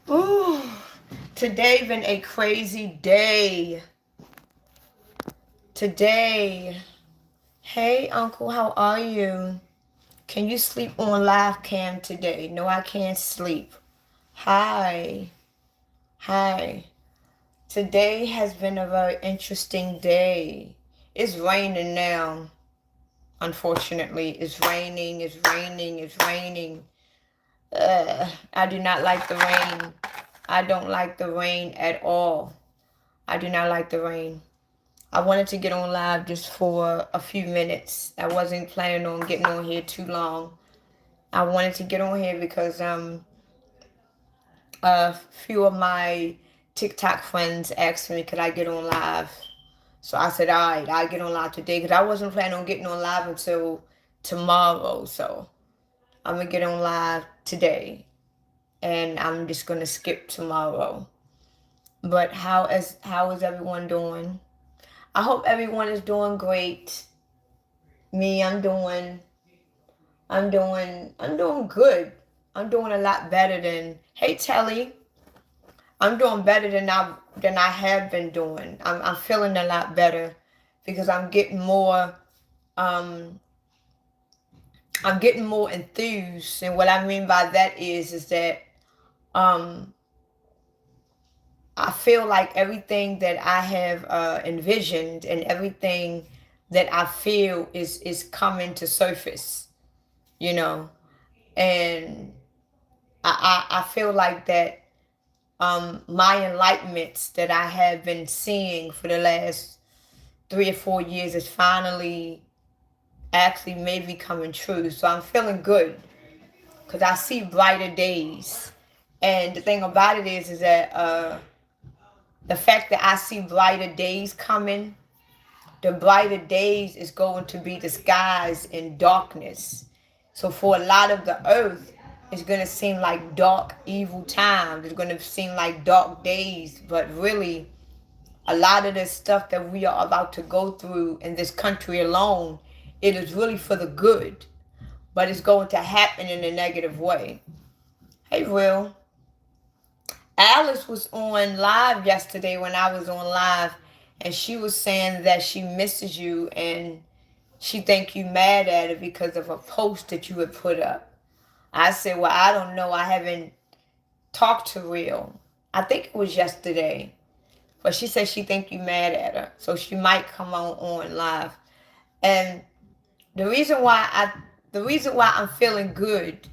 Ooh, today been a crazy day. Today. Hey, Uncle, how are you? Can you sleep on live cam today? No, I can't sleep. Hi. Hi. Today has been a very interesting day. It's raining now. Unfortunately, it's raining, it's raining, it's raining. I do not like the rain. I don't like the rain at all. I do not like the rain. I wanted to get on live just for a few minutes. I wasn't planning on getting on here too long. I wanted to get on here because a few of my TikTok friends asked me could I get on live. So I said, all right, I'll get on live today because I wasn't planning on getting on live until tomorrow. So I'm going to get on live today and I'm just going to skip tomorrow. But how is everyone doing? I hope everyone is doing great. Me, I'm doing good. I'm doing a lot better than, hey Telly, I'm doing better than I have been doing. I'm feeling a lot better because um I'm getting more enthused, and what I mean by that is that um I feel like everything that I have envisioned and everything that I feel is coming to surface, you know, and I feel like that my enlightenments that I have been seeing for the last 3 or 4 years is finally actually maybe coming true. So I'm feeling good because I see brighter days. And the thing about it is that the fact that I see brighter days coming, the brighter days is going to be disguised in darkness. So for a lot of the earth, it's going to seem like dark, evil times. It's going to seem like dark days. But really, a lot of the stuff that we are about to go through in this country alone, it is really for the good. But it's going to happen in a negative way. Hey, Will. Alice was on live yesterday when I was on live, and she was saying that she misses you and she think you mad at her because of a post that you had put up. I said, well, I don't know. I haven't talked to Real. I think it was yesterday. But she said she think you mad at her. So she might come on live. And the reason why I'm feeling good,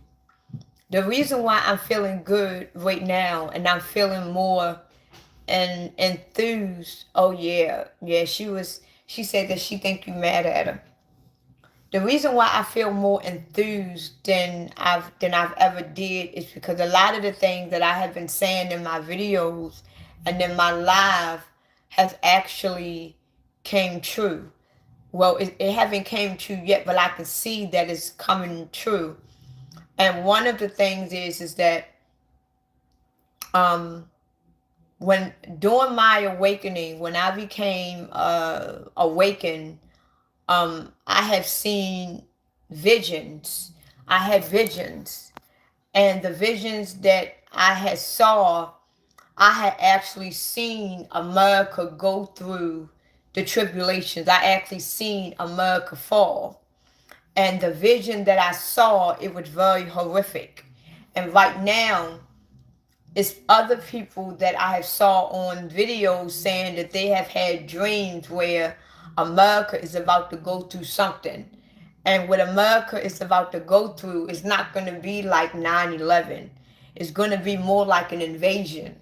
the reason why I'm feeling good right now and I'm feeling more and enthused. Oh yeah. Yeah, she said that she think you mad at her. The reason why I feel more enthused than I've ever did is because a lot of the things that I have been saying in my videos and in my live has actually came true. Well, it haven't came true yet, but I can see that it's coming true. And one of the things is that um when during my awakening, when I became awakened, I have seen visions. I had visions, and the visions that I had saw, I had actually seen America go through the tribulations. I actually seen America fall, and the vision that I saw, it was very horrific. And right now, it's other people that I have saw on videos saying that they have had dreams where America is about to go through something. And what America is about to go through is not going to be like 9/11. It's going to be more like an invasion.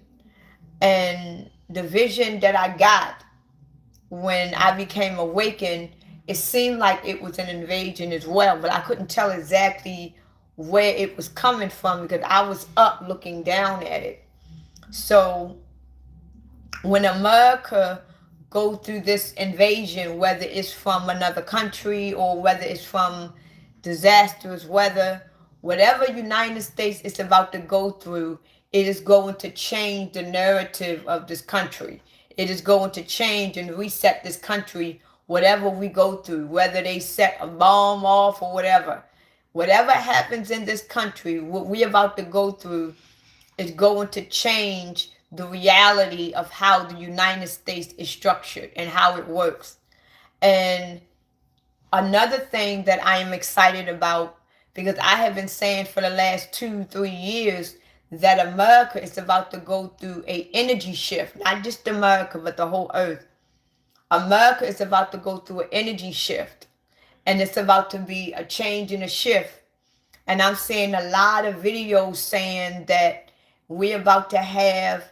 And the vision that I got when I became awakened, it seemed like it was an invasion as well, but I couldn't tell exactly where it was coming from because I was up looking down at it. So when America go through this invasion, whether it's from another country or whether it's from disastrous weather, whatever United States is about to go through, it is going to change the narrative of this country. It is going to change and reset this country, whatever we go through, whether they set a bomb off or whatever. Whatever happens in this country, what we're about to go through is going to change the reality of how the United States is structured and how it works. And another thing that I am excited about, because I have been saying for the last 2, 3 years that America is about to go through a energy shift, not just America, but the whole earth. America is about to go through an energy shift, and it's about to be a change and a shift. And I'm seeing a lot of videos saying that we're about to have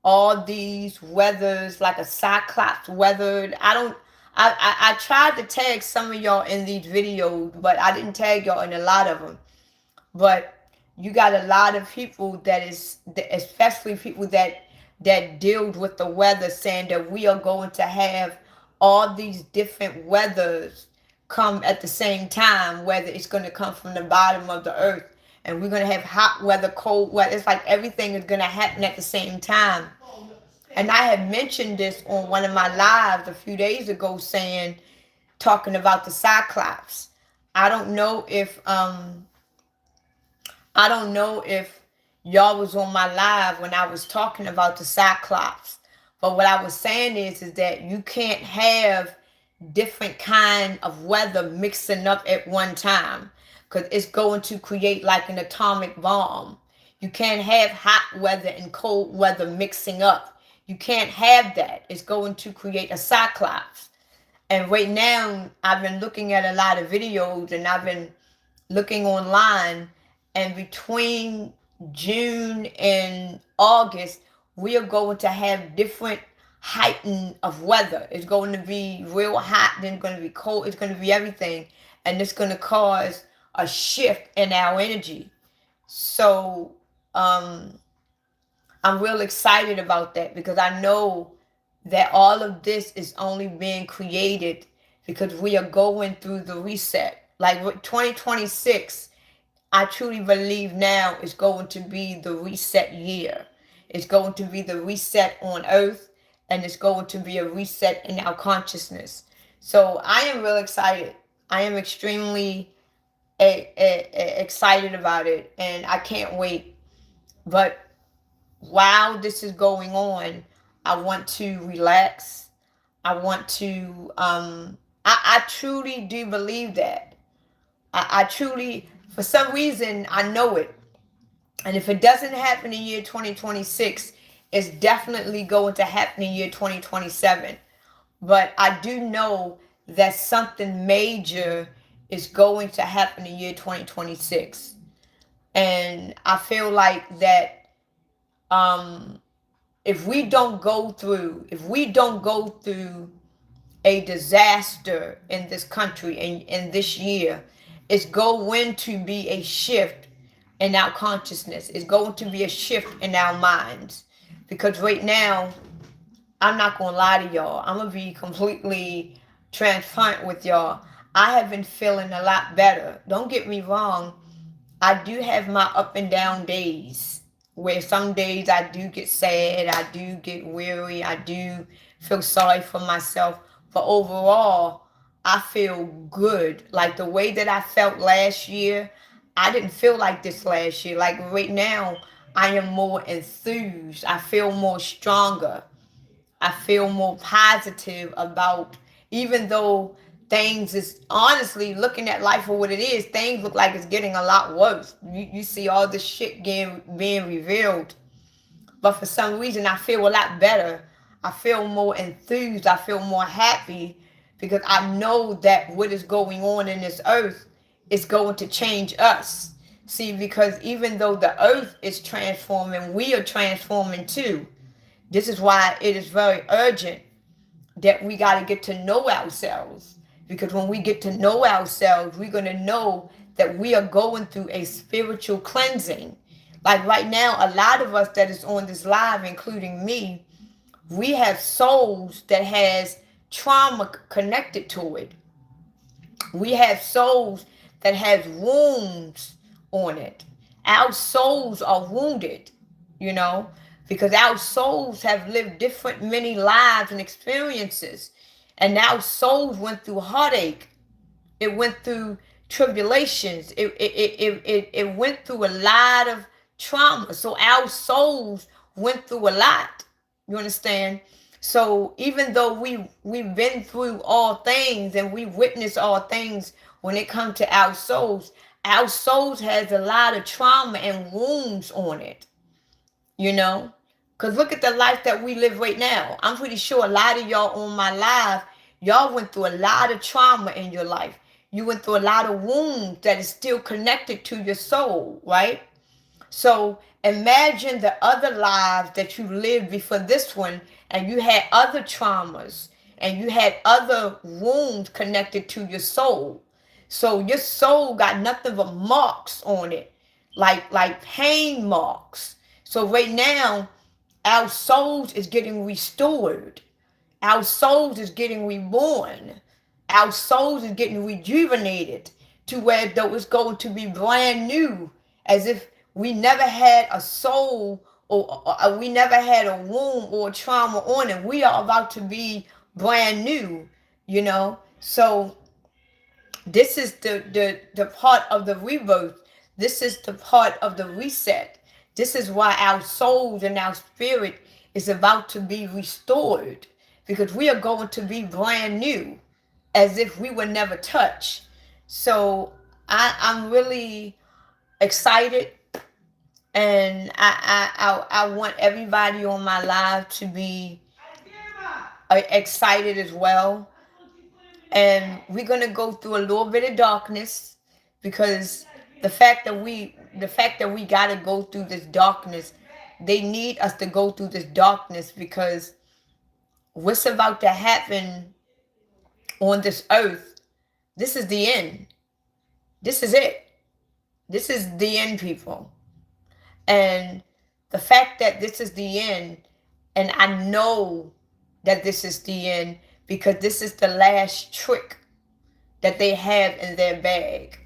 all these weathers, like a cyclops weather. I tried to tag some of y'all in these videos, but I didn't tag y'all in a lot of them. But you got a lot of people that is, especially people that deals with the weather, saying that we are going to have all these different weathers come at the same time, whether it's going to come from the bottom of the earth, and we're going to have hot weather, cold weather. It's like everything is going to happen at the same time. And I had mentioned this on one of my lives a few days ago, saying, talking about the cyclops. I don't know if I don't know if y'all was on my live when I was talking about the cyclops. But what I was saying is that you can't have different kind of weather mixing up at one time, because it's going to create like an atomic bomb. You can't have hot weather and cold weather mixing up. You can't have that. It's going to create a cyclops. And right now, I've been looking at a lot of videos, and I've been looking online, and between June and August, we are going to have different heighten of weather. It's going to be real hot, then it's going to be cold, it's going to be everything. And it's going to cause a shift in our energy. So I'm real excited about that, because I know that all of this is only being created because we are going through the reset. Like 2026, I truly believe now is going to be the reset year. It's going to be the reset on earth, and it's going to be a reset in our consciousness. So I am real excited. I am extremely excited about it, and I can't wait. But while this is going on, I want to relax. I want to, I truly do believe that. I truly, for some reason, I know it. And if it doesn't happen in year 2026, it's definitely going to happen in year 2027. But I do know that something major is going to happen in year 2026. And I feel like that if we don't go through a disaster in this country in this year, it's going to be a shift in our consciousness. It's going to be a shift in our minds. Because right now, I'm not going to lie to y'all. I'm going to be completely transparent with y'all. I have been feeling a lot better. Don't get me wrong. I do have my up and down days, where some days I do get sad, I do get weary, I do feel sorry for myself. But overall, I feel good. Like the way that I felt last year, I didn't feel like this last year. Like right now, I am more enthused. I feel more stronger. I feel more positive about, even though things is, honestly, looking at life for what it is, things look like it's getting a lot worse. You see all this shit being revealed. But for some reason, I feel a lot better. I feel more enthused. I feel more happy, because I know that what is going on in this earth is going to change us. See, because even though the earth is transforming, we are transforming too. This is why it is very urgent that we got to get to know ourselves. Because when we get to know ourselves, we're going to know that we are going through a spiritual cleansing. Like right now, a lot of us that is on this live, including me, we have souls that has trauma connected to it. We have souls that has wounds on it. Our souls are wounded, you know, because our souls have lived different many lives and experiences. And our souls went through heartache. It went through tribulations. It went through a lot of trauma. So our souls went through a lot. You understand? So even though we've been through all things and we witnessed all things, when it comes to our souls has a lot of trauma and wounds on it, you know? Because look at the life that we live right now. I'm pretty sure a lot of y'all on my live, y'all went through a lot of trauma in your life. You went through a lot of wounds that is still connected to your soul, right? So imagine the other lives that you lived before this one, and you had other traumas and you had other wounds connected to your soul. So your soul got nothing but marks on it, like pain marks. So right now, our souls is getting restored. Our souls is getting reborn. Our souls is getting rejuvenated to where though it's going to be brand new, as if we never had a soul or we never had a wound or trauma on it. We are about to be brand new, you know. So this is the part of the rebirth. This is the part of the reset. This is why our souls and our spirit is about to be restored, because we are going to be brand new, as if we were never touched. So I'm really excited, and I want everybody on my live to be excited as well. And we're gonna go through a little bit of darkness, because the fact that we gotta go through this darkness, they need us to go through this darkness, because what's about to happen on this earth, this is the end. This is it. This is the end, people. And the fact that this is the end, and I know that this is the end, because this is the last trick that they have in their bag.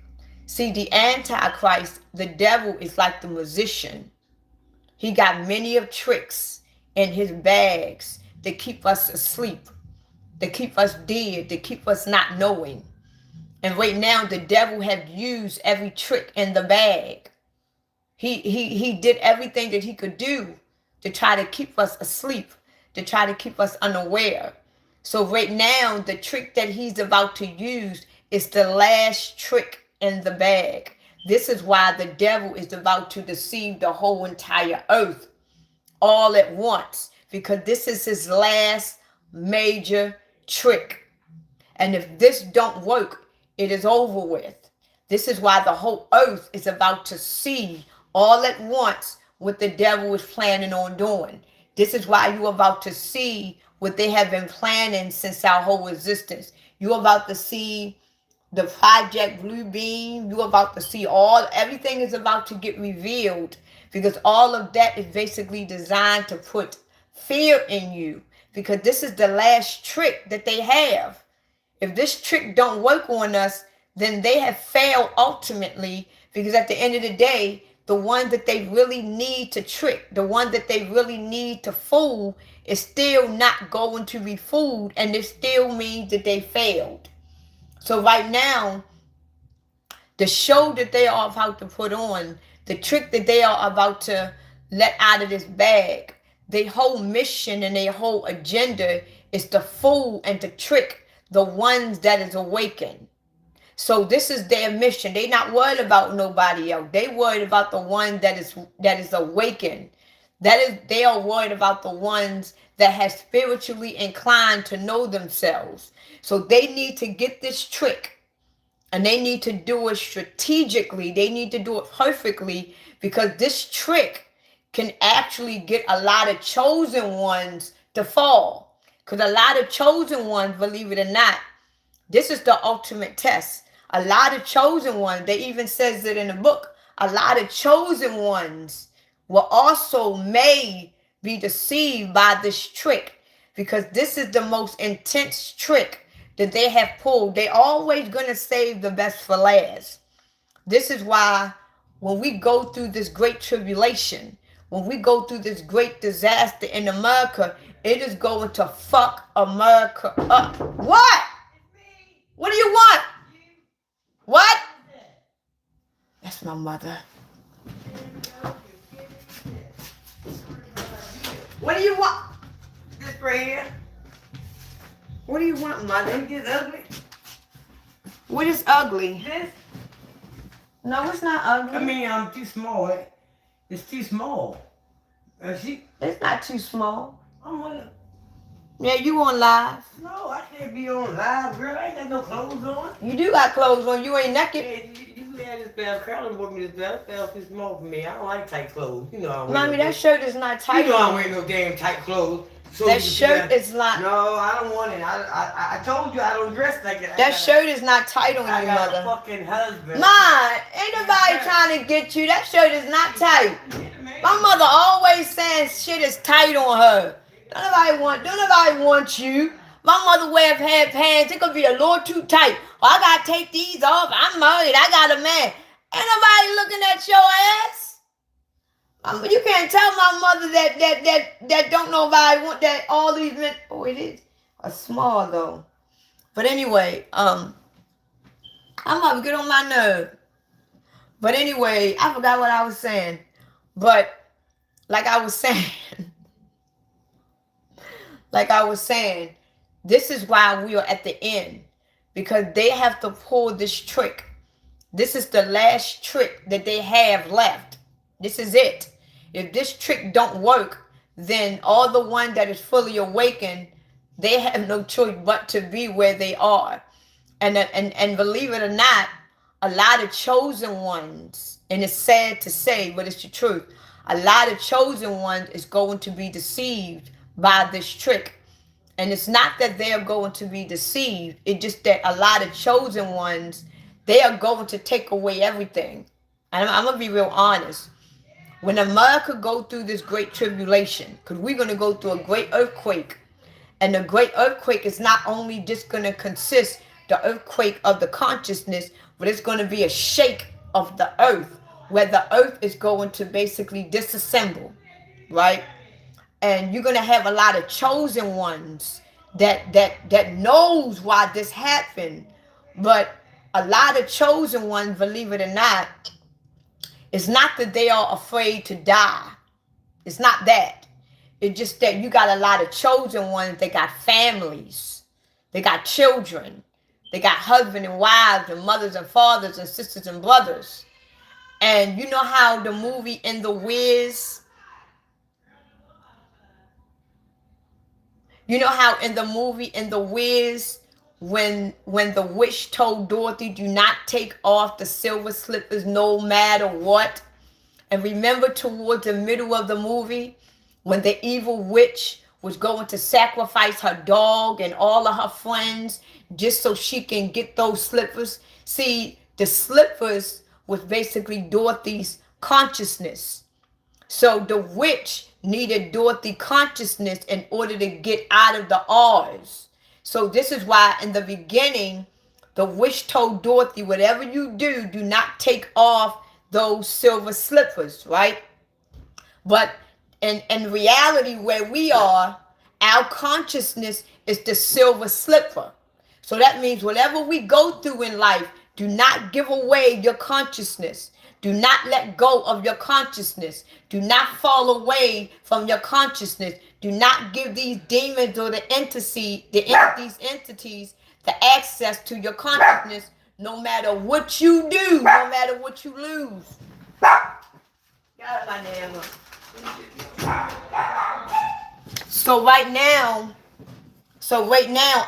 See, the Antichrist, the devil, is like the musician. He got many of tricks in his bags to keep us asleep, to keep us dead, to keep us not knowing. And right now, the devil have used every trick in the bag. He did everything that he could do to try to keep us asleep, to try to keep us unaware. So right now, the trick that he's about to use is the last trick in the bag. This is why the devil is about to deceive the whole entire earth all at once, because this is his last major trick. And if this don't work, it is over with. This is why the whole earth is about to see all at once what the devil is planning on doing. This is why you're about to see what they have been planning since our whole existence. You're about to see the Project Blue Beam. You're about to see everything is about to get revealed, because all of that is basically designed to put fear in you, because this is the last trick that they have. If this trick don't work on us, then they have failed ultimately, because at the end of the day, the one that they really need to trick, the one that they really need to fool, is still not going to be fooled, and it still means that they failed. So right now, the show that they are about to put on, the trick that they are about to let out of this bag, their whole mission and their whole agenda is to fool and to trick the ones that is awakened. So this is their mission. They not worried about nobody else. They worried about the one that is awakened. They are worried about the ones that have spiritually inclined to know themselves. So they need to get this trick, and they need to do it strategically. They need to do it perfectly, because this trick can actually get a lot of chosen ones to fall. Because a lot of chosen ones, believe it or not, this is the ultimate test. A lot of chosen ones, they even says it in the book, a lot of chosen ones will also may be deceived by this trick, because this is the most intense trick that they have pulled. They always going to save the best for last. This is why when we go through this great tribulation, when we go through this great disaster in America, it is going to fuck America up. What? What do you want? What? That's my mother. What do you want? This right here. What do you want, mother? It's ugly. What is ugly? This? No, it's not ugly. I mean, I'm too small. It's too small. It's not too small. I'm gonna. Yeah, you on live. No, I can't be on live, girl. I ain't got no clothes on. You do got clothes on. You ain't naked. Hey, you had this bell. Carolyn bought me this bell. This bell's too small for me. I don't like tight clothes. You know I don't wear Mommy, no that shirt is not tight. You know I don't wear no damn tight clothes. So that shirt is not. No, I don't want it. I told you I don't dress like that. That shirt is not tight on I you, got mother. a fucking husband. Ma, ain't nobody trying to get you. That shirt is not tight. My mother always saying shit is tight on her. Don't nobody want you. My mother wears half pants. It could be a little too tight. Oh, I gotta take these off. I'm married. I got a man. Ain't nobody looking at your ass. You can't tell my mother that don't nobody want that all these men. Oh, it is a small though. But anyway, I'm gonna get on my nerve. But anyway, I forgot what I was saying. But like I was saying, this is why we are at the end. Because they have to pull this trick. This is the last trick that they have left. This is it. If this trick don't work, then all the one that is fully awakened, they have no choice but to be where they are. And believe it or not, a lot of chosen ones, and it's sad to say, but it's the truth, a lot of chosen ones is going to be deceived by this trick. And it's not that they are going to be deceived. It's just that a lot of chosen ones, they are going to take away everything. And I'm going to be real honest. When America go through this great tribulation, because we're going to go through a great earthquake. And the great earthquake is not only just going to consist the earthquake of the consciousness, but it's going to be a shake of the earth, where the earth is going to basically disassemble, right? And you're going to have a lot of chosen ones that knows why this happened. But a lot of chosen ones, believe it or not, it's not that they are afraid to die. It's not that. It's just that you got a lot of chosen ones. They got families. They got children. They got husband and wives and mothers and fathers and sisters and brothers. And you know how the movie In the Wiz, you know how in the movie In the Wiz, when the witch told Dorothy, do not take off the silver slippers no matter what. And remember towards the middle of the movie, when the evil witch was going to sacrifice her dog and all of her friends just so she can get those slippers. See, the slippers was basically Dorothy's consciousness. So the witch needed Dorothy consciousness in order to get out of the Oz. So this is why in the beginning, the witch told Dorothy, whatever you do, do not take off those silver slippers, right? But in reality, where we are, our consciousness is the silver slipper. So that means whatever we go through in life, do not give away your consciousness. Do not let go of your consciousness. Do not fall away from your consciousness. Do not give these demons or these entities the access to your consciousness, no matter what you do, no matter what you lose. Got my name. So right now,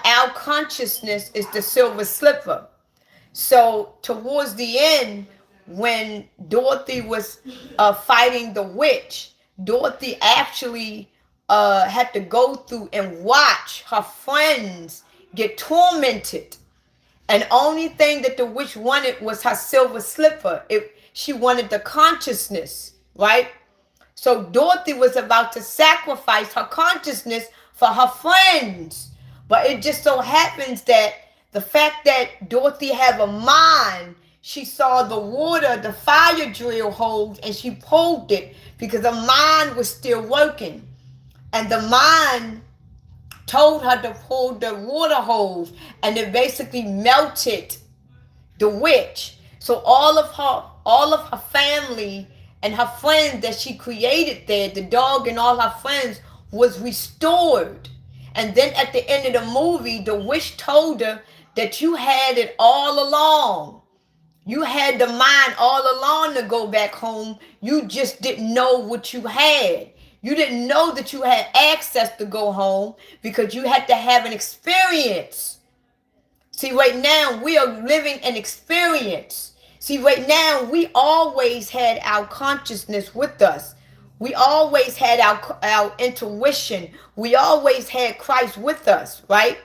our consciousness is the silver slipper. So towards the end, when Dorothy was fighting the witch, Dorothy actually had to go through and watch her friends get tormented. And only thing that the witch wanted was her silver slipper. She wanted the consciousness, right? So Dorothy was about to sacrifice her consciousness for her friends. But it just so happens that the fact that Dorothy had a mind, she saw the water, the fire drill hose, and she pulled it because the mind was still working. And the mind told her to pull the water hose, and it basically melted the witch. So all of her family and her friends that she created there, the dog and all her friends, was restored. And then at the end of the movie, the witch told her that you had it all along. You had the mind all along to go back home. You just didn't know what you had. You didn't know that you had access to go home because you had to have an experience. See, right now, we are living an experience. See, right now, we always had our consciousness with us. We always had our intuition. We always had Christ with us, right?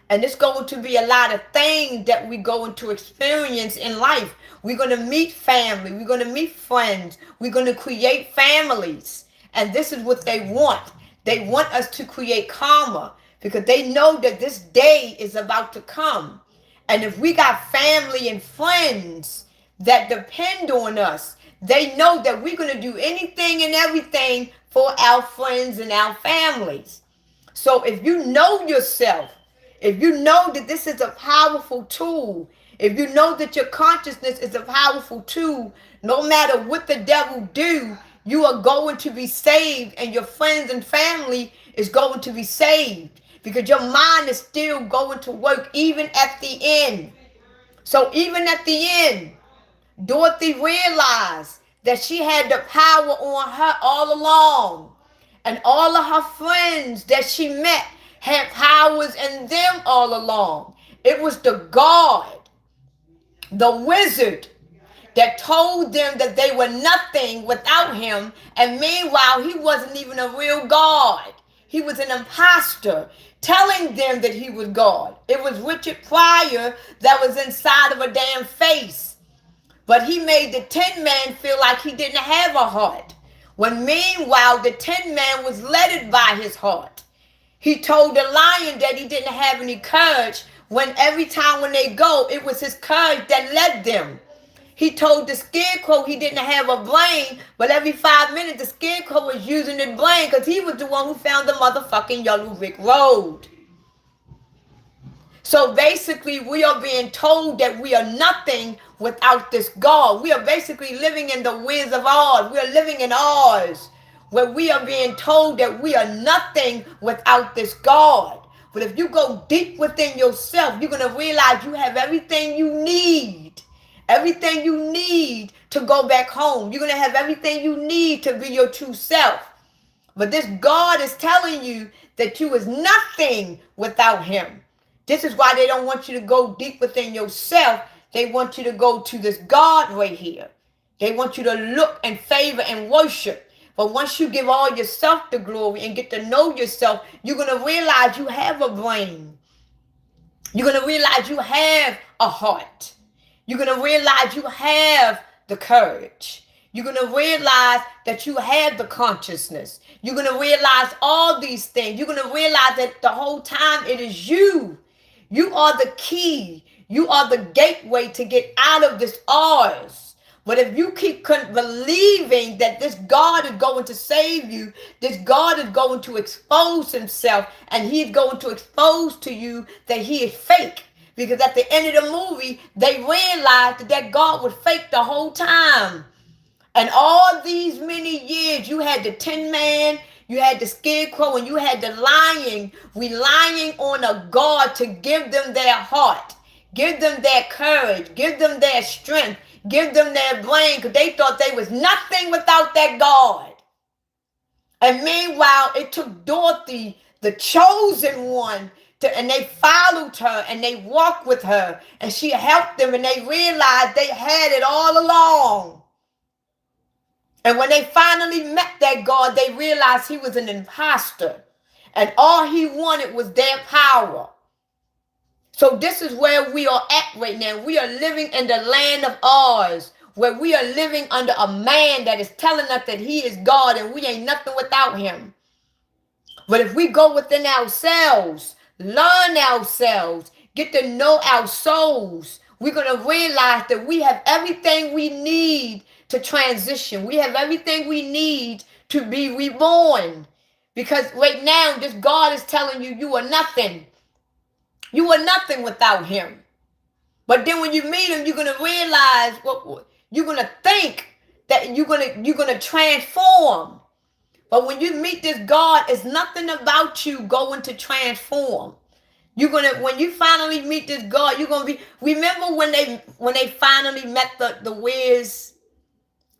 And it's going to be a lot of things that we're going to experience in life. We're going to meet family. We're going to meet friends. We're going to create families. And this is what they want. They want us to create karma because they know that this day is about to come. And if we got family and friends that depend on us, they know that we're going to do anything and everything for our friends and our families. So if you know yourself, if you know that this is a powerful tool, if you know that your consciousness is a powerful tool, no matter what the devil do, you are going to be saved and your friends and family is going to be saved because your mind is still going to work even at the end. So even at the end, Dorothy realized that she had the power on her all along. And all of her friends that she met had powers in them all along. It was the God, the wizard, that told them that they were nothing without him. And meanwhile, he wasn't even a real God. He was an imposter telling them that he was God. It was Richard Pryor that was inside of a damn face. But he made the Tin Man feel like he didn't have a heart. When meanwhile, the Tin Man was led by his heart. He told the lion that he didn't have any courage when every time when they go, it was his courage that led them. He told the scarecrow he didn't have a brain, but every 5 minutes the scarecrow was using his brain because he was the one who found the motherfucking yellow brick road. So basically, we are being told that we are nothing without this God. We are basically living in the Wizard of Oz. We are living in Oz, where we are being told that we are nothing without this God. But if you go deep within yourself, you're going to realize you have everything you need. Everything you need to go back home. You're going to have everything you need to be your true self. But this God is telling you that you is nothing without him. This is why they don't want you to go deep within yourself. They want you to go to this God right here. They want you to look and favor and worship. But once you give all yourself the glory and get to know yourself, you're going to realize you have a brain. You're going to realize you have a heart. You're going to realize you have the courage. You're going to realize that you have the consciousness. You're going to realize all these things. You're going to realize that the whole time it is you. You are the key. You are the gateway to get out of this Oz. But if you keep believing that this God is going to save you, this God is going to expose himself, and he's going to expose to you that he is fake. Because at the end of the movie, they realized that God was fake the whole time. And all these many years, you had the Tin Man, you had the Scarecrow, and you had the lion relying on a God to give them their heart, give them their courage, give them their strength, give them their brain, because they thought they was nothing without that God. And meanwhile, it took Dorothy, the chosen one, and they followed her and they walked with her, and she helped them, and they realized they had it all along. And when they finally met that God, they realized he was an imposter. And all he wanted was their power. So this is where we are at right now. We are living in the land of Oz, where we are living under a man that is telling us that he is God and we ain't nothing without him. But if we go within ourselves, learn ourselves, get to know our souls, we're going to realize that we have everything we need to transition. We have everything we need to be reborn. Because right now, this God is telling you, you are nothing. You are nothing without him. But then when you meet him, you're gonna realize what you're gonna think that you're gonna transform. But when you meet this God, it's nothing about you going to transform. When you finally meet this God, you're gonna be. Remember when they finally met the Wiz?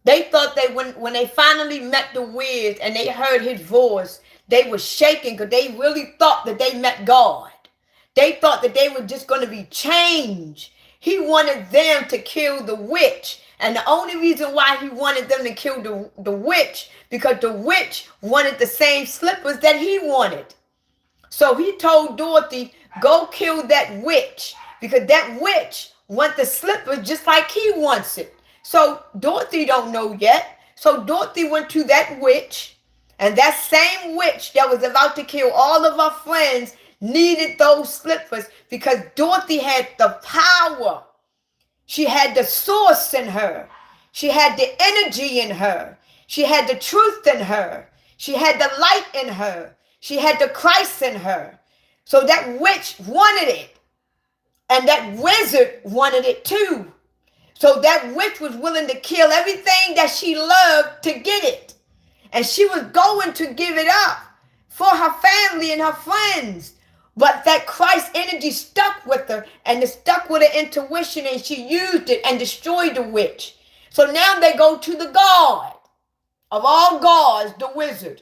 They thought when they finally met the Wiz and they heard his voice, they were shaking because they really thought that they met God. They thought that they were just going to be changed. He wanted them to kill the witch. And the only reason why he wanted them to kill the witch, because the witch wanted the same slippers that he wanted. So he told Dorothy, go kill that witch, because that witch wants the slippers just like he wants it. So Dorothy don't know yet. So Dorothy went to that witch, and that same witch that was about to kill all of our friends needed those slippers because Dorothy had the power. She had the source in her. She had the energy in her. She had the truth in her. She had the light in her. She had the Christ in her. So that witch wanted it. And that wizard wanted it too. So that witch was willing to kill everything that she loved to get it. And she was going to give it up for her family and her friends. But that Christ energy stuck with her, and it stuck with her intuition, and she used it and destroyed the witch. So now they go to the God of all gods, the wizard,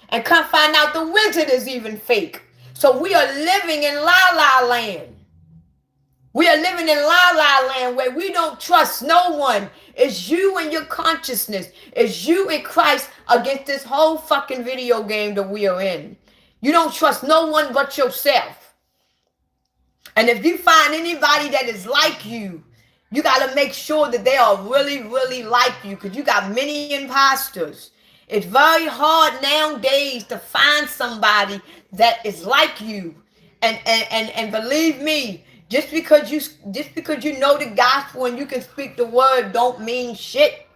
and come find out the wizard is even fake. So we are living in La La Land. We are living in La La Land where we don't trust no one. It's you and your consciousness. It's you and Christ against this whole fucking video game that we are in. You don't trust no one but yourself. And if you find anybody that is like you, you got to make sure that they are really, really like you, because you got many imposters. It's very hard nowadays to find somebody that is like you. And believe me, just because you know the gospel and you can speak the word don't mean shit.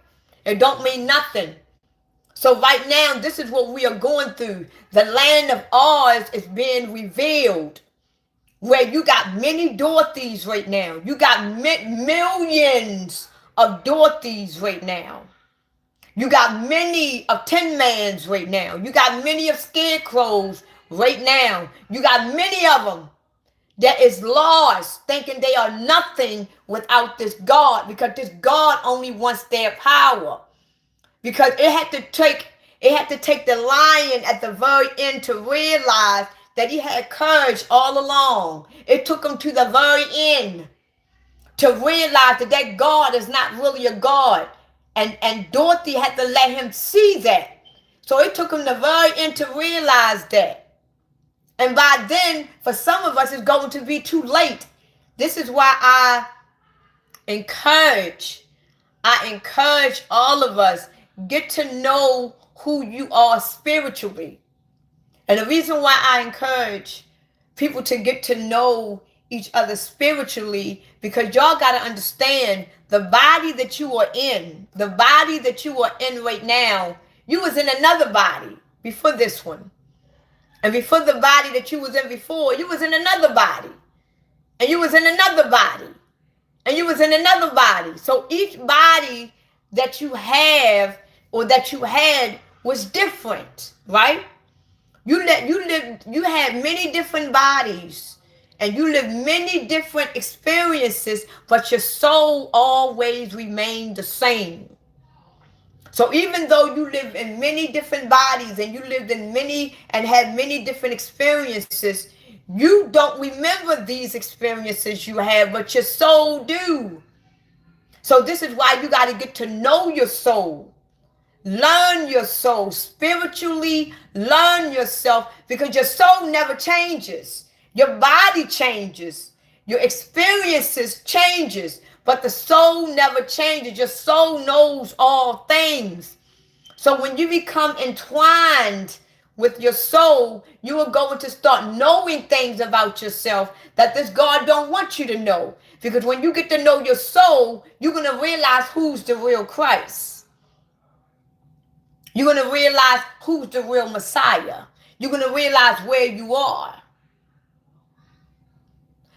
It don't mean nothing. So right now, this is what we are going through. The land of Oz is being revealed, where you got many Dorothys right now. You got millions of Dorothys right now. You got many of Tin Mans right now. You got many of Scarecrows right now. You got many of them that is lost, thinking they are nothing without this God, because this God only wants their power. Because it had to take the lion at the very end to realize that he had courage all along. It took him to the very end to realize that God is not really a God. And Dorothy had to let him see that. So it took him the very end to realize that. And by then, for some of us, it's going to be too late. This is why I encourage all of us, get to know who you are spiritually. And the reason why I encourage people to get to know each other spiritually, because y'all got to understand the body that you are in, right now, you was in another body before this one. And before the body that you was in before, you was in another body. And you was in another body. And you was in another body. So each body that you have or that you had was different, right? You had many different bodies, and you lived many different experiences, but your soul always remained the same. So even though you live in many different bodies and you lived in many and had many different experiences, you don't remember these experiences you had, but your soul do. So this is why you got to get to know your soul. Learn your soul spiritually. Learn yourself, because your soul never changes. Your body changes. Your experiences changes, but the soul never changes. Your soul knows all things. So when you become entwined with your soul, you are going to start knowing things about yourself that this God don't want you to know. Because when you get to know your soul, you're going to realize who's the real Christ. You're going to realize who's the real Messiah. You're going to realize where you are.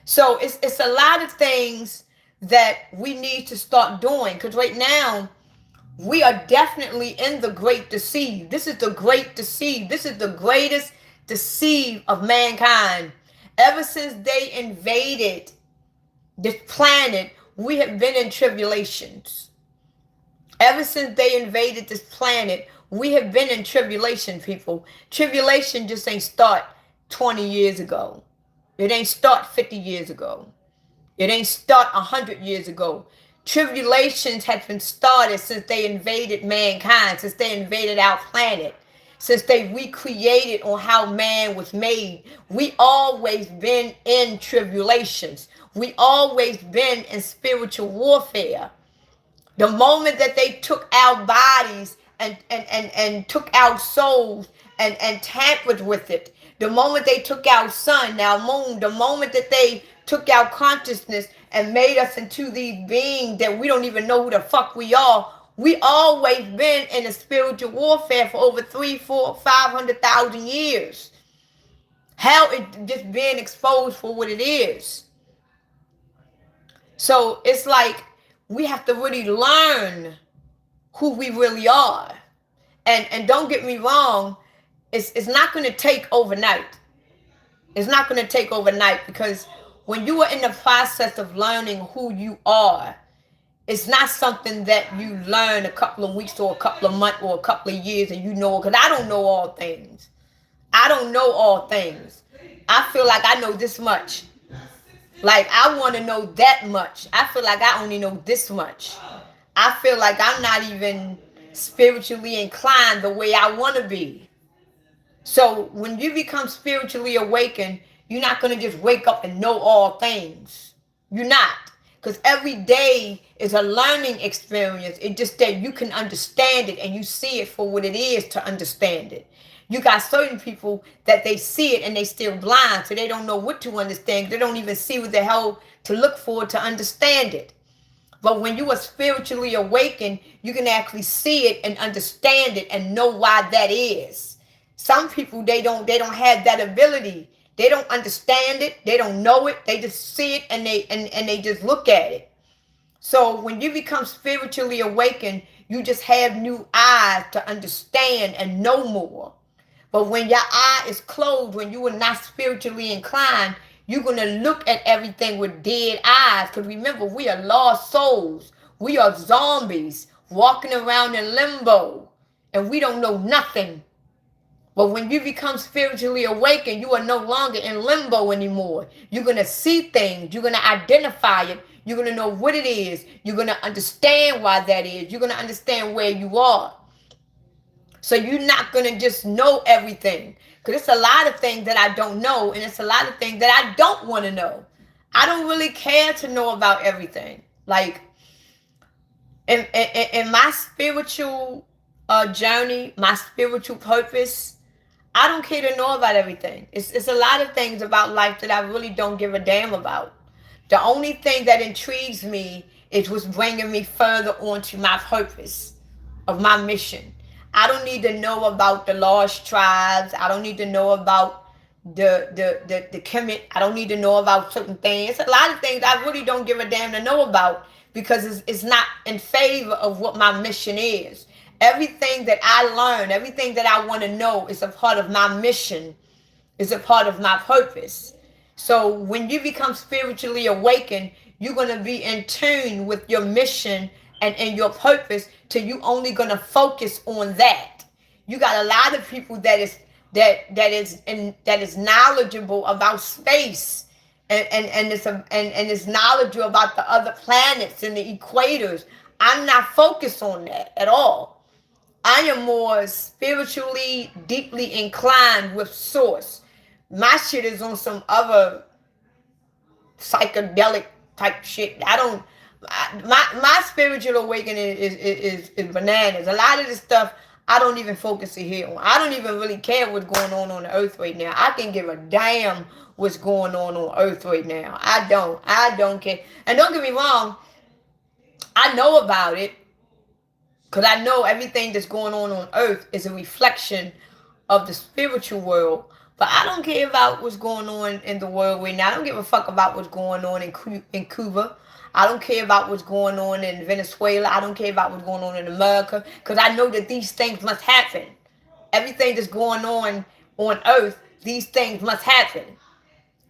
So it's a lot of things that we need to start doing. Because right now, we are definitely in the great deceive. This is the great deceive. This is the greatest deceive of mankind. Ever since they invaded this planet, we have been in tribulations. Ever since they invaded this planet, we have been in tribulation, people. Tribulation just ain't start 20 years ago. It ain't start 50 years ago. It ain't start 100 years ago. Tribulations have been started since they invaded mankind, since they invaded our planet, since they recreated on how man was made. We always been in tribulations. We always been in spiritual warfare. The moment that they took our bodies and took our souls and tampered with it, the moment they took our sun, our moon, the moment that they took our consciousness and made us into these beings that we don't even know who the fuck we are, we always been in a spiritual warfare for over 3, 4, 500,000 years. Hell, it just being exposed for what it is. So it's like we have to really learn who we really are. And don't get me wrong, it's not going to take overnight. It's not going to take overnight, because when you are in the process of learning who you are, it's not something that you learn a couple of weeks or a couple of months or a couple of years and you know, because I don't know all things. I don't know all things. I feel like I know this much. Like, I want to know that much. I feel like I only know this much. I feel like I'm not even spiritually inclined the way I want to be. So when you become spiritually awakened, you're not going to just wake up and know all things. You're not. Because every day is a learning experience. It's just that you can understand it and you see it for what it is to understand it. You got certain people that they see it and they still blind, so they don't know what to understand. They don't even see what the hell to look for to understand it. But when you are spiritually awakened, you can actually see it and understand it and know why that is. Some people, they don't have that ability. They don't understand it. They don't know it. They just see it and they just look at it. So when you become spiritually awakened, you just have new eyes to understand and know more. But when your eye is closed, when you are not spiritually inclined, you're going to look at everything with dead eyes. Because remember, we are lost souls. We are zombies walking around in limbo. And we don't know nothing. But when you become spiritually awakened, you are no longer in limbo anymore. You're going to see things. You're going to identify it. You're going to know what it is. You're going to understand why that is. You're going to understand where you are. So you're not going to just know everything. Because it's a lot of things that I don't know. And it's a lot of things that I don't want to know. I don't really care to know about everything. Like, in my spiritual journey, my spiritual purpose, I don't care to know about everything. It's a lot of things about life that I really don't give a damn about. The only thing that intrigues me is what's bringing me further onto my purpose of my mission. I don't need to know about the lost tribes. I don't need to know about the Kemet. I don't need to know about certain things. It's a lot of things I really don't give a damn to know about, because it's not in favor of what my mission is. Everything that I learn, everything that I want to know is a part of my mission, is a part of my purpose. So when you become spiritually awakened, you're going to be in tune with your mission and your purpose, till you only going to focus on that. You got a lot of people that is knowledgeable about space and is knowledgeable about the other planets and the equators. I'm not focused on that at all. I am more spiritually deeply inclined with source. My shit is on some other psychedelic type shit. My spiritual awakening is bananas. A lot of this stuff I don't even focus it here on. I don't even really care what's going on the earth right now. I can give a damn what's going on earth right now. I don't care. And don't get me wrong, I know about it, because I know everything that's going on earth is a reflection of the spiritual world. But I don't care about what's going on in the world right now. I don't give a fuck about what's going on in Cuba. I don't care about what's going on in Venezuela. I don't care about what's going on in America, because I know that these things must happen. Everything that's going on earth, these things must happen,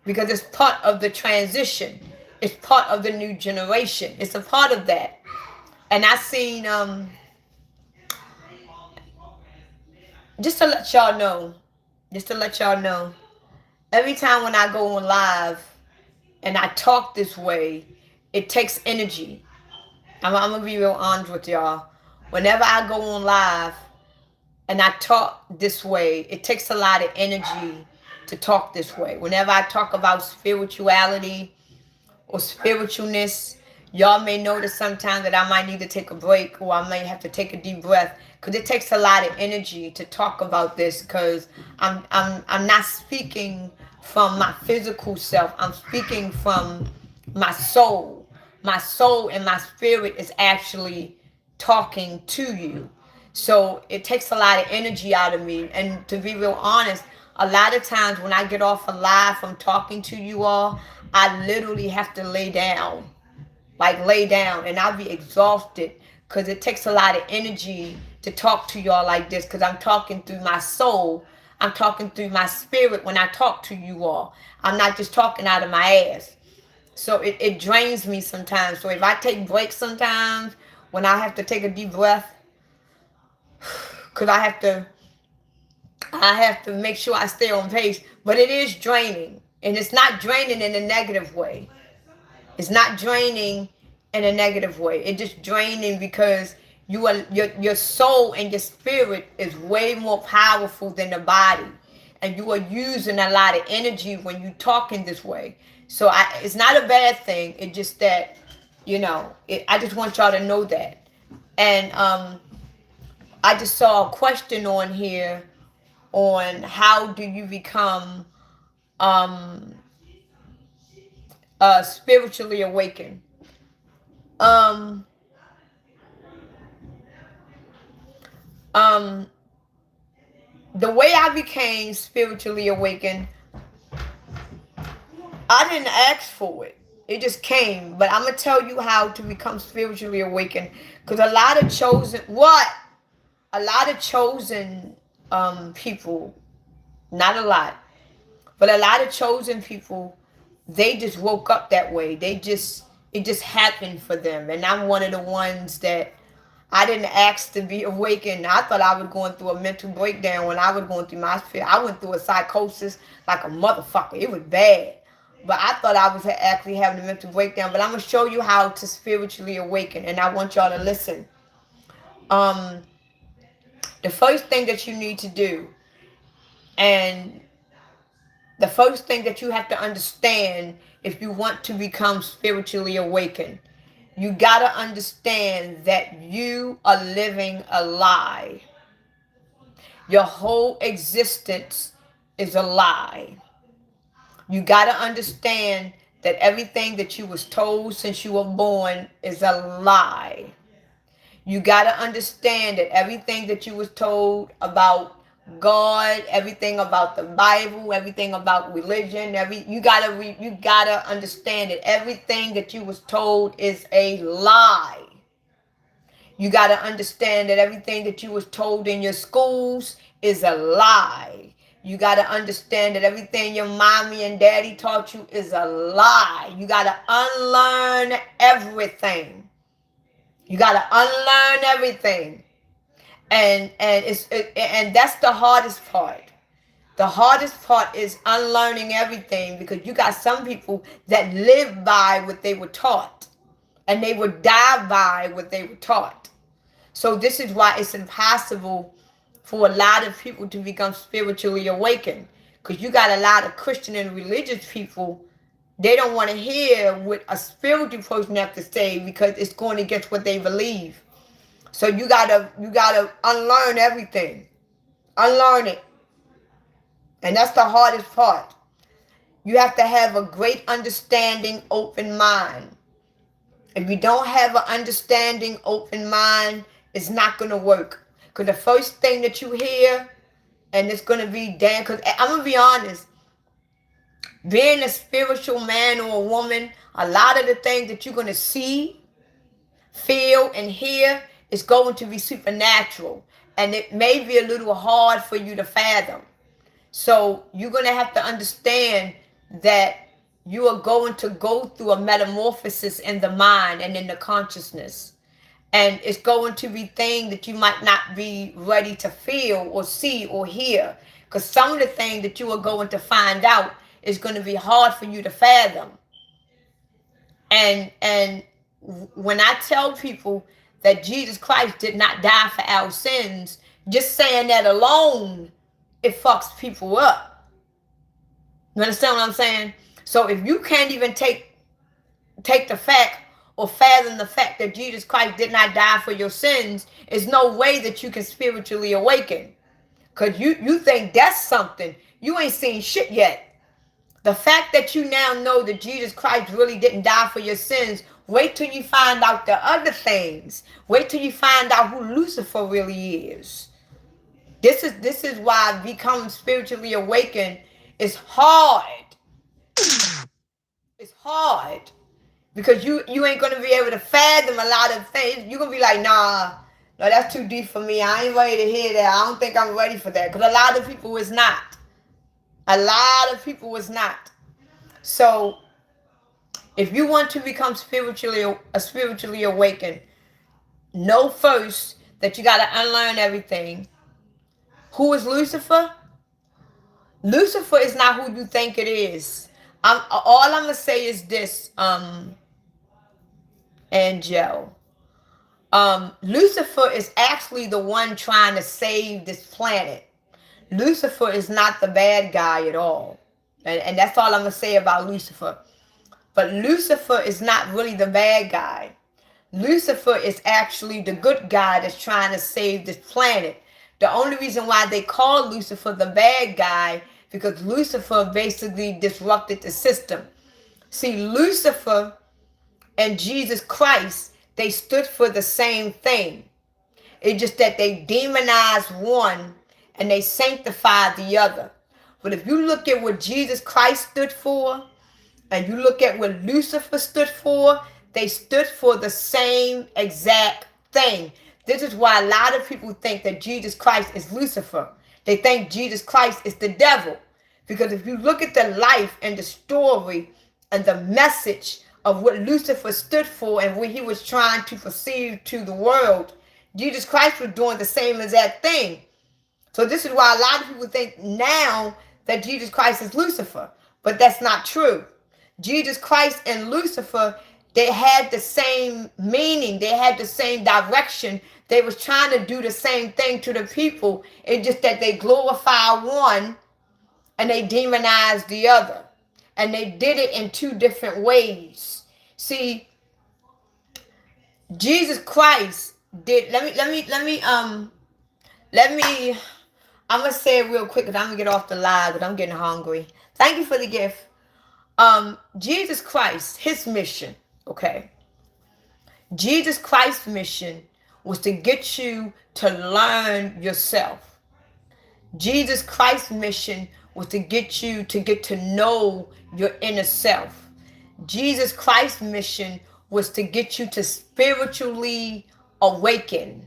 because it's part of the transition. It's part of the new generation. It's a part of that. And I seen just to let y'all know, every time when I go on live and I talk this way, it takes energy. I'm gonna be real honest with y'all. Whenever I go on live and I talk this way, it takes a lot of energy to talk this way. Whenever I talk about spirituality or spiritualness, y'all may notice sometimes that I might need to take a break, or I may have to take a deep breath, because it takes a lot of energy to talk about this, because I'm not speaking from my physical self. I'm speaking from my soul. My soul and my spirit is actually talking to you. So it takes a lot of energy out of me. And to be real honest, a lot of times when I get off a live from talking to you all, I literally have to lay down. Like lay down, and I'll be exhausted, because it takes a lot of energy to talk to y'all like this, because I'm talking through my soul. I'm talking through my spirit when I talk to you all. I'm not just talking out of my ass. So it drains me sometimes. So if I take breaks sometimes, when I have to take a deep breath, because I have to make sure I stay on pace. But it is draining. And it's not draining in a negative way. It's not draining in a negative way. It's just draining because your soul and your spirit is way more powerful than the body. And you are using a lot of energy when you talk in this way. So it's not a bad thing. It's just that, I just want y'all to know that. And I just saw a question on here on how do you become spiritually awakened. The way I became spiritually awakened, I didn't ask for it. It just came. But I'm going to tell you how to become spiritually awakened. Because a lot of chosen people, not a lot, but a lot of chosen people, they just woke up that way. It just happened for them. And I'm one of the ones that I didn't ask to be awakened. I thought I was going through a mental breakdown when I was going through my fear. I went through a psychosis like a motherfucker. It was bad. But I thought I was actually having a mental breakdown. But I'm going to show you how to spiritually awaken. And I want y'all to listen. The first thing that you need to do, and the first thing that you have to understand if you want to become spiritually awakened, you got to understand that you are living a lie. Your whole existence is a lie. You got to understand that everything that you was told since you were born is a lie. You got to understand that everything that you was told about God, everything about the Bible, everything about religion, you gotta understand that everything that you was told is a lie. You gotta understand that everything that you was told in your schools is a lie. You gotta understand that everything your mommy and daddy taught you is a lie. You gotta unlearn everything. You gotta unlearn everything. And that's the hardest part. The hardest part is unlearning everything, because you got some people that live by what they were taught, and they would die by what they were taught. So this is why it's impossible for a lot of people to become spiritually awakened, because you got a lot of Christian and religious people. They don't want to hear what a spiritual person has to say, because it's going against what they believe. So you gotta unlearn everything. Unlearn it. And that's the hardest part. You have to have a great understanding, open mind. If you don't have an understanding, open mind, it's not going to work. Because the first thing that you hear, and it's going to be damn, because I'm going to be honest, Being a spiritual man or a woman, a lot of the things that you're going to see, feel, and hear is going to be supernatural. And it may be a little hard for you to fathom. So you're going to have to understand that you are going to go through a metamorphosis in the mind and in the consciousness. And it's going to be things that you might not be ready to feel or see or hear. Because some of the things that you are going to find out is going to be hard for you to fathom. And when I tell people that Jesus Christ did not die for our sins, just saying that alone, it fucks people up. You understand what I'm saying? So if you can't even take the fact or fathom the fact that Jesus Christ did not die for your sins, there's no way that you can spiritually awaken. Because you think that's something. You ain't seen shit yet. The fact that you now know that Jesus Christ really didn't die for your sins, wait till you find out the other things. Wait till you find out who Lucifer really is. This is why becoming spiritually awakened is hard. It's hard. Because you ain't going to be able to fathom a lot of things. You're going to be like, nah, no, that's too deep for me. I ain't ready to hear that. I don't think I'm ready for that. Because a lot of people is not. A lot of people is not. So, if you want to become spiritually awakened, know first that you got to unlearn everything. Who is Lucifer? Lucifer is not who you think it is. All I'm going to say is this, Angel. Lucifer is actually the one trying to save this planet. Lucifer is not the bad guy at all. And that's all I'm going to say about Lucifer. But Lucifer is not really the bad guy. Lucifer is actually the good guy that's trying to save this planet. The only reason why they call Lucifer the bad guy, because Lucifer basically disrupted the system. See, Lucifer and Jesus Christ, they stood for the same thing. It's just that they demonized one and they sanctified the other. But if you look at what Jesus Christ stood for, and you look at what Lucifer stood for, they stood for the same exact thing. This is why a lot of people think that Jesus Christ is Lucifer. They think Jesus Christ is the devil. Because if you look at the life and the story and the message of what Lucifer stood for and what he was trying to perceive to the world, Jesus Christ was doing the same exact thing. So this is why a lot of people think now that Jesus Christ is Lucifer. But that's not true. Jesus Christ and Lucifer, they had the same meaning. They had the same direction. They was trying to do the same thing to the people. It's just that they glorified one and they demonized the other. And they did it in two different ways. See, Jesus Christ did, I'm going to say it real quick because I'm going to get off the live because I'm getting hungry. Thank you for the gift. Jesus Christ, his mission, okay? Jesus Christ's mission was to get you to learn yourself. Jesus Christ's mission was to get you to get to know your inner self. Jesus Christ's mission was to get you to spiritually awaken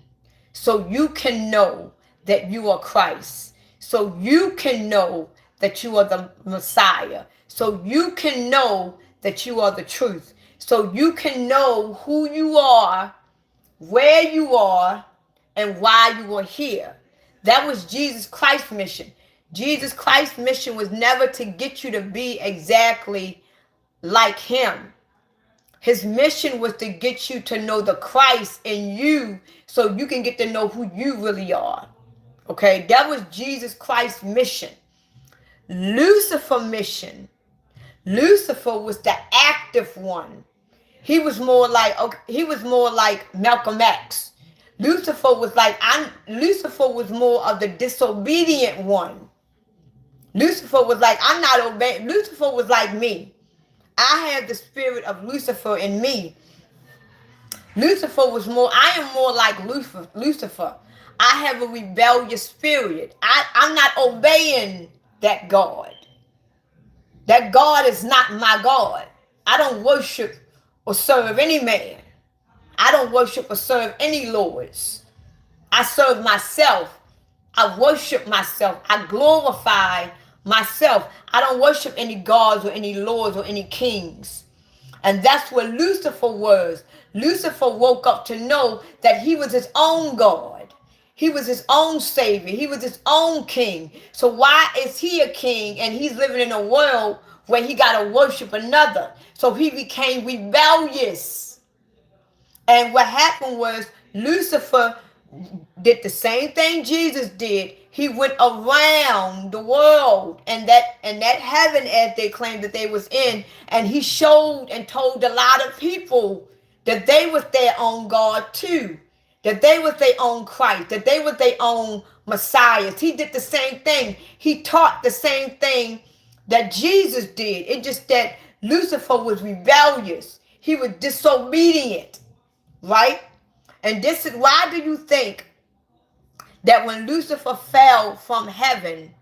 so you can know that you are Christ. So you can know that you are the Messiah. So you can know that you are the truth. So you can know who you are, where you are, and why you are here. That was Jesus Christ's mission. Jesus Christ's mission was never to get you to be exactly like him. His mission was to get you to know the Christ in you so you can get to know who you really are. Okay, that was Jesus Christ's mission. Lucifer's mission. Lucifer was the active one. He was more like Malcolm X. Lucifer was more of the disobedient one. Lucifer was like, I'm not obeying. Lucifer was like me. I have the spirit of Lucifer in me. I am more like Lucifer. I have a rebellious spirit. I'm not obeying that God. That God is not my God. I don't worship or serve any man. I don't worship or serve any lords. I serve myself. I worship myself. I glorify myself. I don't worship any gods or any lords or any kings. And that's what Lucifer was. Lucifer woke up to know that he was his own God. He was his own savior. He was his own king. So why is he a king and he's living in a world where he got to worship another? So he became rebellious. And what happened was Lucifer did the same thing Jesus did. He went around the world and that heaven, as they claimed that they was in, and he showed and told a lot of people that they was their own God too, that they was their own Christ, that they was their own Messiahs. He did the same thing. He taught the same thing that Jesus did. It just that Lucifer was rebellious. He was disobedient, right? And this is why do you think that when Lucifer fell from heaven,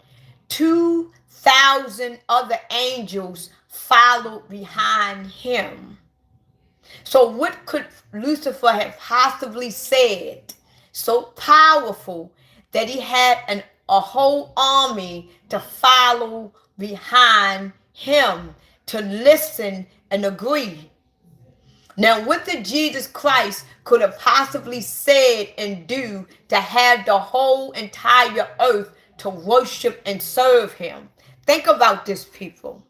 2,000 other angels followed behind him? So what could Lucifer have possibly said so powerful that he had a whole army to follow behind him, to listen and agree? Now, what did Jesus Christ could have possibly said and do to have the whole entire earth to worship and serve him? Think about this, people.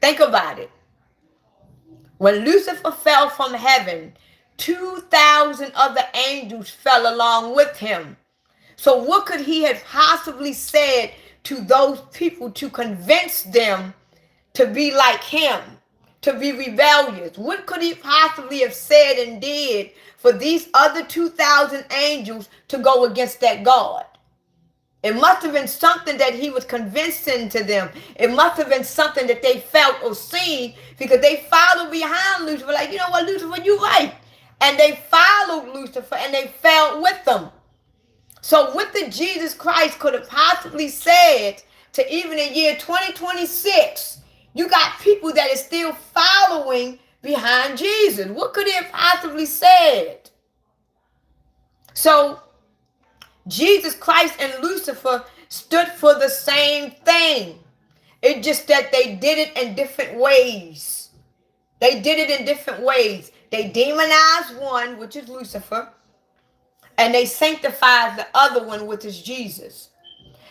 Think about it. When Lucifer fell from heaven, 2,000 other angels fell along with him. So what could he have possibly said to those people to convince them to be like him, to be rebellious? What could he possibly have said and did for these other 2,000 angels to go against that God? It must have been something that he was convincing to them. It must have been something that they felt or seen, because they followed behind Lucifer. Like, you know what, Lucifer, you're right. And they followed Lucifer and they fell with them. So what did Jesus Christ could have possibly said to, even in year 2026, you got people that are still following behind Jesus? What could he have possibly said? So Jesus Christ and Lucifer stood for the same thing. It's just that they did it in different ways. They did it in different ways. They demonized one, which is Lucifer, and they sanctified the other one, which is Jesus.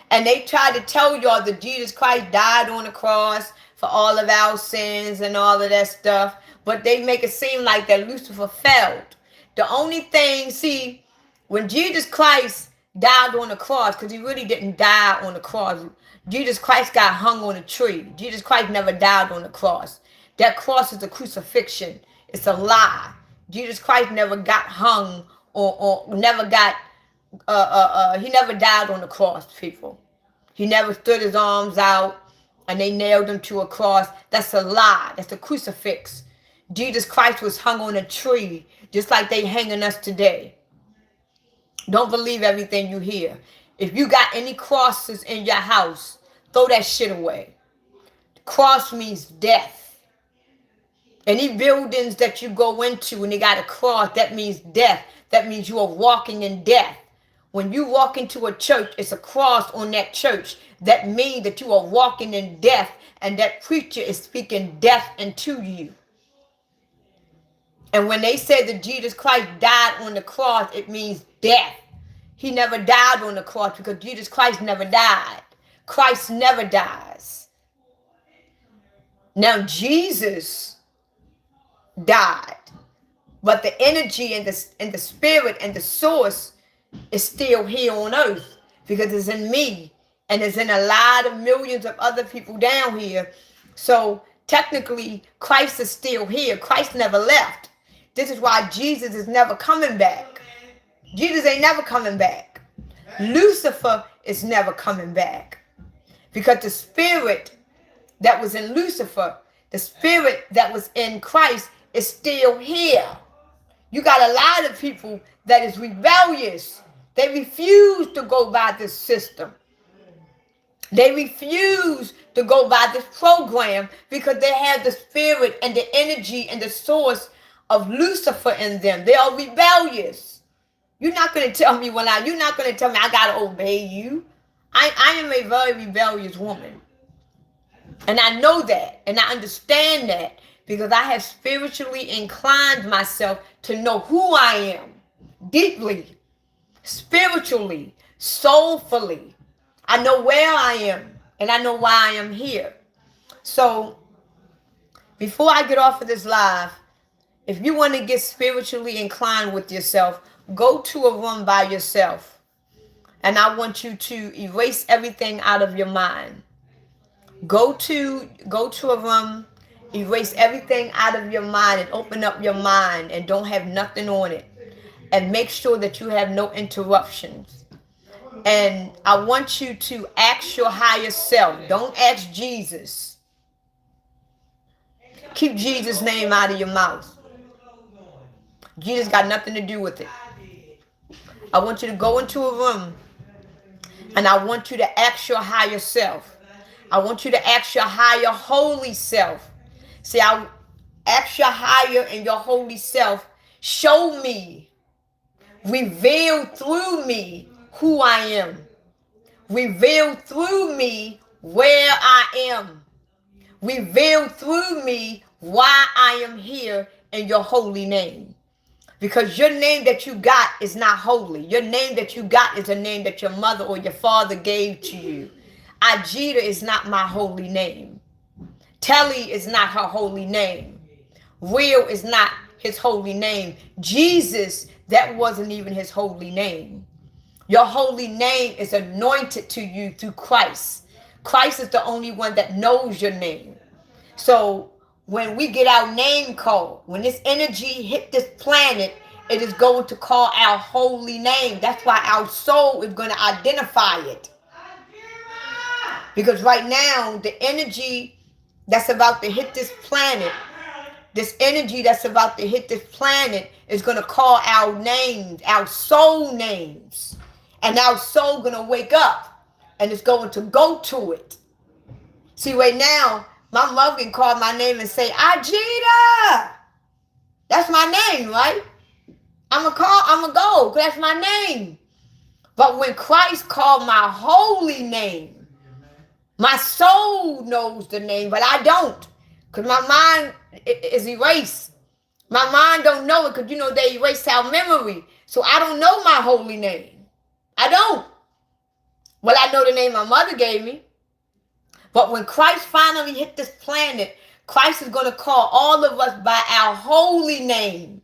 And they tried to tell y'all that Jesus Christ died on the cross for all of our sins and all of that stuff, but they make it seem like that Lucifer failed. The only thing, see, when Jesus Christ died on the cross, because he really didn't die on the cross. Jesus Christ got hung on a tree. Jesus Christ never died on the cross. That cross is a crucifixion. It's a lie. Jesus Christ never got hung or never got, he never died on the cross, people. He never stood his arms out and they nailed him to a cross. That's a lie. That's a crucifix. Jesus Christ was hung on a tree, just like they hanging us today. Don't believe everything you hear. If you got any crosses in your house, throw that shit away. Cross means death. Any buildings that you go into and they got a cross, that means death. That means you are walking in death. When you walk into a church, it's a cross on that church. That means that you are walking in death, and that preacher is speaking death into you. And when they said that Jesus Christ died on the cross, it means death. He never died on the cross, because Jesus Christ never died. Christ never dies. Now, Jesus died, but the energy and the spirit and the source is still here on earth, because it's in me and it's in a lot of millions of other people down here. So technically, Christ is still here. Christ never left. This is why Jesus is never coming back. Jesus ain't never coming back. Lucifer is never coming back, because the spirit that was in Lucifer, the spirit that was in Christ, is still here. You got a lot of people that is rebellious. They refuse to go by this system. They refuse to go by this program because they have the spirit and the energy and the source of Lucifer in them. They are rebellious. You're not going to tell me you're not going to tell me I got to obey you. I am a very rebellious woman. And I know that, and I understand that because I have spiritually inclined myself to know who I am deeply, spiritually, soulfully. I know where I am, and I know why I am here. So before I get off of this live, if you want to get spiritually inclined with yourself, go to a room by yourself. And I want you to erase everything out of your mind. Go to a room, erase everything out of your mind and open up your mind and don't have nothing on it. And make sure that you have no interruptions. And I want you to ask your higher self. Don't ask Jesus. Keep Jesus' name out of your mouth. Jesus got nothing to do with it. I want you to go into a room and I want you to ask your higher self. I want you to ask your higher holy self. See, I ask your higher and your holy self, show me, reveal through me who I am. Reveal through me where I am. Reveal through me why I am here in your holy name. Because your name that you got is not holy. Your name that you got is a name that your mother or your father gave to you. Ajita is not my holy name. Telly is not her holy name. Real is not his holy name. Jesus, that wasn't even his holy name. Your holy name is anointed to you through Christ. Christ is the only one that knows your name. So when we get our name called, when this energy hit this planet, it is going to call our holy name. That's why our soul is going to identify it. Because right now, the energy that's about to hit this planet, this energy that's about to hit this planet is going to call our names, our soul names. And our soul going to wake up and it's going to go to it. See, right now, my mother can call my name and say, Ajita. That's my name, right? I'm going to go, because that's my name. But when Christ called my holy name, my soul knows the name, but I don't, because my mind is erased. My mind don't know it, because, they erase our memory. So I don't know my holy name. I don't. Well, I know the name my mother gave me. But when Christ finally hit this planet, Christ is going to call all of us by our holy name.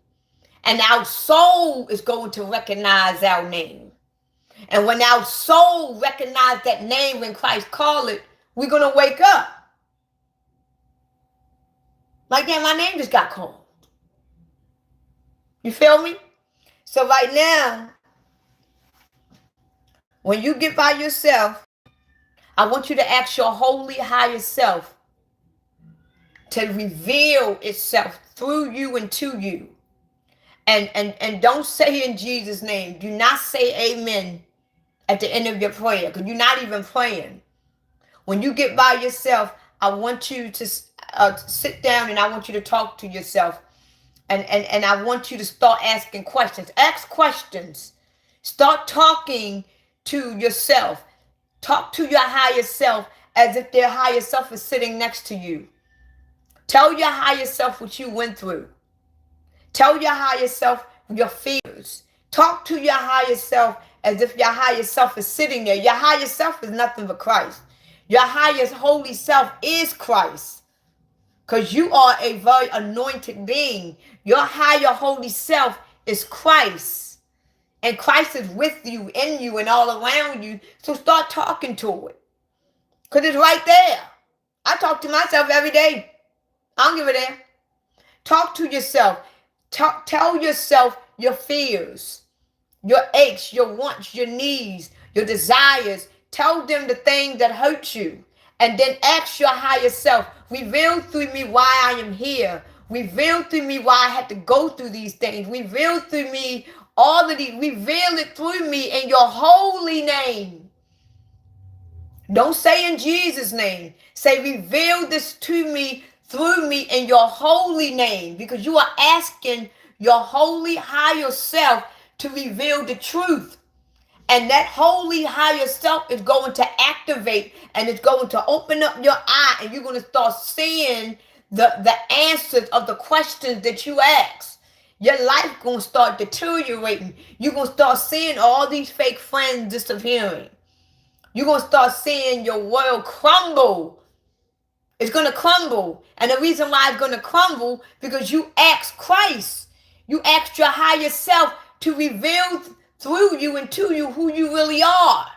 And our soul is going to recognize our name. And when our soul recognizes that name when Christ called it, we're going to wake up. Like, yeah, my name just got called. You feel me? So right now, when you get by yourself, I want you to ask your holy higher self to reveal itself through you and to you. And don't say in Jesus' name. Do not say amen at the end of your prayer, because you're not even praying. When you get by yourself, I want you to sit down and I want you to talk to yourself. And I want you to start asking questions. Ask questions. Start talking to yourself. Talk to your higher self as if their higher self is sitting next to you. Tell your higher self what you went through. Tell your higher self your fears. Talk to your higher self as if your higher self is sitting there. Your higher self is nothing but Christ. Your highest holy self is Christ. Because you are a very anointed being. Your higher holy self is Christ. And Christ is with you, in you, and all around you. So start talking to it. Because it's right there. I talk to myself every day. I don't give a damn. Talk to yourself. Tell yourself your fears, your aches, your wants, your needs, your desires. Tell them the things that hurt you. And then ask your higher self, reveal through me why I am here. Reveal through me why I had to go through these things. Reveal through me all of these. Reveal it through me in your holy name. Don't say in Jesus' name. Say, reveal this to me, through me, in your holy name, because you are asking your holy higher self to reveal the truth. And that holy higher self is going to activate, and it's going to open up your eye, and you're going to start seeing the answers of the questions that you ask. Your life going to start deteriorating. You're going to start seeing all these fake friends disappearing. You're going to start seeing your world crumble. It's going to crumble. And the reason why it's going to crumble, because you asked Christ. You asked your higher self to reveal through you and to you who you really are.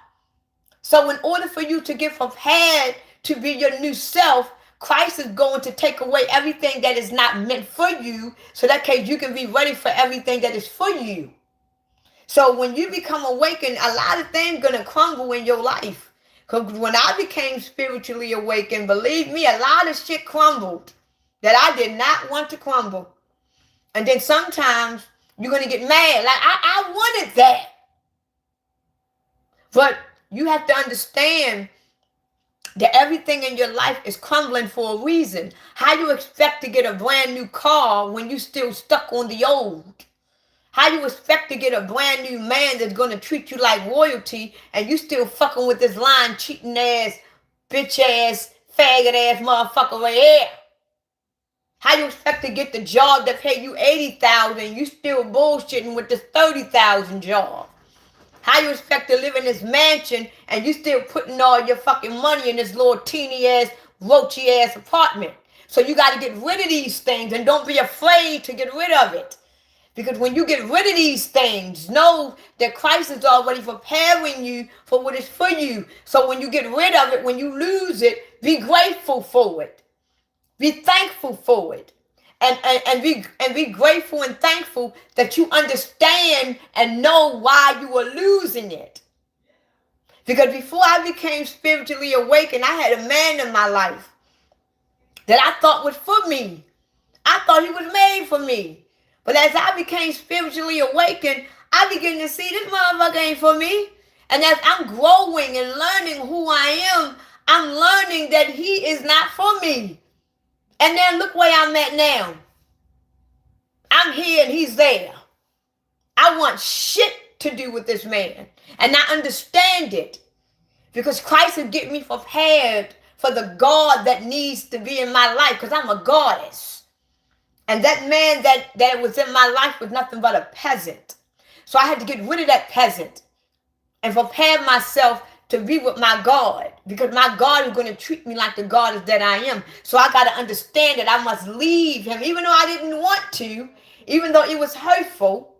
So in order for you to get prepared to be your new self, Christ is going to take away everything that is not meant for you, so that case you can be ready for everything that is for you. So when you become awakened, a lot of things going to crumble in your life. Because when I became spiritually awakened, believe me, a lot of shit crumbled that I did not want to crumble. And then sometimes you're going to get mad. Like, I wanted that. But you have to understand that everything in your life is crumbling for a reason. How you expect to get a brand new car when you still stuck on the old? How you expect to get a brand new man that's going to treat you like royalty and you still fucking with this lying, cheating ass, bitch ass, faggot ass motherfucker right here? How you expect to get the job that pay you $80,000 and you still bullshitting with this $30,000 job? How you expect to live in this mansion and you still putting all your fucking money in this little teeny ass, roachy ass apartment? So you got to get rid of these things, and don't be afraid to get rid of it. Because when you get rid of these things, know that Christ is already preparing you for what is for you. So when you get rid of it, when you lose it, be grateful for it. Be thankful for it. And be grateful and thankful that you understand and know why you were losing it. Because before I became spiritually awakened, I had a man in my life that I thought was for me. I thought he was made for me. But as I became spiritually awakened, I began to see this motherfucker ain't for me. And as I'm growing and learning who I am, I'm learning that he is not for me. And then look where I'm at now. I'm here and he's there. I want shit to do with this man. And I understand it. Because Christ is getting me prepared for the God that needs to be in my life. Because I'm a goddess. And that man that was in my life was nothing but a peasant. So I had to get rid of that peasant and prepare myself to be with my God. Because my God is going to treat me like the goddess that I am. So I got to understand that I must leave him, even though I didn't want to, even though it was hurtful.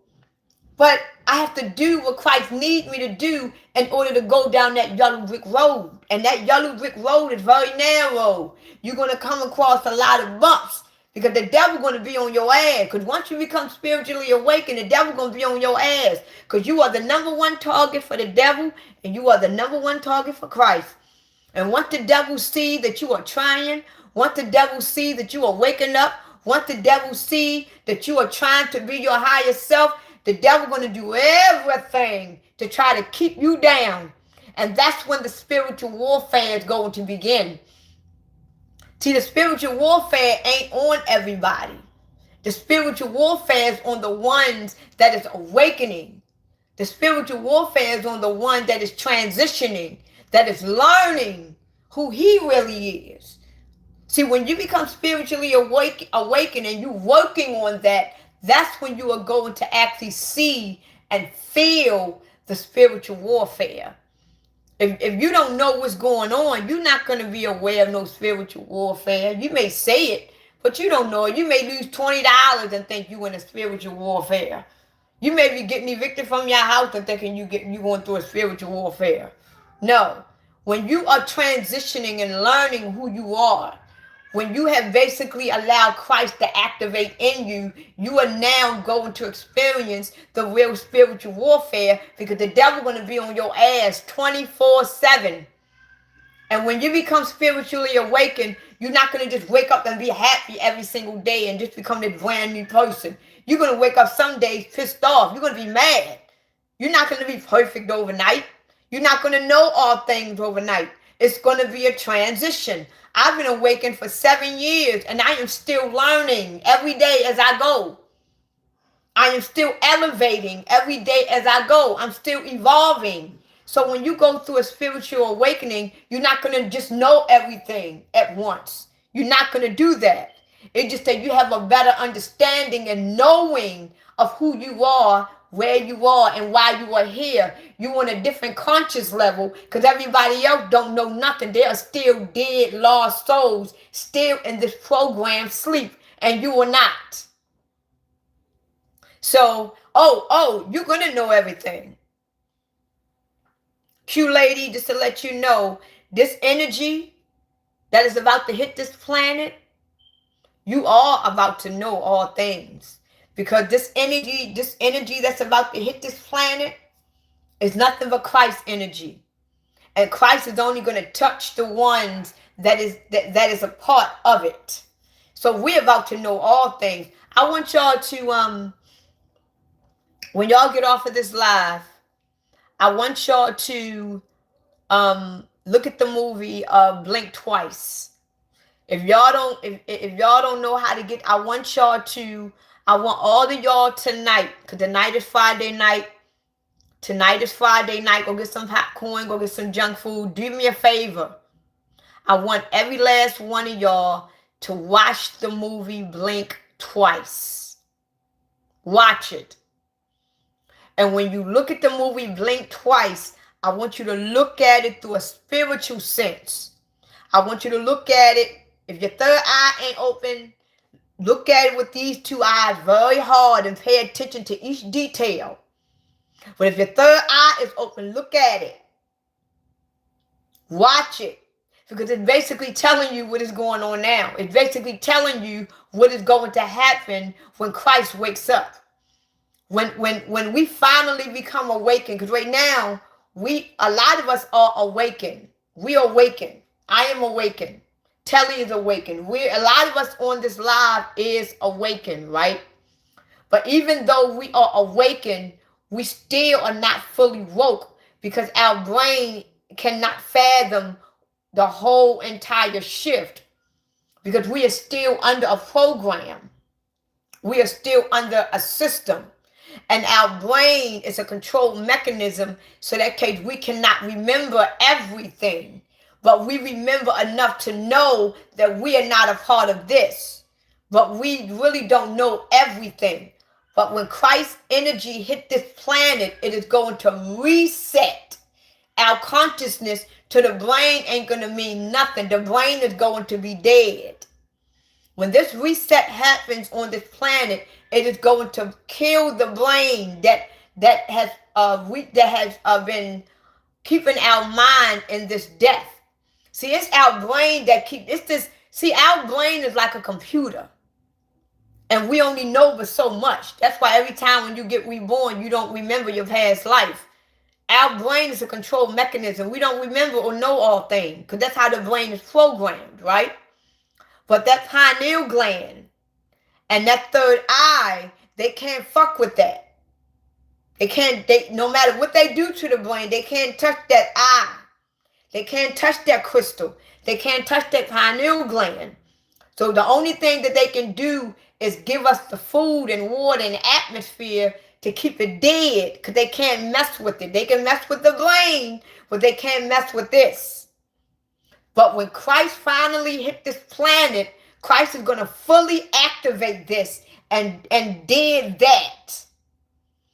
But I have to do what Christ needs me to do in order to go down that yellow brick road. And that yellow brick road is very narrow. You're going to come across a lot of bumps. Because the devil going to be on your ass. Because once you become spiritually awakened, the devil going to be on your ass. Because you are the number one target for the devil. And you are the number one target for Christ. And once the devil see that you are trying. Once the devil see that you are waking up. Once the devil see that you are trying to be your higher self. The devil going to do everything to try to keep you down. And that's when the spiritual warfare is going to begin. See, the spiritual warfare ain't on everybody. The spiritual warfare is on the ones that is awakening. The spiritual warfare is on the one that is transitioning, that is learning who he really is. See, when you become spiritually awakened and you're working on that, that's when you are going to actually see and feel the spiritual warfare. If you don't know what's going on, you're not going to be aware of no spiritual warfare. You may say it, but you don't know it. You may lose $20 and think you're in a spiritual warfare. You may be getting evicted from your house and thinking you're going through a spiritual warfare. No. When you are transitioning and learning who you are, when you have basically allowed Christ to activate in you, you are now going to experience the real spiritual warfare, because the devil's going to be on your ass 24/7. And when you become spiritually awakened, you're not going to just wake up and be happy every single day and just become this brand new person. You're going to wake up some days pissed off. You're going to be mad. You're not going to be perfect overnight. You're not going to know all things overnight. It's going to be a transition. I've been awakened for 7 years and I am still learning every day as I go. I am still elevating every day as I go. I'm still evolving. So when you go through a spiritual awakening, you're not going to just know everything at once. You're not going to do that. It's just that you have a better understanding and knowing of who you are, where you are, and why you are here. You on a different conscious level because everybody else don't know nothing. They are still dead, lost souls, still in this program sleep, and you are not. So, you're going to know everything. Q lady, just to let you know, this energy that is about to hit this planet, you are about to know all things. Because this energy that's about to hit this planet is nothing but Christ energy. And Christ is only going to touch the ones that is a part of it. So we're about to know all things. I want y'all to when y'all get off of this live, I want y'all to look at the movie Blink Twice. If y'all don't know how to get, I want all of y'all tonight, because tonight is Friday night. Tonight is Friday night. Go get some popcorn, go get some junk food. Do me a favor. I want every last one of y'all to watch the movie Blink Twice. Watch it. And when you look at the movie Blink Twice, I want you to look at it through a spiritual sense. I want you to look at it. If your third eye ain't open, look at it with these two eyes very hard and pay attention to each detail. But if your third eye is open, look at it. Watch it. Because it's basically telling you what is going on now. It's basically telling you what is going to happen when Christ wakes up. When we finally become awakened, because right now, a lot of us are awakened. We are awakened. I am awakened. Telly is awakened. A lot of us on this live is awakened, right? But even though we are awakened, we still are not fully woke because our brain cannot fathom the whole entire shift because we are still under a program. We are still under a system. And our brain is a control mechanism, so that case we cannot remember everything. But we remember enough to know that we are not a part of this. But we really don't know everything. But when Christ's energy hit this planet, it is going to reset our consciousness to the brain ain't going to mean nothing. The brain is going to be dead. When this reset happens on this planet, it is going to kill the brain that has been keeping our mind in this death. See, it's our brain that our brain is like a computer. And we only know but so much. That's why every time when you get reborn, you don't remember your past life. Our brain is a control mechanism. We don't remember or know all things because that's how the brain is programmed, right? But that pineal gland and that third eye, they can't fuck with that. No matter what they do to the brain, they can't touch that eye. They can't touch that crystal. They can't touch that pineal gland. So the only thing that they can do is give us the food and water and atmosphere to keep it dead because they can't mess with it. They can mess with the brain, but they can't mess with this. But when Christ finally hit this planet, Christ is going to fully activate this and did that.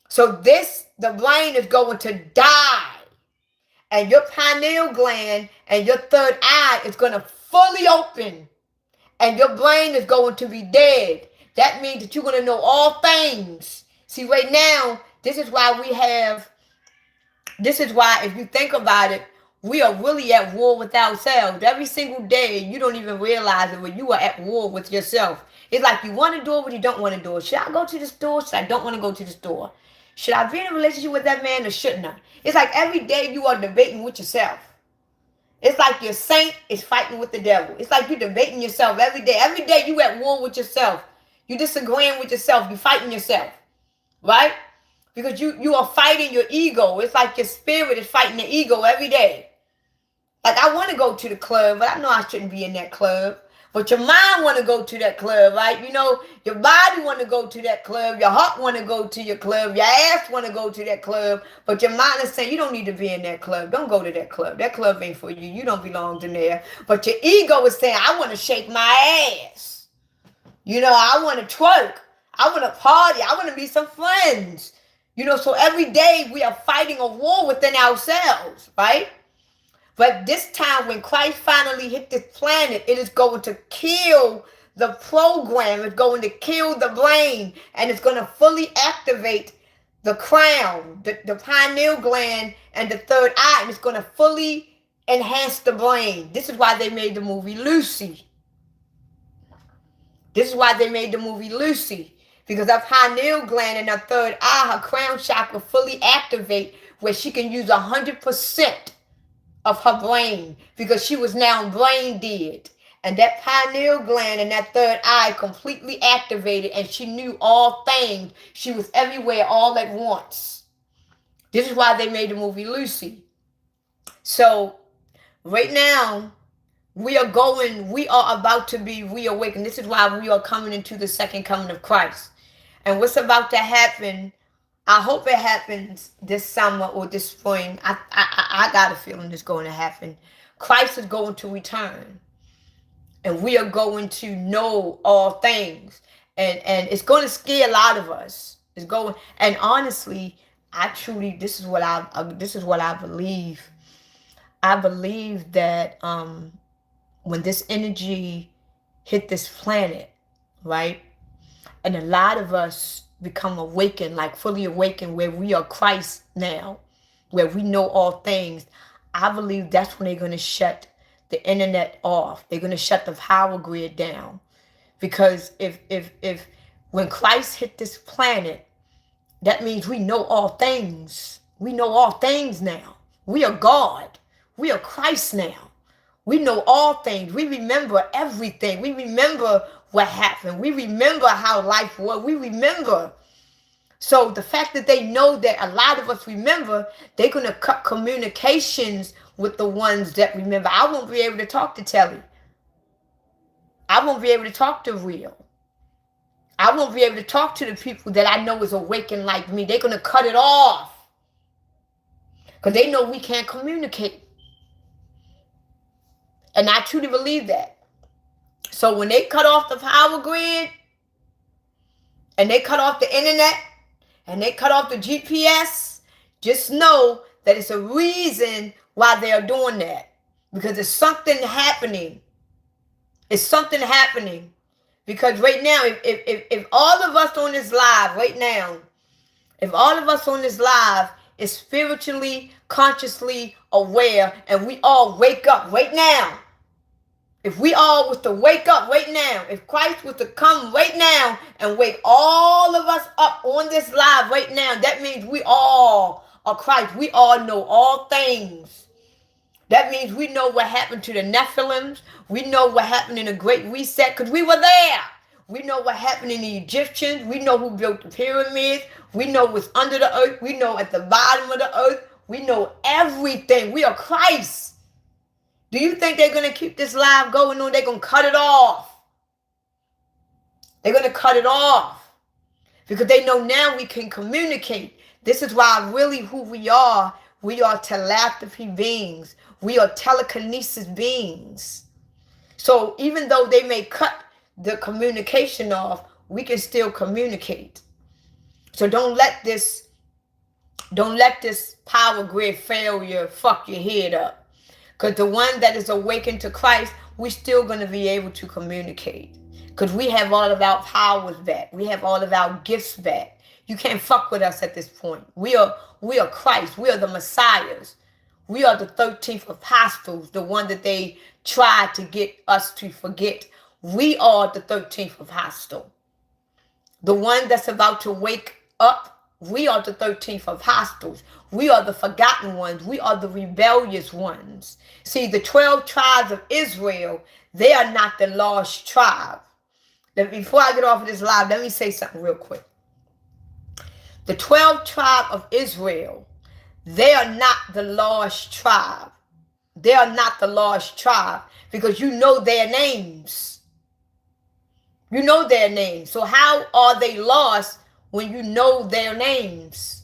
So the brain is going to die. And your pineal gland and your third eye is going to fully open. And your brain is going to be dead. That means that you're going to know all things. See, right now, this is why if you think about it, we are really at war with ourselves. Every single day, you don't even realize it, but you are at war with yourself. It's like you want to do it, but you don't want to do it. Should I go to the store? Should I don't want to go to the store? Should I be in a relationship with that man or shouldn't I? It's like every day you are debating with yourself. It's like your saint is fighting with the devil. It's like you're debating yourself every day. Every day you at war with yourself. You're disagreeing with yourself. You're fighting yourself. Right? Because you are fighting your ego. It's like your spirit is fighting the ego every day. Like, I want to go to the club, but I know I shouldn't be in that club. But your mind want to go to that club, right? You know, your body want to go to that club. Your heart want to go to your club. Your ass want to go to that club. But your mind is saying, you don't need to be in that club. Don't go to that club. That club ain't for you. You don't belong in there. But your ego is saying, I want to shake my ass. You know, I want to twerk. I want to party. I want to be some friends. You know, so every day we are fighting a war within ourselves, right? But this time when Christ finally hit this planet, it is going to kill the program. It's going to kill the brain. And it's going to fully activate the crown, the pineal gland, and the third eye. And it's going to fully enhance the brain. This is why they made the movie Lucy. This is why they made the movie Lucy. Because her pineal gland and her third eye, her crown chakra fully activate where she can use 100% of her brain, because she was now brain dead. And that pineal gland and that third eye completely activated, and she knew all things. She was everywhere all at once. This is why they made the movie Lucy. So right now, we are about to be reawakened. This is why we are coming into the second coming of Christ. And what's about to happen, I hope it happens this summer or this spring. I got a feeling it's going to happen. Christ is going to return. And we are going to know all things. And it's going to scare a lot of us. It's going, and honestly, this is what I believe. I believe that when this energy hit this planet, right? And a lot of us become awakened, like fully awakened, where we are Christ now, where we know all things. I believe that's when they're going to shut the internet off. They're going to shut the power grid down. Because if when Christ hit this planet, that means we know all things. We know all things now. We are God. We are Christ now. We know all things. We remember everything. We remember what happened. We remember how life was. We remember. So the fact that they know that a lot of us remember, they're going to cut communications with the ones that remember. I won't be able to talk to Telly. I won't be able to talk to Real. I won't be able to talk to the people that I know is awakened like me. They're going to cut it off. Because they know we can't communicate. And I truly believe that. So when they cut off the power grid, and they cut off the internet, and they cut off the GPS, just know that it's a reason why they are doing that. Because there's something happening. It's something happening. Because right now, if all of us on this live right now, if all of us on this live is spiritually, consciously aware, and we all wake up right now, if we all was to wake up right now, if Christ was to come right now and wake all of us up on this live right now, that means we all are Christ. We all know all things. That means we know what happened to the Nephilims. We know what happened in the Great Reset because we were there. We know what happened in the Egyptians. We know who built the pyramids. We know what's under the earth. We know at the bottom of the earth. We know everything. We are Christ. Do you think they're going to keep this live going on? They're going to cut it off. They're going to cut it off. Because they know now we can communicate. This is why really who we are telepathy beings. We are telekinesis beings. So even though they may cut the communication off, we can still communicate. So don't let this power grid failure fuck your head up. Because the one that is awakened to Christ, we're still going to be able to communicate. Because we have all of our powers back. We have all of our gifts back. You can't fuck with us at this point. We are Christ. We are the Messiahs. We are the 13th apostles, the one that they tried to get us to forget. We are the 13th apostle. The one that's about to wake up. We are the 13th apostles. We are the forgotten ones. We are the rebellious ones. See, the 12 tribes of Israel, they are not the lost tribe. Before I get off of this live, let me say something real quick. The 12 tribe of Israel, they are not the lost tribe. they are not the lost tribe because you know their names. You know their names. So how are they lost when you know their names?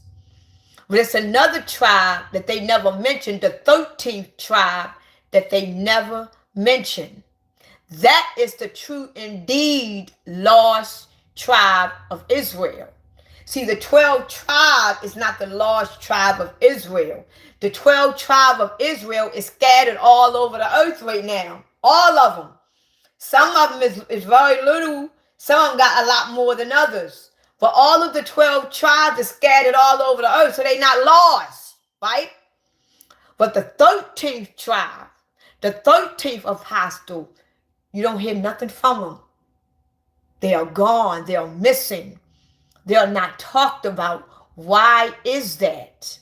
But it's another tribe that they never mentioned, the 13th tribe that they never mentioned. That is the true indeed lost tribe of Israel. See, the 12 tribe is not the lost tribe of Israel. The 12 tribe of Israel is scattered all over the earth right now. All of them. Some of them is very little. Some of them got a lot more than others. But all of the 12 tribes are scattered all over the earth, so they're not lost, right? But the 13th tribe, the 13th apostle, you don't hear nothing from them. They are gone. They are missing. They are not talked about. Why is that?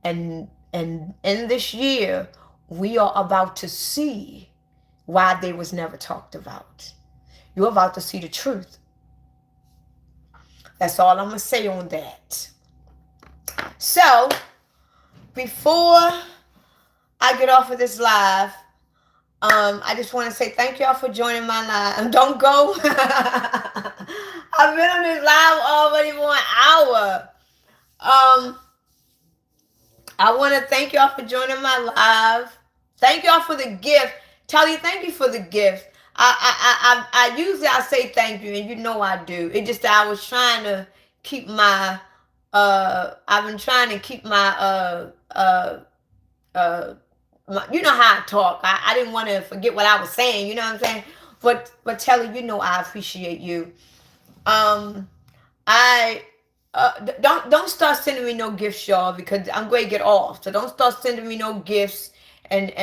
And in this year, we are about to see why they was never talked about. You're about to see the truth. That's all I'm going to say on that. So, before I get off of this live, I just want to say thank y'all for joining my live. Don't go. I've been on this live already for an hour. I want to thank y'all for joining my live. Thank y'all for the gift. Tally, thank you for the gift. I usually I say thank you, and you know I do. It just that I was trying to keep my I've been trying to keep my you know how I talk. I didn't want to forget what I was saying, you know what I'm saying? But Telly, you know I appreciate you. I don't start sending me no gifts, y'all, because I'm going to get off. So don't start sending me no gifts and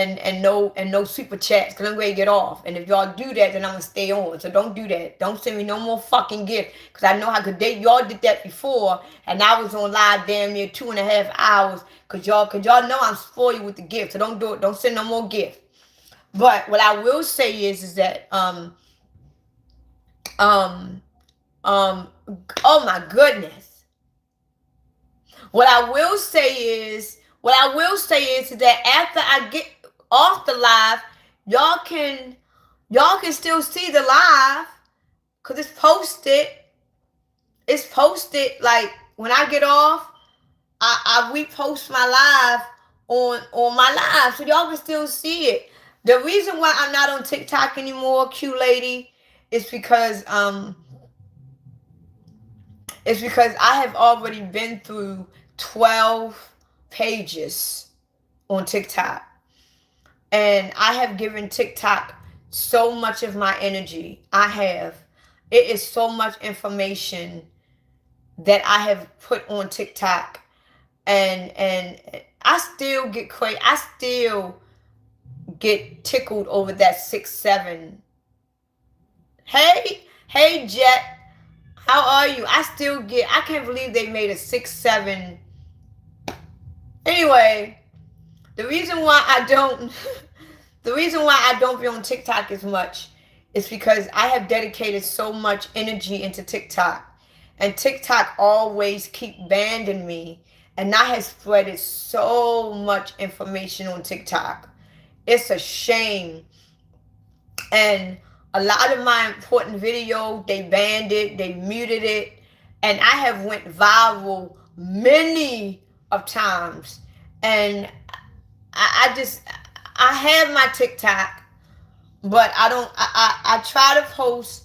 no super chats, because I'm going to get off. And if y'all do that, then I'm going to stay on. So don't do that. Don't send me no more fucking gifts, because I know how good y'all did that before, and I was on live damn near 2.5 hours, because y'all know I'm spoiled with the gifts. So don't do it. Don't send no more gifts. But what I will say is that oh my goodness. What I will say is that after I get off the live, y'all can still see the live, because it's posted. It's posted. Like when I get off, I repost my live on my live, so y'all can still see it. The reason why I'm not on TikTok anymore, Q lady, is because I have already been through 12 pages on TikTok. And I have given TikTok so much of my energy. I have. It is so much information that I have put on TikTok. And I still get crazy. I still get tickled over that 6-7. Hey Jet. How are you? I can't believe they made a 6-7. Anyway, the reason why I don't be on TikTok as much is because I have dedicated so much energy into TikTok. And TikTok always keep banning me. And I have spreaded so much information on TikTok. It's a shame. And a lot of my important video, they banned it, they muted it, and I have went viral many of times. And I have my TikTok, but I try to post.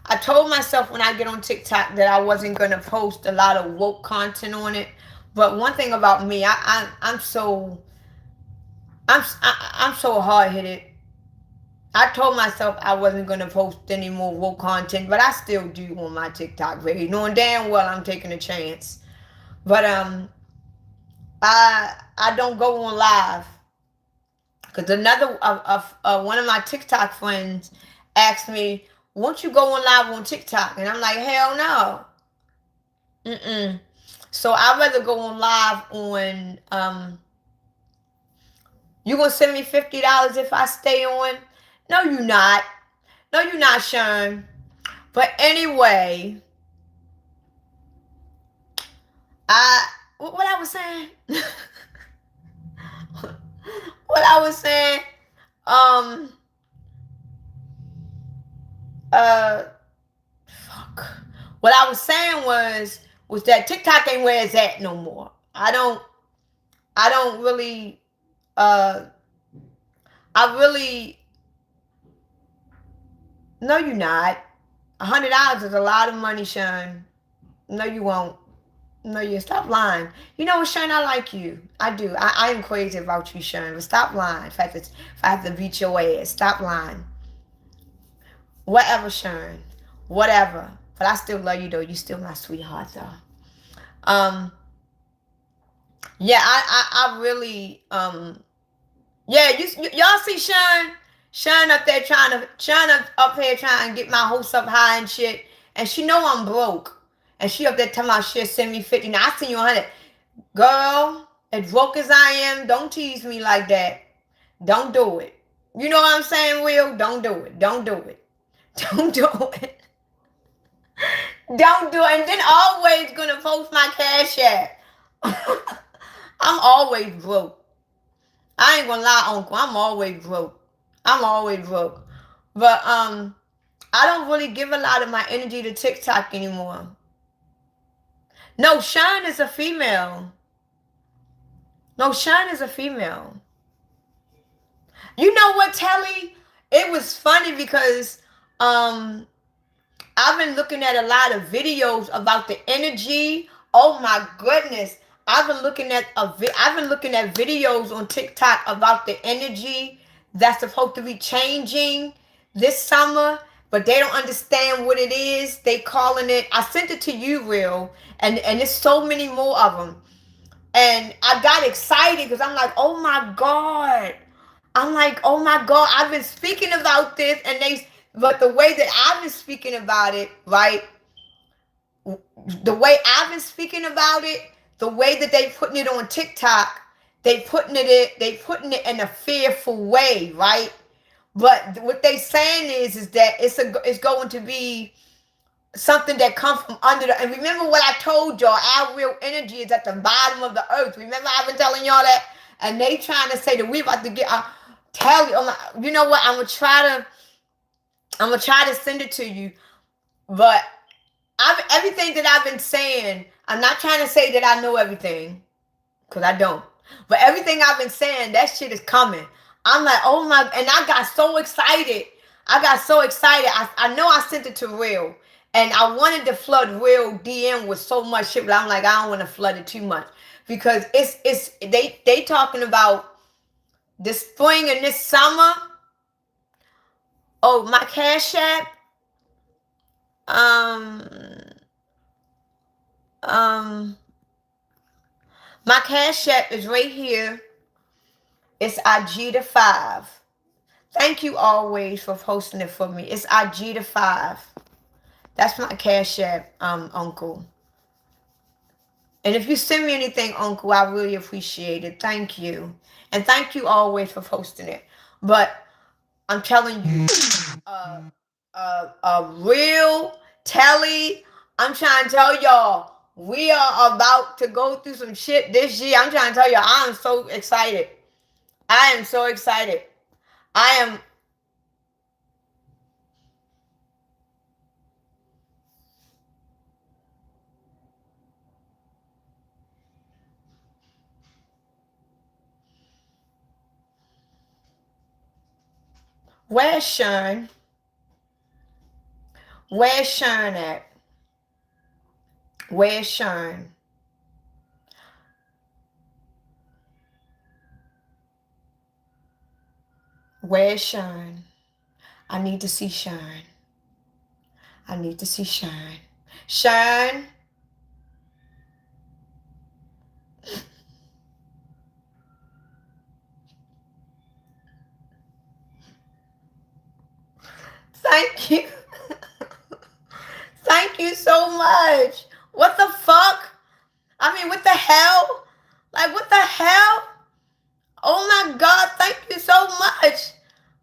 I told myself when I get on TikTok that I wasn't going to post a lot of woke content on it. But one thing about me, I'm so hard-headed. I told myself I wasn't going to post any more woke content, but I still do on my TikTok page, knowing damn well I'm taking a chance. But I don't go on live, because another one of my TikTok friends asked me, "Won't you go on live on TikTok?" And I'm like, hell no. So I'd rather go on live on. You gonna send me $50 if I stay on? No, you're not. No, you're not, Sean. But anyway, what I was saying? What what I was saying? Fuck. What I was saying was that TikTok ain't where it's at no more. I don't really I really no you're not. $100 is a lot of money, Sean. No, you won't. No, you stop lying. You know what, Sean? I like you. I do. I am crazy about you, Sean. But stop lying. In fact, if I have to beat your ass, stop lying. Whatever, Sean. Whatever. But I still love you, though. You still my sweetheart, though. Yeah, I really, yeah, y'all see Sean? Sean up there up here trying to get my hopes up high and shit. And she know I'm broke. And she up there telling my shit, send me 50. Now I send you 100. Girl, as broke as I am, don't tease me like that. Don't do it. You know what I'm saying, Will? Don't do it. Don't do it. Don't do it. Don't do it. And then always gonna post my Cash App. I'm always broke. I ain't gonna lie, Uncle. I'm always broke. I'm always broke. But I don't really give a lot of my energy to TikTok anymore. No, Sean is a female. No, Sean is a female. You know what, Telly? It was funny because I've been looking at a lot of videos about the energy. Oh my goodness. I've been looking at videos on TikTok about the energy that's supposed to be changing this summer, but they don't understand what it is. They calling it. I sent it to you, Real, and there's so many more of them. And I got excited because I'm like, oh my God. I'm like, oh my God, I've been speaking about this, but the way that I've been speaking about it, right? The way I've been speaking about it, the way that they putting it on TikTok, they putting it in a fearful way, right? But what they saying is that it's going to be something that comes from under the. And remember what I told y'all, our real energy is at the bottom of the earth. Remember I've been telling y'all that, and they trying to say that we about to get. Tell you, you know what? I'm gonna try to send it to you, but everything that I've been saying, I'm not trying to say that I know everything, because I don't. But everything I've been saying, that shit is coming. I'm like, oh my, and I got so excited. I know I sent it to Real, and I wanted to flood Real DM with so much shit, but I'm like, I don't want to flood it too much, because they talking about this spring and this summer. Oh, my Cash App. My Cash App is right here. It's Ajita5. Thank you always for posting it for me. It's Ajita5. That's my Cash App, Uncle. And if you send me anything, Uncle, I really appreciate it. Thank you. And thank you always for posting it. But I'm telling you, Real Telly, I'm trying to tell y'all, we are about to go through some shit this year. I'm trying to tell y'all, I am so excited. I am so excited. I am. Where's Sean? Where's Sean at? Where's Sean? Where's Sean? I need to see Sean. I need to see Sean. Sean? Thank you. Thank you so much. What the fuck? I mean, what the hell? Like, what the hell? Oh my God, thank you so much.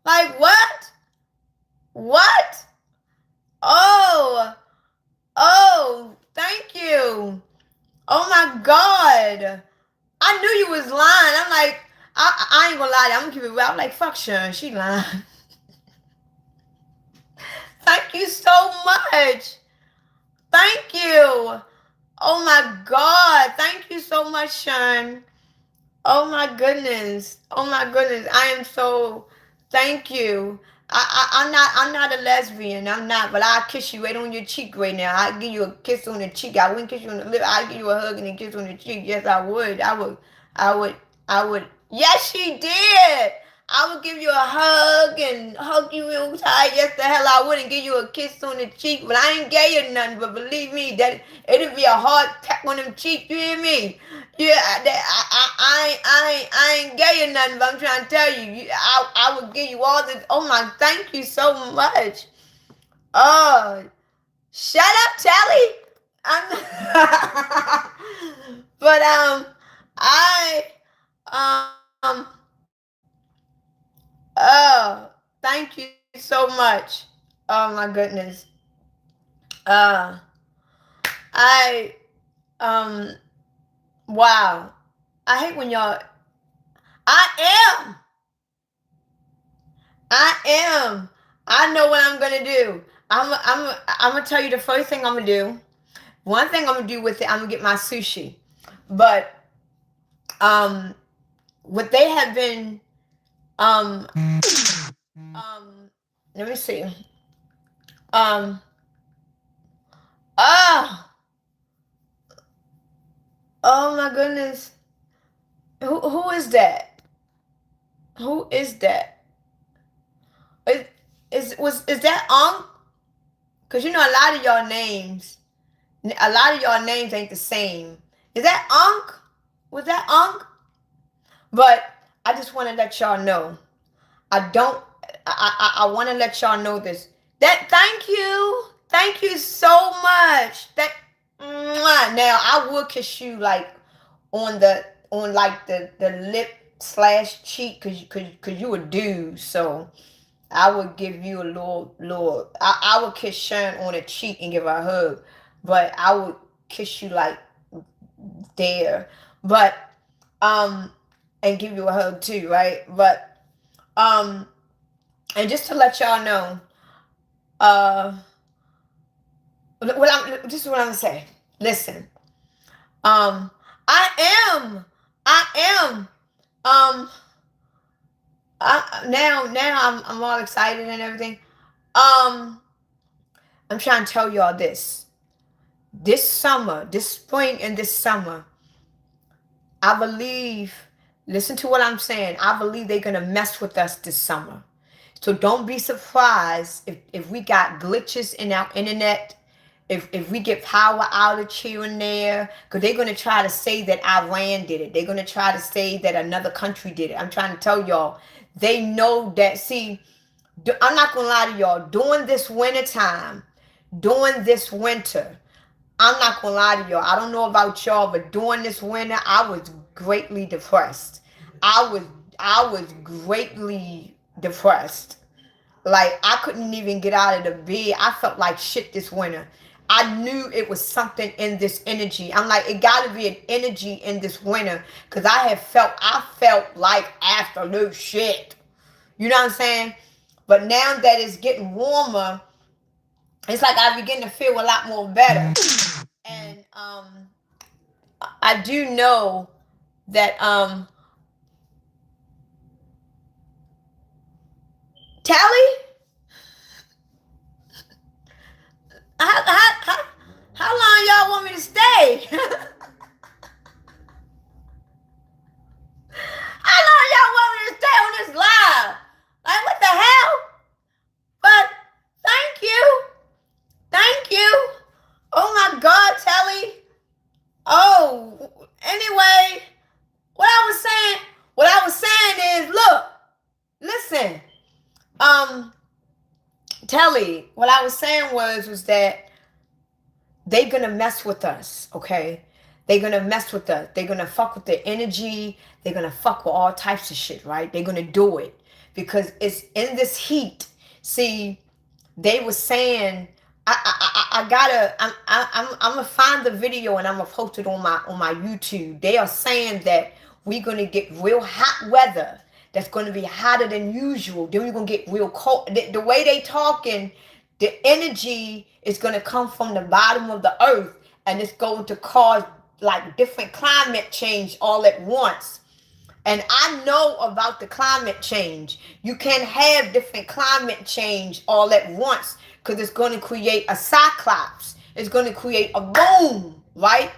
Like, what? What? Oh, thank you. Oh my God. I knew you was lying. I'm like, I ain't gonna lie to you. I'm gonna keep it real. I'm like, fuck Sharon. She lying. Thank you so much. Thank you. Oh my God. Thank you so much, Sharon. Oh my goodness. Oh my goodness. I am so thank you. I'm not a lesbian. I'm not, but I'll kiss you right on your cheek right now. I'll give you a kiss on the cheek. I wouldn't kiss you on the lip. I'll give you a hug and a kiss on the cheek. Yes, I would. I would. Yes, she did. I would give you a hug and hug you real tight. Yes, the hell I would, and give you a kiss on the cheek. But I ain't gay or nothing. But believe me, that it'd be a hard peck on them cheeks. You hear me? Yeah, I ain't gay or nothing. But I'm trying to tell you, I would give you all this. Oh my, thank you so much. Oh, shut up, Telly. I'm. But I oh, thank you so much. Oh my goodness. Uh, I um, wow. I hate when y'all. I am. I am. I know what I'm gonna do. I'm gonna tell you the first thing I'm gonna do. One thing I'm gonna do with it, I'm gonna get my sushi. But um, what they have been let me see. Um, oh, oh my goodness. Who is that? Who is that? Is that Unc? Cause you know a lot of y'all names. A lot of y'all names ain't the same. Is that Unc? Was that Unc? But I just want to let y'all know. I don't. I want to let y'all know this. That thank you so much. That now I will kiss you like on like the lip slash cheek, cause you a dude. So I would give you a little. I would kiss Sharon on the cheek and give her a hug, but I would kiss you like there, but and give you a hug too, right? But and just to let y'all know, this is what I'm gonna say. Listen, I am, now I'm all excited and everything. I'm trying to tell y'all this. This summer, this spring and this summer, I believe, listen to what I'm saying. I believe they're going to mess with us this summer. So don't be surprised if we got glitches in our internet, if we get power outage here and there, because they're going to try to say that Iran did it. They're going to try to say that another country did it. I'm trying to tell y'all, they know that, see, I'm not going to lie to y'all, during this winter time, during this winter, I'm not gonna lie to y'all. I don't know about y'all, but during this winter, I was greatly depressed. I was greatly depressed. Like I couldn't even get out of the bed. I felt like shit this winter. I knew it was something in this energy. I'm like, it gotta be an energy in this winter. Cause I felt like absolute shit. You know what I'm saying? But now that it's getting warmer, it's like I begin to feel a lot more better. And I do know that Tally, how long y'all want me to stay? How long y'all want me to stay on this live? Like what the hell? But thank you. Thank you. Oh my God, Telly. Oh, anyway, what I was saying is, look, listen, Telly, what I was saying was that they're gonna mess with us, okay? They're gonna mess with us. They're gonna fuck with the energy. They're gonna fuck with all types of shit, right? They're gonna do it because it's in this heat. See, they were saying, I'm gonna find the video and I'm gonna post it on my YouTube. They are saying that we're going to get real hot weather that's going to be hotter than usual. Then we're going to get real cold. The way they talking, the energy is going to come from the bottom of the earth, and it's going to cause like different climate change all at once. And I know about the climate change. You can't have different climate change all at once because it's going to create a cyclops. It's going to create a boom, right?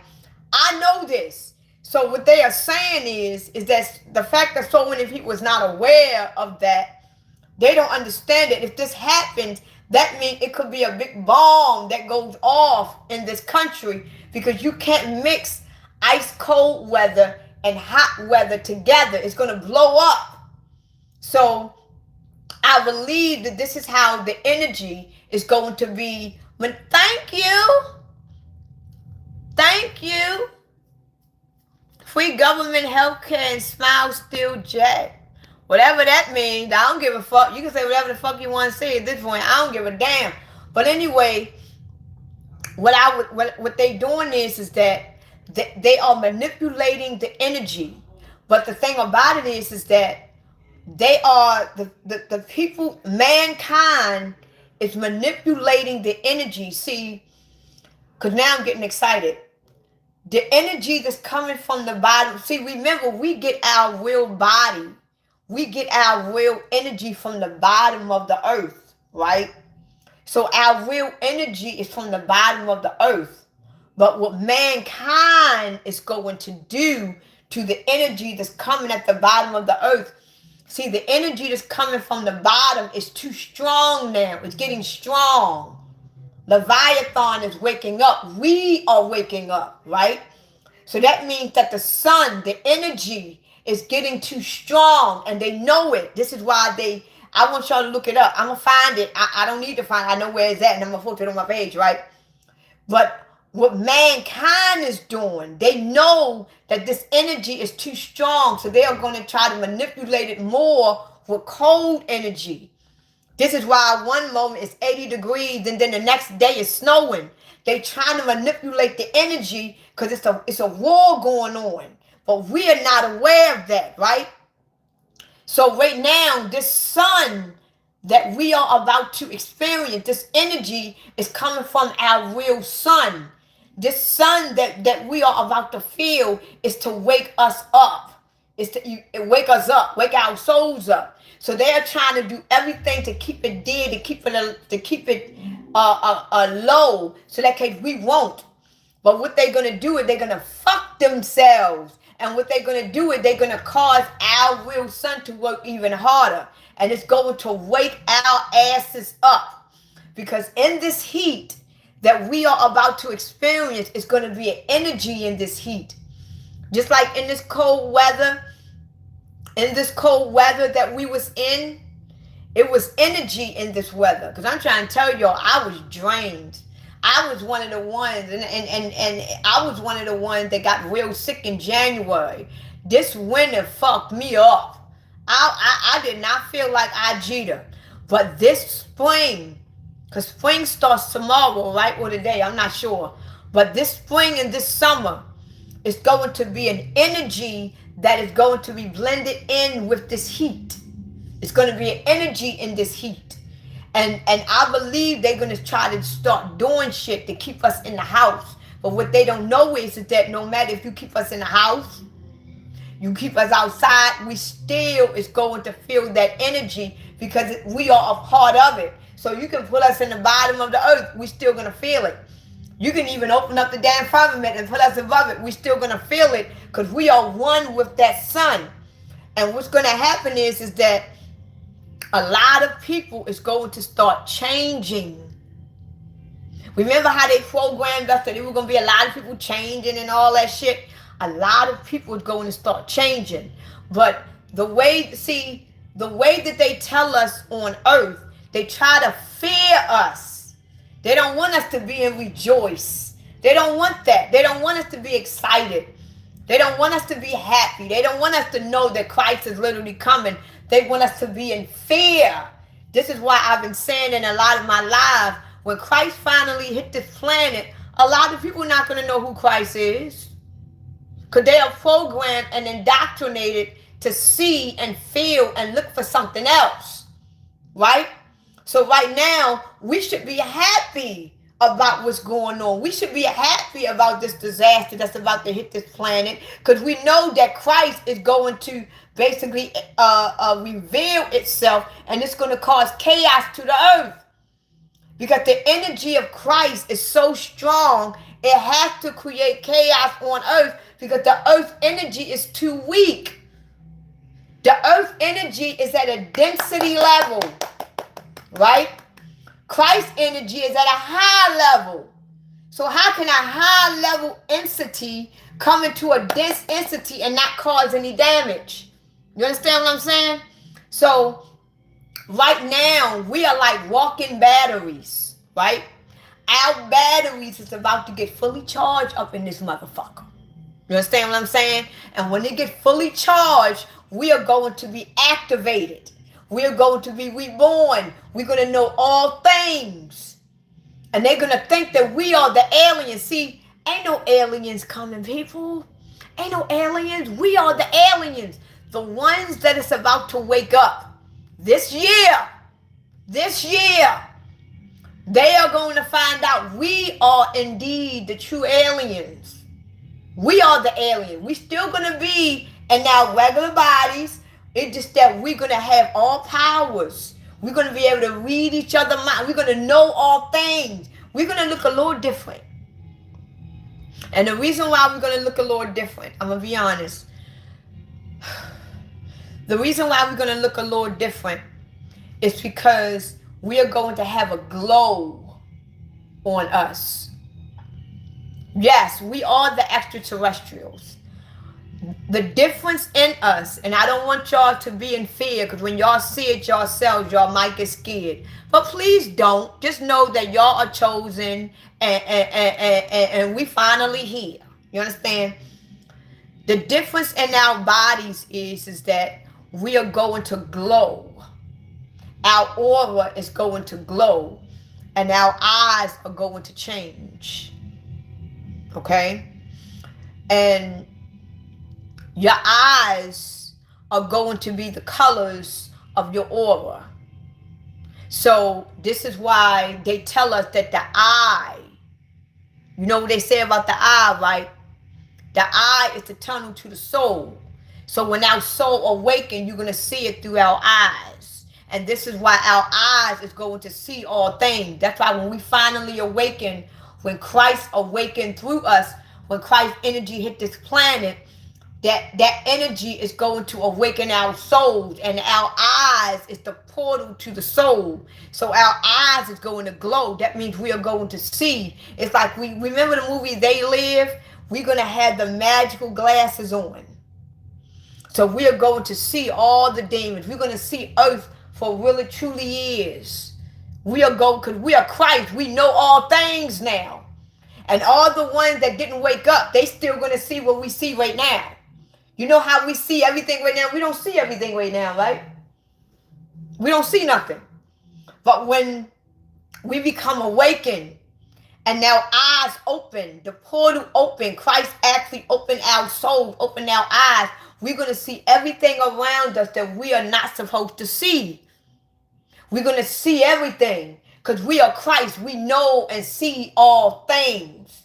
I know this. So what they are saying is that the fact that so many people is not aware of that, they don't understand it. If this happens, that means it could be a big bomb that goes off in this country, because you can't mix ice cold weather and hot weather together. It's going to blow up. So I believe that this is how the energy is going to be. But thank you. Thank you. Free government healthcare and Smile Still Jack. Whatever that means, I don't give a fuck. You can say whatever the fuck you want to say at this point. I don't give a damn. But anyway, what they doing is that they are manipulating the energy. But the thing about it is that they are the people, mankind is manipulating the energy. See, because now I'm getting excited. The energy that's coming from the bottom. See, remember, we get our real body. We get our real energy from the bottom of the earth, right? So our real energy is from the bottom of the earth. But what mankind is going to do to the energy that's coming at the bottom of the earth, see, the energy that's coming from the bottom is too strong now. It's getting strong. Leviathan is waking up. We are waking up, right? So that means that the sun, the energy is getting too strong, and they know it. This is why I want y'all to look it up. I'm going to find it. I don't need to find it. I know where it's at, and I'm going to post it on my page, right? But what mankind is doing, they know that this energy is too strong, so they are going to try to manipulate it more with cold energy. This is why one moment it's 80 degrees and then the next day it's snowing. They trying to manipulate the energy because it's a war going on. But we are not aware of that, right? So right now, this sun that we are about to experience, this energy is coming from our real sun. This sun that we are about to feel is to wake us up. It's to wake us up, wake our souls up. So they are trying to do everything to keep it dead, to keep it low, so that case we won't. But what they're gonna do is they're gonna fuck themselves, and what they're gonna do is they're gonna cause our real sun to work even harder, and it's going to wake our asses up, because in this heat that we are about to experience, it's gonna be an energy in this heat, just like in this cold weather. In this cold weather that we was in, it was energy in this weather. Because I'm trying to tell y'all, I was drained. I was one of the ones, and I was one of the ones that got real sick in January. This winter fucked me up. I did not feel like Ajita. But this spring, because spring starts tomorrow, right, or today, I'm not sure. But this spring and this summer, it's going to be an energy that is going to be blended in with this heat. It's going to be an energy in this heat. And I believe they're going to try to start doing shit to keep us in the house. But what they don't know is that no matter if you keep us in the house, you keep us outside, we still is going to feel that energy, because we are a part of it. So you can put us in the bottom of the earth, we still going to feel it. You can even open up the damn firmament and put us above it. We're still going to feel it, because we are one with that sun. And what's going to happen is that a lot of people is going to start changing. Remember how they programmed us that there were going to be a lot of people changing and all that shit? A lot of people is going to start changing. But the way that they tell us on earth, they try to fear us. They don't want us to be and rejoice. They don't want that. They don't want us to be excited. They don't want us to be happy. They don't want us to know that Christ is literally coming. They want us to be in fear. This is why I've been saying in a lot of my lives, when Christ finally hit this planet, a lot of people are not going to know who Christ is. Because they are programmed and indoctrinated to see and feel and look for something else, right? So right now, we should be happy about what's going on. We should be happy about this disaster that's about to hit this planet, because we know that Christ is going to basically reveal itself, and it's going to cause chaos to the earth. Because the energy of Christ is so strong, it has to create chaos on earth, because the earth energy is too weak. The earth energy is at a density level, right? Christ's energy is at a high level. So how can a high level entity come into a dense entity and not cause any damage? You understand what I'm saying? So right now, we are like walking batteries, right? Our batteries is about to get fully charged up in this motherfucker. You understand what I'm saying? And when they get fully charged, we are going to be activated. We are going to be reborn. We're going to know all things. And they're going to think that we are the aliens. See, ain't no aliens coming, people. Ain't no aliens. We are the aliens. The ones that is about to wake up. This year, they are going to find out we are indeed the true aliens. We are the alien. We still going to be in our regular bodies. It's just that we're going to have all powers. We're going to be able to read each other's mind. We're going to know all things. We're going to look a little different. And the reason why we're going to look a little different, I'm going to be honest. The reason why we're going to look a little different is because we are going to have a glow on us. Yes, we are the extraterrestrials. The difference in us, and I don't want y'all to be in fear, because when y'all see it yourselves, y'all might get scared. But please don't. Just know that y'all are chosen, and we finally here. You understand? The difference in our bodies is that we are going to glow. Our aura is going to glow, and our eyes are going to change. Okay? And your eyes are going to be the colors of your aura. So this is why they tell us that the eye, you know what they say about the eye, right? The eye is the tunnel to the soul. So when our soul awakens, you're going to see it through our eyes. And this is why our eyes is going to see all things. That's why when we finally awaken, when Christ awakened through us, when Christ's energy hit this planet, that energy is going to awaken our souls, and our eyes is the portal to the soul. So our eyes is going to glow. That means we are going to see. It's like, we remember the movie They Live? We're going to have the magical glasses on. So we are going to see all the demons. We're going to see earth for what it truly is. We are going, because we are Christ. We know all things now. And all the ones that didn't wake up, they still going to see what we see right now. You know how we see everything right now? We don't see everything right now, right? We don't see nothing. But when we become awakened and our eyes open, the portal open, Christ actually opened our souls, opened our eyes, we're going to see everything around us that we are not supposed to see. We're going to see everything because we are Christ. We know and see all things.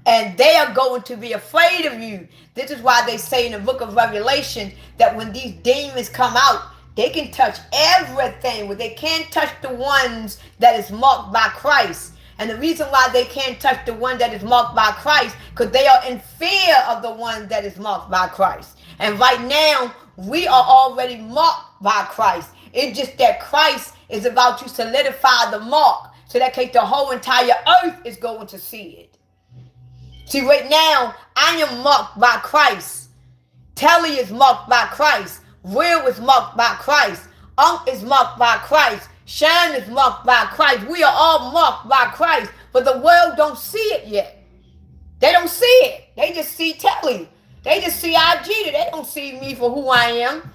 And they are going to be afraid of you. This is why they say in the book of Revelation that when these demons come out, they can touch everything, but they can't touch the ones that is marked by Christ. And the reason why they can't touch the one that is marked by Christ, because they are in fear of the one that is marked by Christ. And right now, we are already marked by Christ. It's just that Christ is about to solidify the mark, so that case the whole entire earth is going to see it. See, right now, I am marked by Christ. Telly is marked by Christ. Will is marked by Christ. Unc is marked by Christ. Shine is marked by Christ. We are all marked by Christ. But the world don't see it yet. They don't see it. They just see Telly. They just see IG. They don't see me for who I am.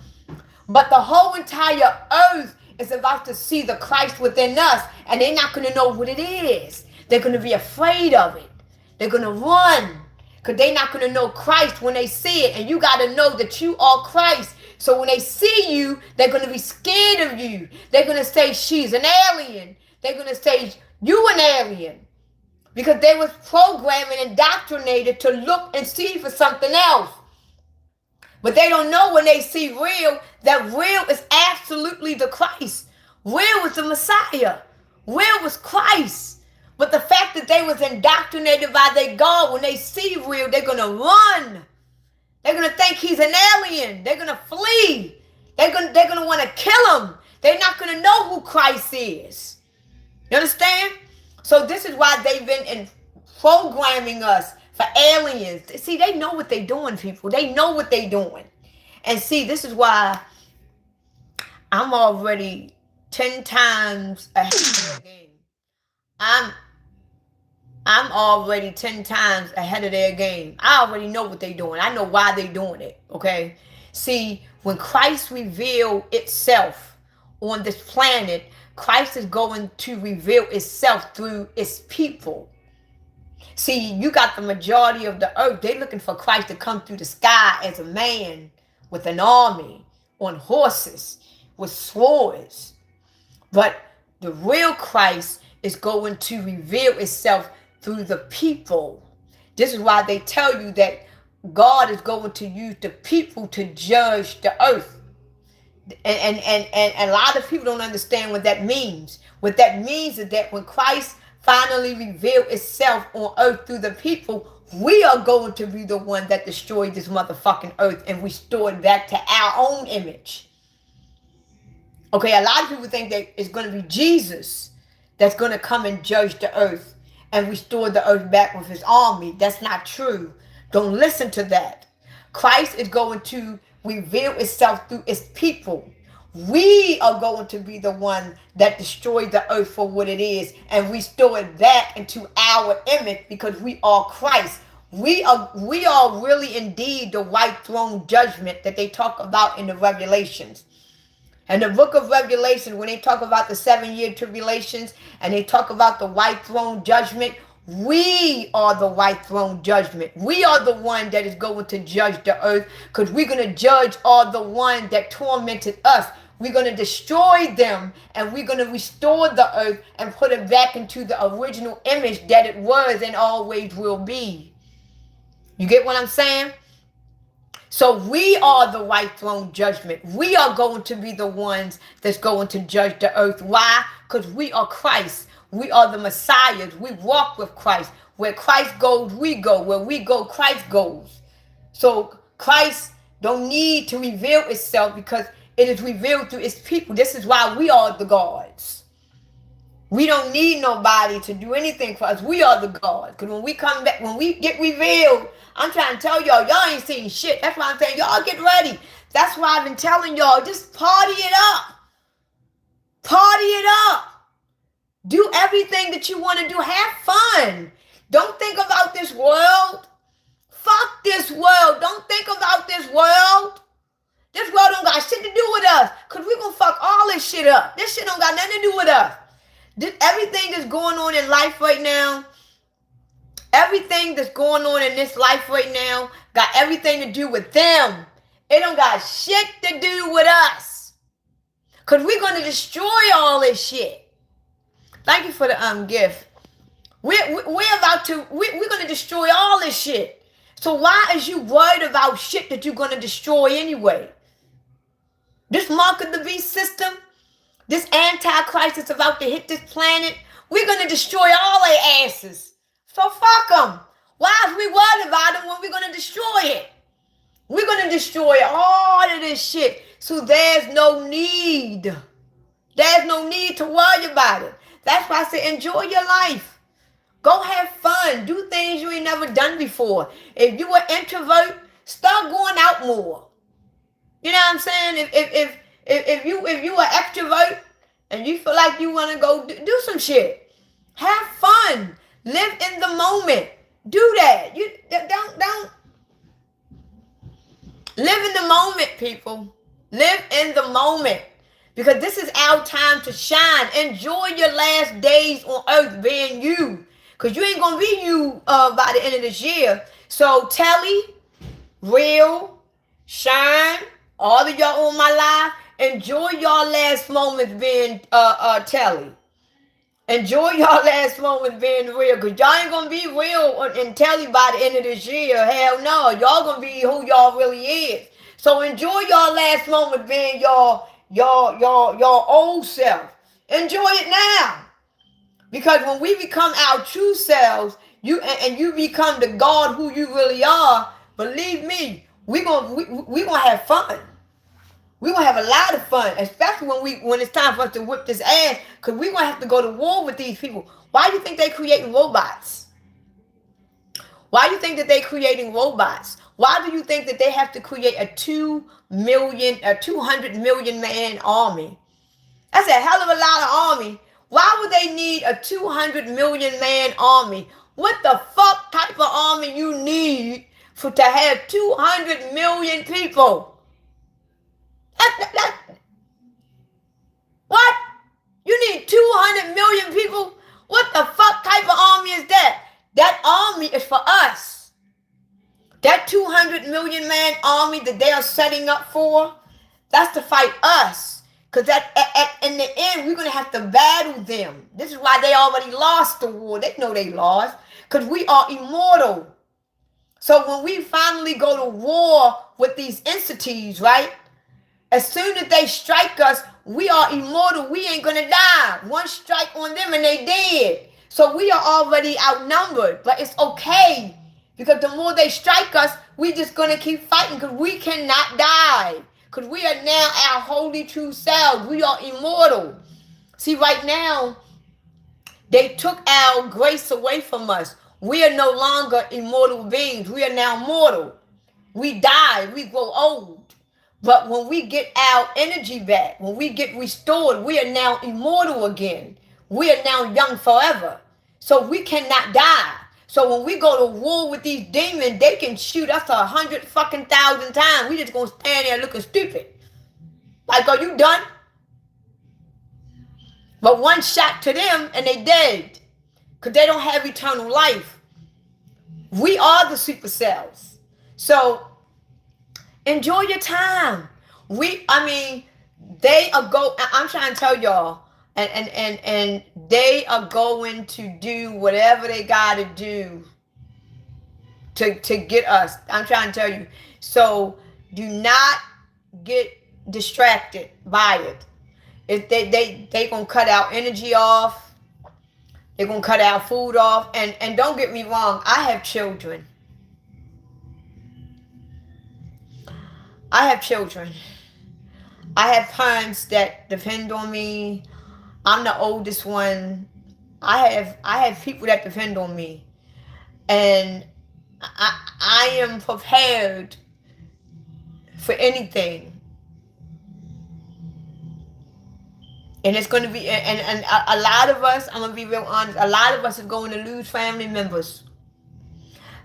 But the whole entire earth is about to see the Christ within us. And they're not going to know what it is. They're going to be afraid of it. They're going to run Because they're not going to know Christ when they see it. And you got to know that you are Christ. So when they see you, they're going to be scared of you. They're going to say, she's an alien. They're going to say, you an alien. Because they was programmed and indoctrinated to look and see for something else. But they don't know when they see real, that real is absolutely the Christ. Real was the Messiah. Real was Christ. But the fact that they was indoctrinated by their God, when they see real, they're going to run. They're going to think he's an alien. They're going to flee. They're going to want to kill him. They're not going to know who Christ is. You understand? So this is why they've been programming us for aliens. See, they know what they're doing, people. They know what they're doing. And see, this is why I'm already 10 times ahead of their game. I'm already 10 times ahead of their game. I already know what they're doing. I know why they're doing it, okay? See, when Christ revealed itself on this planet, Christ is going to reveal itself through its people. See, you got the majority of the earth. They're looking for Christ to come through the sky as a man with an army, on horses, with swords. But the real Christ is going to reveal itself through the people. This is why they tell you that God is going to use the people to judge the earth. And a lot of people don't understand what that means. What that means is that when Christ finally revealed itself on earth through the people, we are going to be the one that destroyed this motherfucking earth and restore it back to our own image. Okay, a lot of people think that it's going to be Jesus that's going to come and judge the earth and restore the earth back with his army. That's not true. Don't listen to that. Christ is going to reveal itself through its people. We are going to be the one that destroyed the earth for what it is and restore it back into our image, because we are Christ. We are really indeed the white throne judgment that they talk about in the Revelations. And the book of Revelation, when they talk about the 7-year tribulations and they talk about the white throne judgment, we are the white throne judgment. We are the one that is going to judge the earth, because we're going to judge all the one that tormented us. We're going to destroy them, and we're going to restore the earth and put it back into the original image that it was and always will be. You get what I'm saying? So we are the white throne judgment. We are going to be the ones that's going to judge the earth. Why? Because we are Christ. We are the Messiahs. We walk with Christ. Where Christ goes, we go. Where we go, Christ goes. So Christ don't need to reveal itself, because it is revealed through its people. This is why we are the gods. We don't need nobody to do anything for us. We are the gods. Because when we come back, when we get revealed, I'm trying to tell y'all ain't seen shit. That's why I'm saying y'all get ready. That's why I've been telling y'all, just party it up. Party it up. Do everything that you want to do. Have fun. Don't think about this world. Fuck this world. Don't think about this world. This world don't got shit to do with us, because we're going to fuck all this shit up. This shit don't got nothing to do with us. Everything that's going on in life right now, everything that's going on in this life right now got everything to do with them. It don't got shit to do with us, because we're going to destroy all this shit. Thank you for the gift. We're going to destroy all this shit. So why is you worried about shit that you're going to destroy anyway? This mark of the beast system, this antichrist that's about to hit this planet, we're going to destroy all their asses. So fuck them. Why is we worried about them when we're going to destroy it? We're going to destroy all of this shit. So there's no need. There's no need to worry about it. That's why I say enjoy your life. Go have fun. Do things you ain't never done before. If you an introvert, start going out more. You know what I'm saying? If you an extrovert and you feel like you want to go do some shit, have fun. Live in the moment. Do that. You don't live in the moment, people. Live in the moment, because this is our time to shine. Enjoy your last days on earth being you, because you ain't gonna be you by the end of this year. So Telly, Real, Shine, all of y'all on my live, enjoy y'all last moments being Telly. Enjoy y'all last moments being real, because y'all ain't gonna be real and Telly by the end of this year. Hell no. Y'all gonna be who y'all really is. So enjoy y'all last moments being your old self. Enjoy it now. Because when we become our true selves, you become the God who you really are, believe me, we gonna have fun. We're gonna have a lot of fun, especially when it's time for us to whip this ass, because we're gonna have to go to war with these people. Why do you think they creating robots? Why do you think that they creating robots? Why do you think that they have to create a 200 million man army? That's a hell of a lot of army. Why would they need a 200 million man army? What the fuck type of army you need to have 200 million people? What? You need 200 million people? What the fuck type of army is that? That army is for us. That 200 million man army that they are setting up for, that's to fight us. Because in the end, we're going to have to battle them. This is why they already lost the war. They know they lost. Because we are immortal. So when we finally go to war with these entities, right? As soon as they strike us, we are immortal. We ain't going to die. One strike on them and they dead. So we are already outnumbered. But it's okay. Because the more they strike us, we just going to keep fighting. Because we cannot die. Because we are now our holy true selves. We are immortal. See, right now, they took our grace away from us. We are no longer immortal beings. We are now mortal. We die. We grow old. But when we get our energy back, when we get restored, we are now immortal again. We are now young forever. So we cannot die. So when we go to war with these demons, they can shoot us 100,000 times. We just gonna stand there looking stupid. Like, are you done? But one shot to them and they dead. Because they don't have eternal life. We are the super cells. So enjoy your time. They are I'm trying to tell y'all, and they are going to do whatever they gotta do to get us. I'm trying to tell you. So do not get distracted by it. If they gonna cut our energy off, they're gonna cut our food off, and don't get me wrong, I have children. I have children. I have parents that depend on me. I'm the oldest one. I have people that depend on me. And I am prepared for anything. And it's going to be, and a lot of us, I'm going to be real honest, a lot of us are going to lose family members.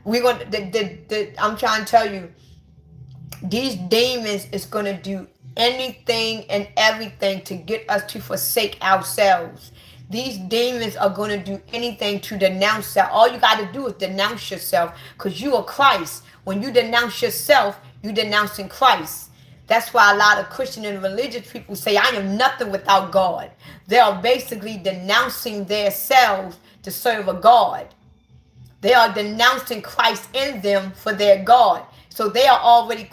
I'm trying to tell you, these demons is going to do anything and everything to get us to forsake ourselves. These demons are going to do anything to denounce that. All you got to do is denounce yourself, because you are Christ. When you denounce yourself, you denouncing Christ. That's why a lot of Christian and religious people say, I am nothing without God. They are basically denouncing themselves to serve a God. They are denouncing Christ in them for their God. So they are already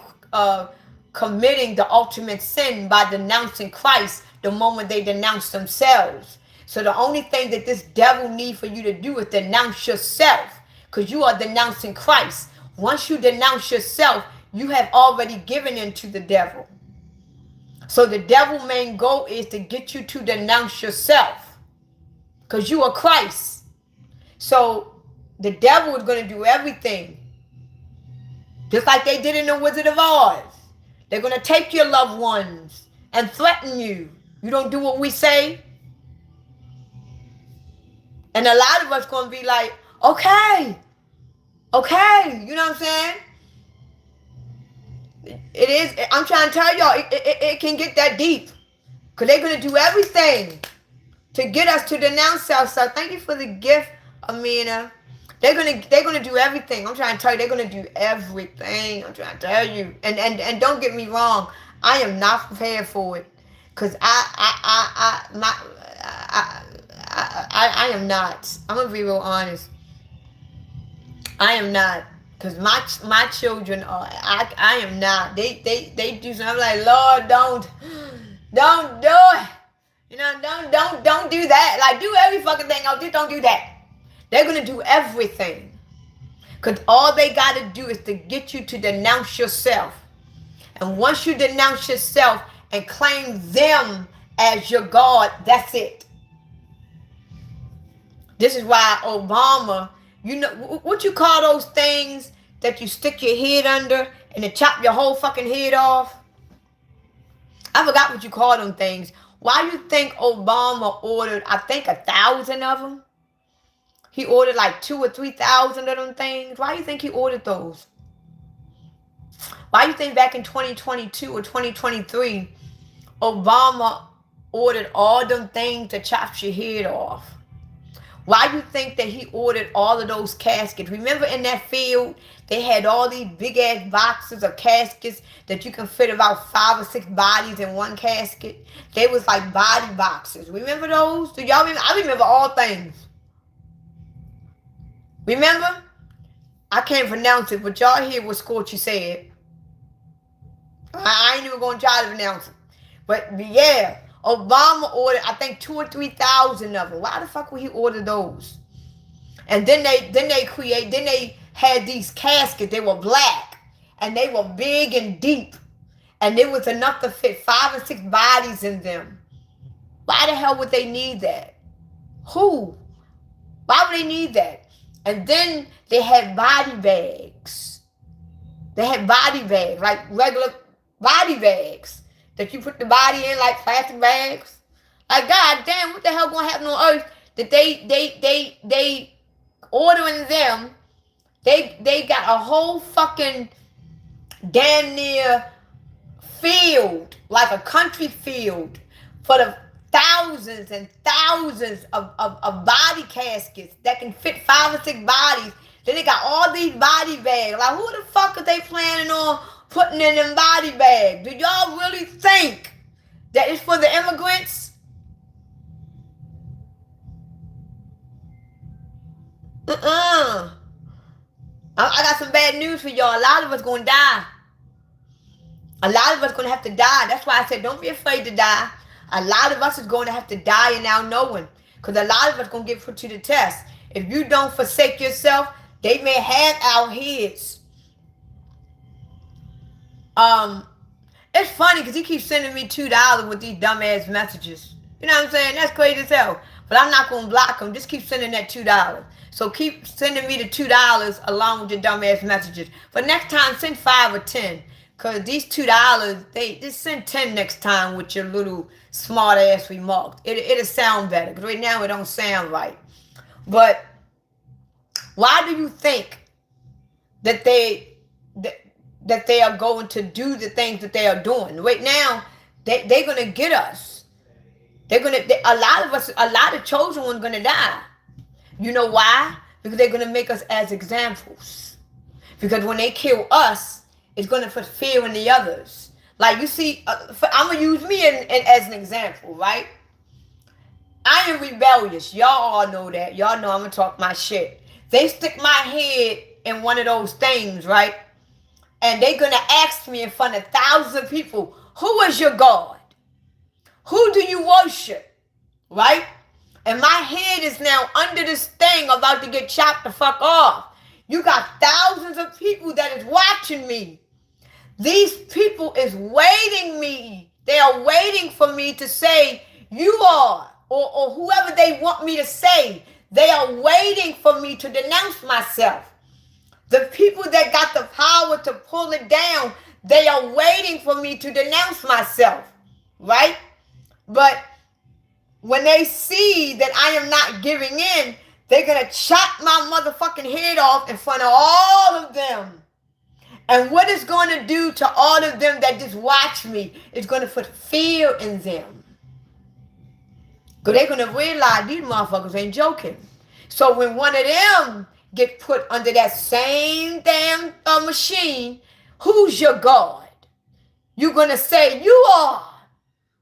committing the ultimate sin by denouncing Christ the moment they denounce themselves. So the only thing that this devil needs for you to do is denounce yourself, because you are denouncing Christ. Once you denounce yourself, you have already given in to the devil. So the devil's main goal is to get you to denounce yourself, because you are Christ. So the devil is going to do everything, just like they did in the Wizard of Oz. They're going to take your loved ones and threaten you. You don't do what we say. And a lot of us going to be like, okay. You know what I'm saying? It is. I'm trying to tell y'all, it can get that deep. Because they're going to do everything to get us to denounce ourselves. Thank you for the gift, Amina. They're gonna do everything. I'm trying to tell you, they're gonna do everything. I'm trying to tell you. And don't get me wrong, I am not prepared for it. Cause I am not. I'm gonna be real honest. I am not. Cause my children are I am not. They do something. I'm like, Lord, don't do it. You know, don't do that. Like, do every fucking thing else. Just don't do that. They're gonna do everything. Cause all they gotta do is to get you to denounce yourself. And once you denounce yourself and claim them as your God, that's it. This is why Obama, you know, what you call those things that you stick your head under and they chop your whole fucking head off? I forgot what you call them things. Why you think Obama ordered, I think 1,000 of them? He ordered like 2,000 or 3,000 of them things. Why do you think he ordered those? Why do you think back in 2022 or 2023, Obama ordered all them things to chop your head off? Why do you think that he ordered all of those caskets? Remember in that field, they had all these big-ass boxes of caskets that you can fit about 5 or 6 bodies in one casket? They was like body boxes. Remember those? Do y'all remember? I remember all things. Remember? I can't pronounce it, but y'all hear what Scorchy said. I ain't even going to try to pronounce it. But yeah, Obama ordered, I think 2,000 or 3,000 of them. Why the fuck would he order those? And then they had these caskets. They were black. And they were big and deep. And there was enough to fit 5 or 6 bodies in them. Why the hell would they need that? Who? Why would they need that? And then they had body bags. They had body bags, like regular body bags that you put the body in, like plastic bags. Like, god damn, what the hell gonna happen on earth that they ordering them? They got a whole fucking damn near field, like a country field, for the thousands and thousands of body caskets that can fit 5 or 6 bodies. Then they got all these body bags. Like, who the fuck are they planning on putting in them body bags? Do y'all really think that it's for the immigrants? I got some bad news for y'all. A lot of us gonna die. A lot of us gonna have to die. That's why I said don't be afraid to die. A lot of us is going to have to die in our knowing. Because a lot of us going to get put to the test. If you don't forsake yourself, they may have our heads. It's funny because he keeps sending me $2 with these dumbass messages. You know what I'm saying? That's crazy as hell. But I'm not going to block him. Just keep sending that $2. So keep sending me the $2 along with your dumbass messages. But next time, send 5 or 10. Because these $2, they just send 10 next time with your little smart ass remarks. It'll sound better. Because right now it don't sound right. But why do you think that they are going to do the things that they are doing? Right now, they're going to get us. A lot of chosen ones going to die. You know why? Because they're going to make us as examples. Because when they kill us, it's going to put fear in the others. Like, you see, I'm going to use me as an example, right? I am rebellious. Y'all all know that. Y'all know I'm going to talk my shit. They stick my head in one of those things, right? And they're going to ask me in front of thousands of people, who is your God? Who do you worship? Right? And my head is now under this thing about to get chopped the fuck off. You got thousands of people that is watching me. These people is waiting me. They are waiting for me to say, you are, or whoever they want me to say. They are waiting for me to denounce myself. The people that got the power to pull it down, they are waiting for me to denounce myself. Right? But when they see that I am not giving in, they're going to chop my motherfucking head off in front of all of them. And what it's going to do to all of them that just watch me is going to put fear in them. Because they're going to realize these motherfuckers ain't joking. So when one of them get put under that same damn machine, who's your God? You're going to say you are,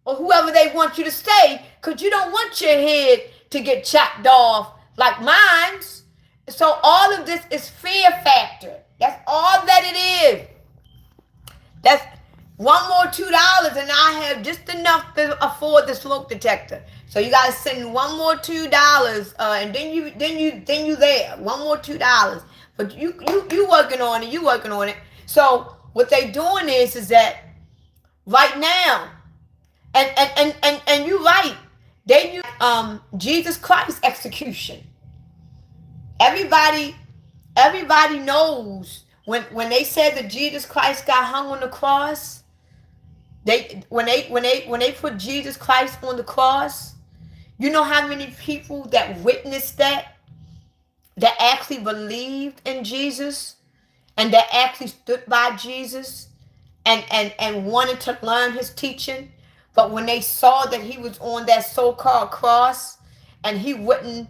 or whoever they want you to say, because you don't want your head to get chopped off like mine's. So all of this is fear factor. That's all that it is. That's one more $2 and I have just enough to afford the smoke detector. So you gotta send one more $2, and then you there. One more $2. But you working on it, you working on it. So what they doing is that right now, and you right, they use Jesus Christ execution. Everybody knows when they said that Jesus Christ got hung on the cross. When they put Jesus Christ on the cross, you know how many people that witnessed that actually believed in Jesus and that actually stood by Jesus and wanted to learn his teaching. But when they saw that he was on that so-called cross and he wouldn't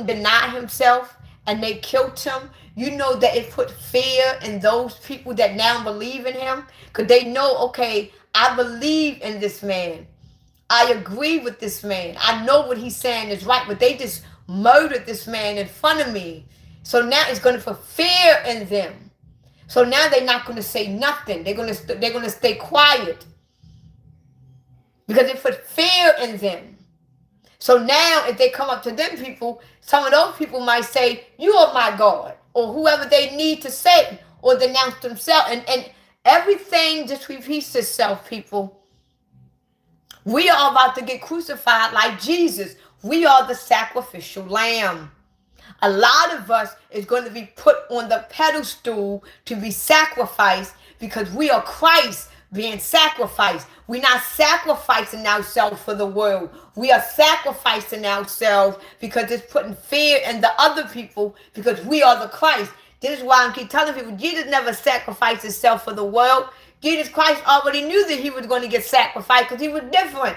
deny himself and they killed him, you know that it put fear in those people that now believe in him, because they know, okay, I believe in this man. I agree with this man. I know what he's saying is right, but they just murdered this man in front of me. So now it's going to put fear in them. So now they're not going to say nothing. They're going to stay quiet because it put fear in them. So now if they come up to them people, some of those people might say, you are my God, or whoever they need to say or denounce themselves. And everything just repeats itself, people. We are about to get crucified like Jesus. We are the sacrificial lamb. A lot of us is going to be put on the pedestal to be sacrificed because we are Christ being sacrificed. We're not sacrificing ourselves for the world. We are sacrificing ourselves because it's putting fear in the other people because we are the Christ. This is why I keep telling people, Jesus never sacrificed himself for the world. Jesus Christ already knew that he was going to get sacrificed because he was different.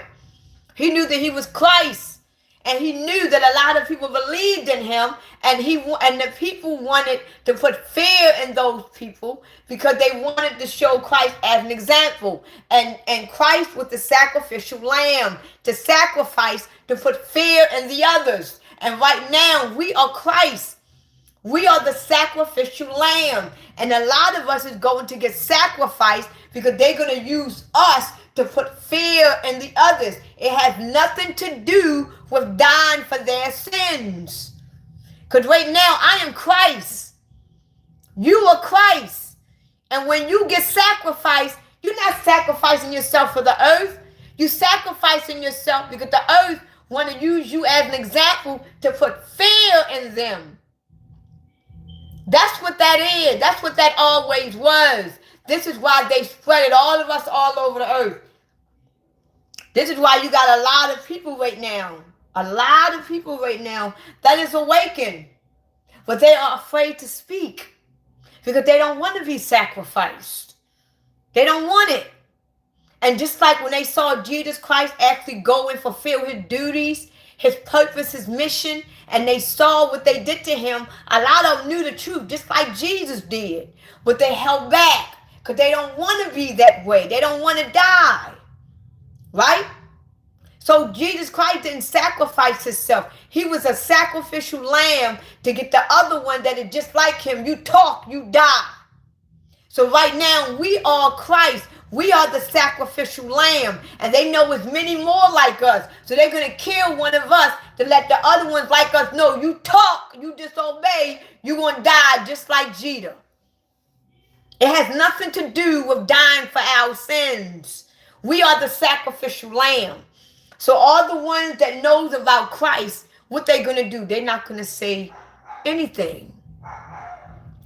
He knew that he was Christ. And he knew that a lot of people believed in him, and the people wanted to put fear in those people because they wanted to show Christ as an example. And Christ was the sacrificial lamb to sacrifice, to put fear in the others. And right now, we are Christ. We are the sacrificial lamb. And a lot of us is going to get sacrificed because they're going to use us to put fear in the others. It has nothing to do with dying for their sins. Because right now, I am Christ. You are Christ. And when you get sacrificed, you're not sacrificing yourself for the earth. You're sacrificing yourself because the earth want to use you as an example to put fear in them. That's what that is. That's what that always was. This is why they spread it, all of us all over the earth. This is why you got a lot of people right now. A lot of people right now that is awakened. But they are afraid to speak because they don't want to be sacrificed. They don't want it. And just like when they saw Jesus Christ actually go and fulfill his duties, his purpose, his mission, and they saw what they did to him, a lot of them knew the truth, just like Jesus did. But they held back because they don't want to be that way. They don't want to die. Right? So Jesus Christ didn't sacrifice himself. He was a sacrificial lamb to get the other one that is just like him. You talk, you die. So right now, we are Christ. We are the sacrificial lamb. And they know it's many more like us. So they're going to kill one of us to let the other ones like us know. You talk, you disobey, you're going to die just like Jesus. It has nothing to do with dying for our sins. We are the sacrificial lamb. So all the ones that knows about Christ, what they're going to do, they're not going to say anything.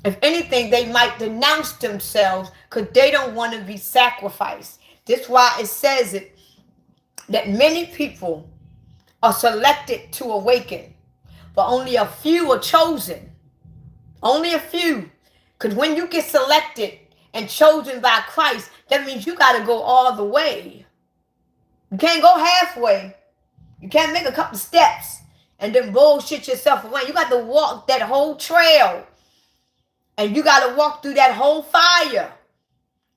If anything, they might denounce themselves because they don't want to be sacrificed. That's why it says it, that many people are selected to awaken, but only a few are chosen. Only a few. Because when you get selected and chosen by Christ, that means you got to go all the way. You can't go halfway. You can't make a couple steps and then bullshit yourself around. You got to walk that whole trail. And you got to walk through that whole fire.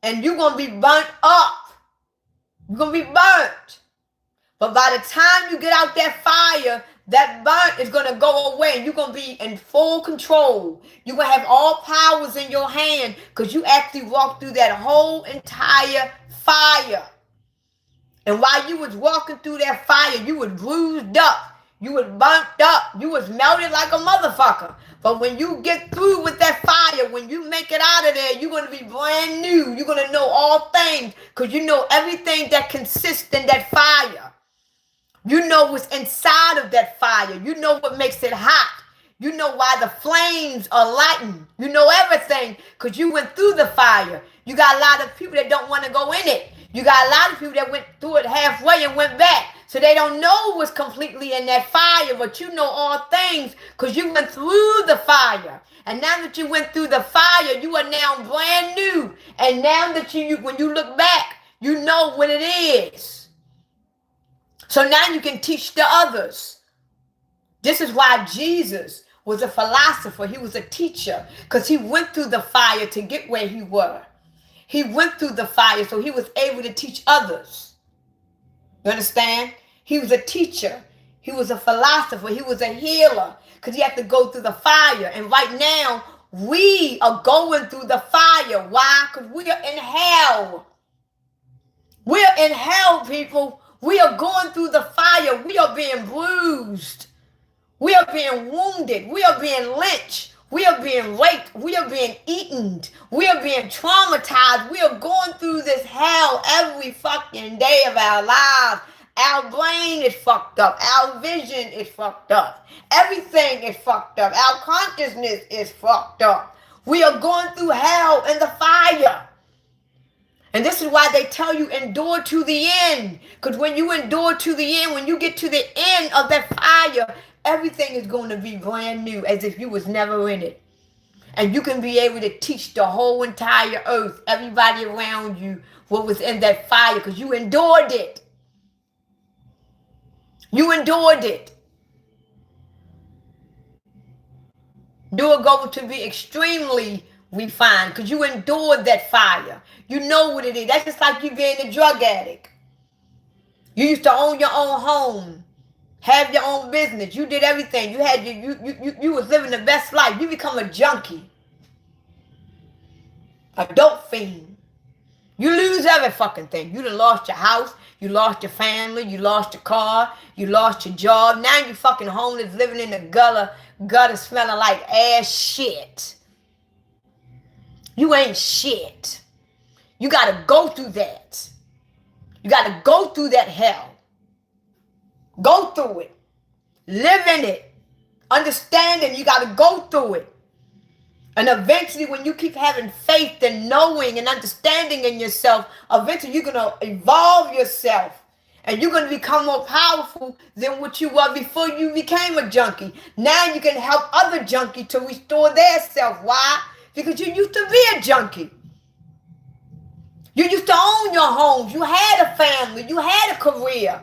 And you're going to be burnt up. You're going to be burnt. But by the time you get out that fire, that burnt is going to go away. You're going to be in full control. You're going to have all powers in your hand because you actually walked through that whole entire fire. And while you was walking through that fire, you was bruised up. You was burnt up. You was melted like a motherfucker. But when you get through with that fire, when you make it out of there, you're going to be brand new. You're going to know all things because you know everything that consists in that fire. You know what's inside of that fire. You know what makes it hot. You know why the flames are lightened. You know everything because you went through the fire. You got a lot of people that don't want to go in it. You got a lot of people that went through it halfway and went back. So they don't know what's completely in that fire, but you know all things because you went through the fire. And now that you went through the fire, you are now brand new. And now that when you look back, you know what it is. So now you can teach the others. This is why Jesus was a philosopher. He was a teacher because he went through the fire to get where he was. He went through the fire so he was able to teach others. You understand? He was a teacher. He was a philosopher. He was a healer because he had to go through the fire. And right now, we are going through the fire. Why? Because we are in hell. We're in hell, people. We are going through the fire. We are being bruised. We are being wounded. We are being lynched. We are being raped. We are being eaten. We are being traumatized. We are going through this hell every fucking day of our lives. Our brain is fucked up. Our vision is fucked up. Everything is fucked up. Our consciousness is fucked up. We are going through hell in the fire. And this is why they tell you endure to the end. Because when you endure to the end, when you get to the end of that fire, everything is going to be brand new as if you was never in it. And you can be able to teach the whole entire earth, everybody around you, what was in that fire because you endured it. You endured it. You are going to be extremely refined because you endured that fire. You know what it is. That's just like you being a drug addict. You used to own your own home, have your own business. You did everything. You had you was living the best life. You become a junkie, a dope fiend. You lose every fucking thing. You done lost your house. You lost your family. You lost your car. You lost your job. Now you fucking homeless, living in the gutter smelling like ass shit. You ain't shit. You got to go through that. You got to go through that hell. Go through it. Live in it. Understanding you got to go through it. And eventually when you keep having faith and knowing and understanding in yourself, eventually you're going to evolve yourself. And you're going to become more powerful than what you were before you became a junkie. Now you can help other junkies to restore their self. Why? Because you used to be a junkie. You used to own your homes. You had a family. You had a career.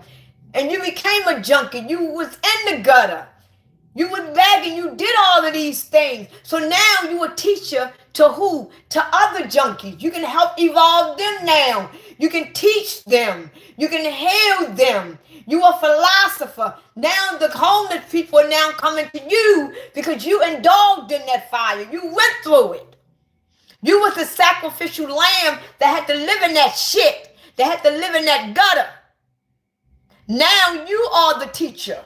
And you became a junkie. You was in the gutter. You was begging. You did all of these things. So now you a teacher to who? To other junkies. You can help evolve them now. You can teach them. You can heal them. You a philosopher. Now the homeless people are now coming to you because you indulged in that fire. You went through it. You was the sacrificial lamb that had to live in that shit. That had to live in that gutter. Now you are the teacher.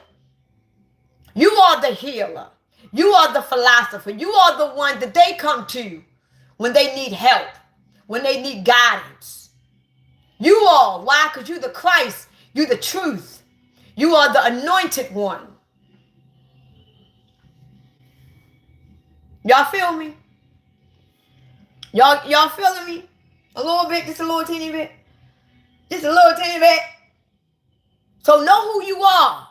You are the healer. You are the philosopher. You are the one that they come to when they need help, when they need guidance. You are. Why? Because you're the Christ. You're the truth. You are the anointed one. Y'all feel me? Y'all feeling me? A little bit, just a little teeny bit. Just a little teeny bit. So know who you are.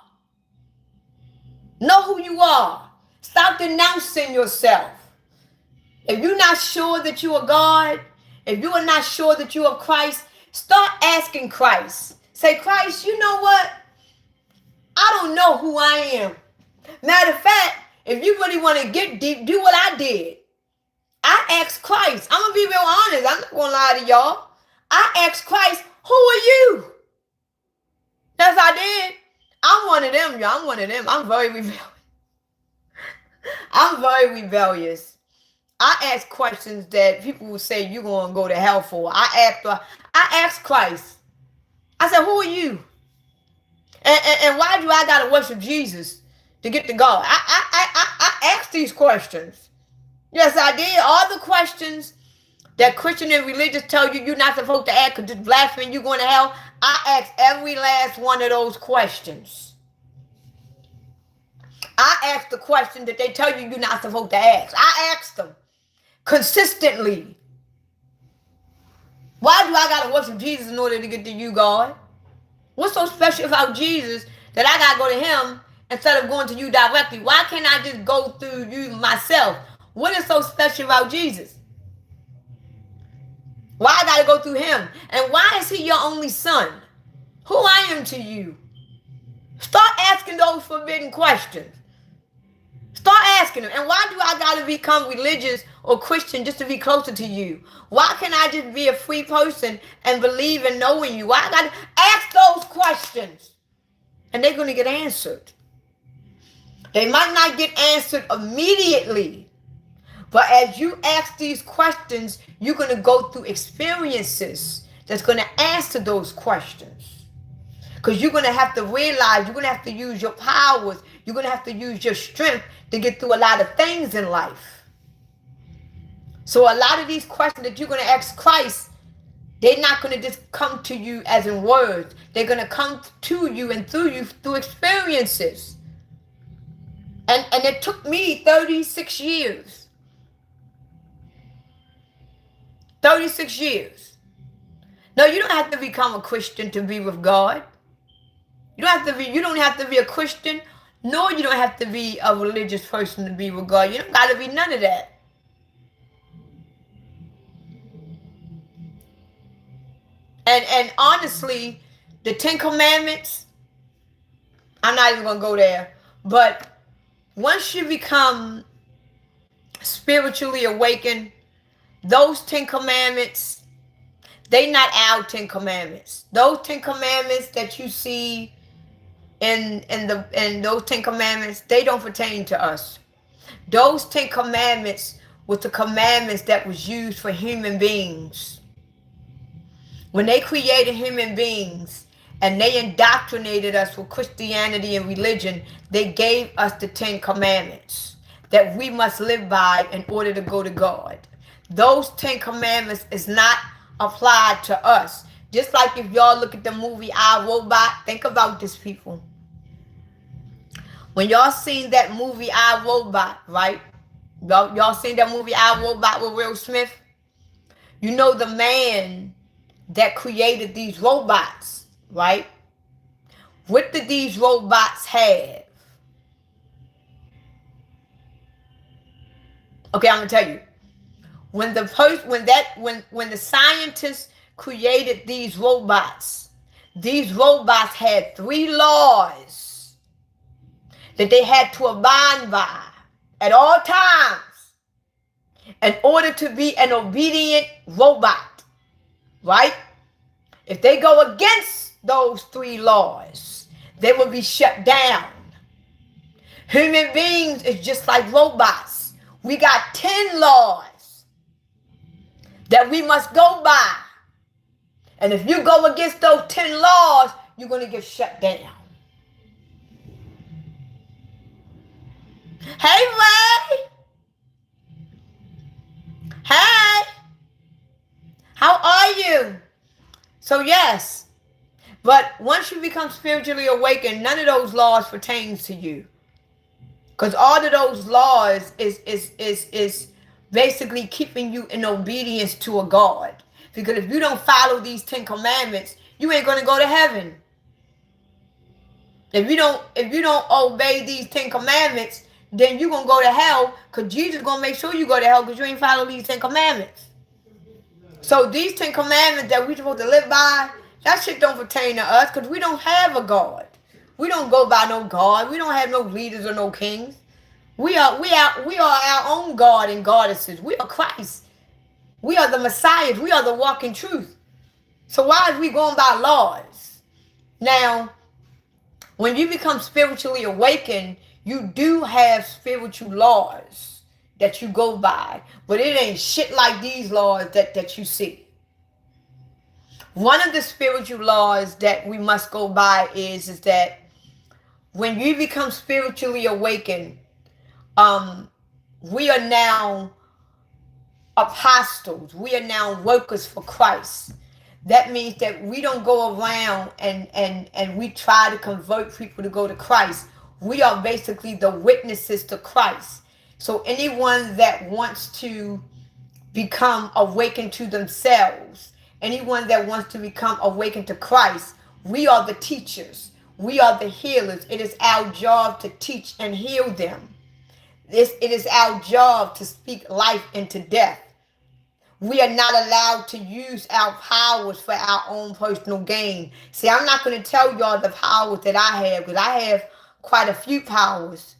Know who you are. Stop denouncing yourself. If you're not sure that you are God, if you are not sure that you are Christ, start asking Christ. Say, Christ, you know what? I don't know who I am. Matter of fact, if you really want to get deep, do what I did. I asked Christ. I'm going to be real honest. I'm not going to lie to y'all. I asked Christ, who are you? That's what I did. I'm one of them, y'all. I'm one of them. I'm very rebellious. I'm very rebellious. I ask questions that people will say you're going to go to hell for. I asked Christ. I said, who are you? And why do I got to worship Jesus to get to God? I asked these questions. Yes, I did. All the questions that Christian and religious tell you you're not supposed to ask because it's blasphemy, you're going to hell. I asked every last one of those questions. I asked the question that they tell you you're not supposed to ask. I asked them consistently. Why do I got to worship Jesus in order to get to you, God? What's so special about Jesus that I got to go to him instead of going to you directly? Why can't I just go through you myself? What is so special about Jesus? Why I got to go through him? And why is he your only son? Who I am to you? Start asking those forbidden questions. Start asking them. And why do I got to become religious or Christian just to be closer to you? Why can't I just be a free person and believe in knowing you? Why I got to ask those questions? And they're going to get answered. They might not get answered immediately. But as you ask these questions, you're going to go through experiences that's going to answer those questions. Because you're going to have to realize you're going to have to use your powers. You're going to have to use your strength to get through a lot of things in life. So a lot of these questions that you're going to ask Christ, they're not going to just come to you as in words. They're going to come to you and through you through experiences. And it took me 36 years. 36 years. No, you don't have to become a Christian to be with God. You don't have to be a Christian, nor you don't have to be a religious person to be with God. You don't got to be none of that. And honestly, the 10 Commandments, I'm not even going to go there. But once you become spiritually awakened, those 10 Commandments, they not our 10 Commandments. Those 10 Commandments that you see in those 10 Commandments, they don't pertain to us. Those 10 Commandments was the commandments that was used for human beings. When they created human beings and they indoctrinated us with Christianity and religion, they gave us the 10 Commandments that we must live by in order to go to God. Those 10 Commandments is not applied to us. Just like if y'all look at the movie I, Robot, think about this, people. When y'all seen that movie I, Robot, right? Y'all seen that movie I, Robot with Will Smith? You know the man that created these robots, right? What did these robots have? Okay, I'm gonna tell you. When the scientists created these robots had 3 laws that they had to abide by at all times in order to be an obedient robot, right? If they go against those 3 laws, they will be shut down. Human beings is just like robots. We got 10 laws that we must go by. And if you go against those 10 laws, you're going to get shut down. Hey, Ray. Hey. How are you? So, yes. But once you become spiritually awakened, none of those laws pertains to you. Because all of those laws is basically keeping you in obedience to a God. Because if you don't follow these 10 Commandments, you ain't going to go to heaven. If you don't obey these 10 Commandments, then you're going to go to hell, because Jesus is going to make sure you go to hell because you ain't follow these 10 Commandments. So these 10 Commandments that we're supposed to live by, that shit don't pertain to us because we don't have a God. We don't go by no God. We don't have no leaders or no kings. We are our own God and goddesses. We are Christ. We are the Messiahs. We are the walking truth. So why is we going by laws? Now, when you become spiritually awakened, you do have spiritual laws that you go by. But it ain't shit like these laws that you see. One of the spiritual laws that we must go by is that when you become spiritually awakened, we are now apostles. We are now workers for Christ. That means that we don't go around and we try to convert people to go to Christ. We are basically the witnesses to Christ. So anyone that wants to become awakened to themselves, anyone that wants to become awakened to Christ, we are the teachers. We are the healers. It is our job to teach and heal them. It is our job to speak life into death. We are not allowed to use our powers for our own personal gain. See, I'm not going to tell y'all the powers that I have, because I have quite a few powers.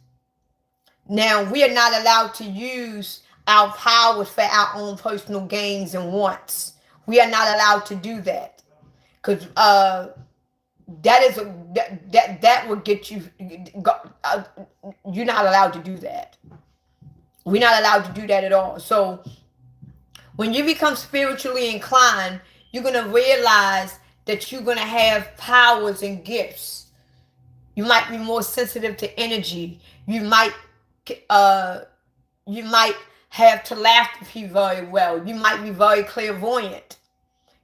Now, we are not allowed to use our powers for our own personal gains and wants. We are not allowed to do that, because that will get you. You're not allowed to do that. We're not allowed to do that at all. So when you become spiritually inclined, you're going to realize that you're going to have powers and gifts. You might be more sensitive to energy. You might have telepathy very well. You might be very clairvoyant.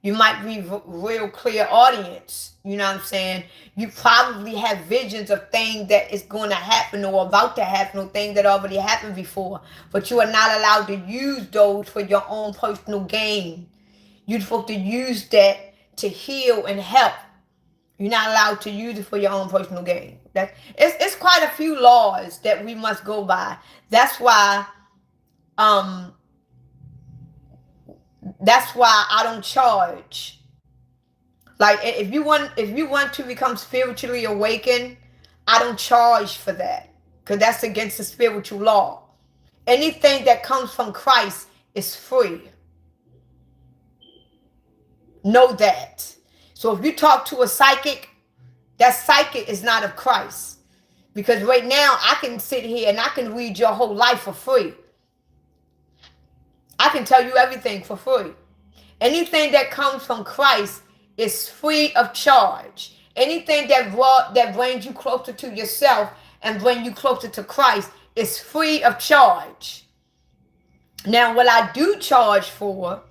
You might be real clear audience. You know what I'm saying? You probably have visions of things that is going to happen or about to happen, or things that already happened before. But you are not allowed to use those for your own personal gain. You're supposed to use that to heal and help. You're not allowed to use it for your own personal gain. It's quite a few laws that we must go by. That's why I don't charge. Like, if you want to become spiritually awakened, I don't charge for that, because that's against the spiritual law. Anything that comes from Christ is free. Know that. So if you talk to a psychic, that psychic is not of Christ. Because right now I can sit here and I can read your whole life for free. I can tell you everything for free. Anything that comes from Christ is free of charge. Anything that brings you closer to yourself and bring you closer to Christ is free of charge. Now, what I do charge for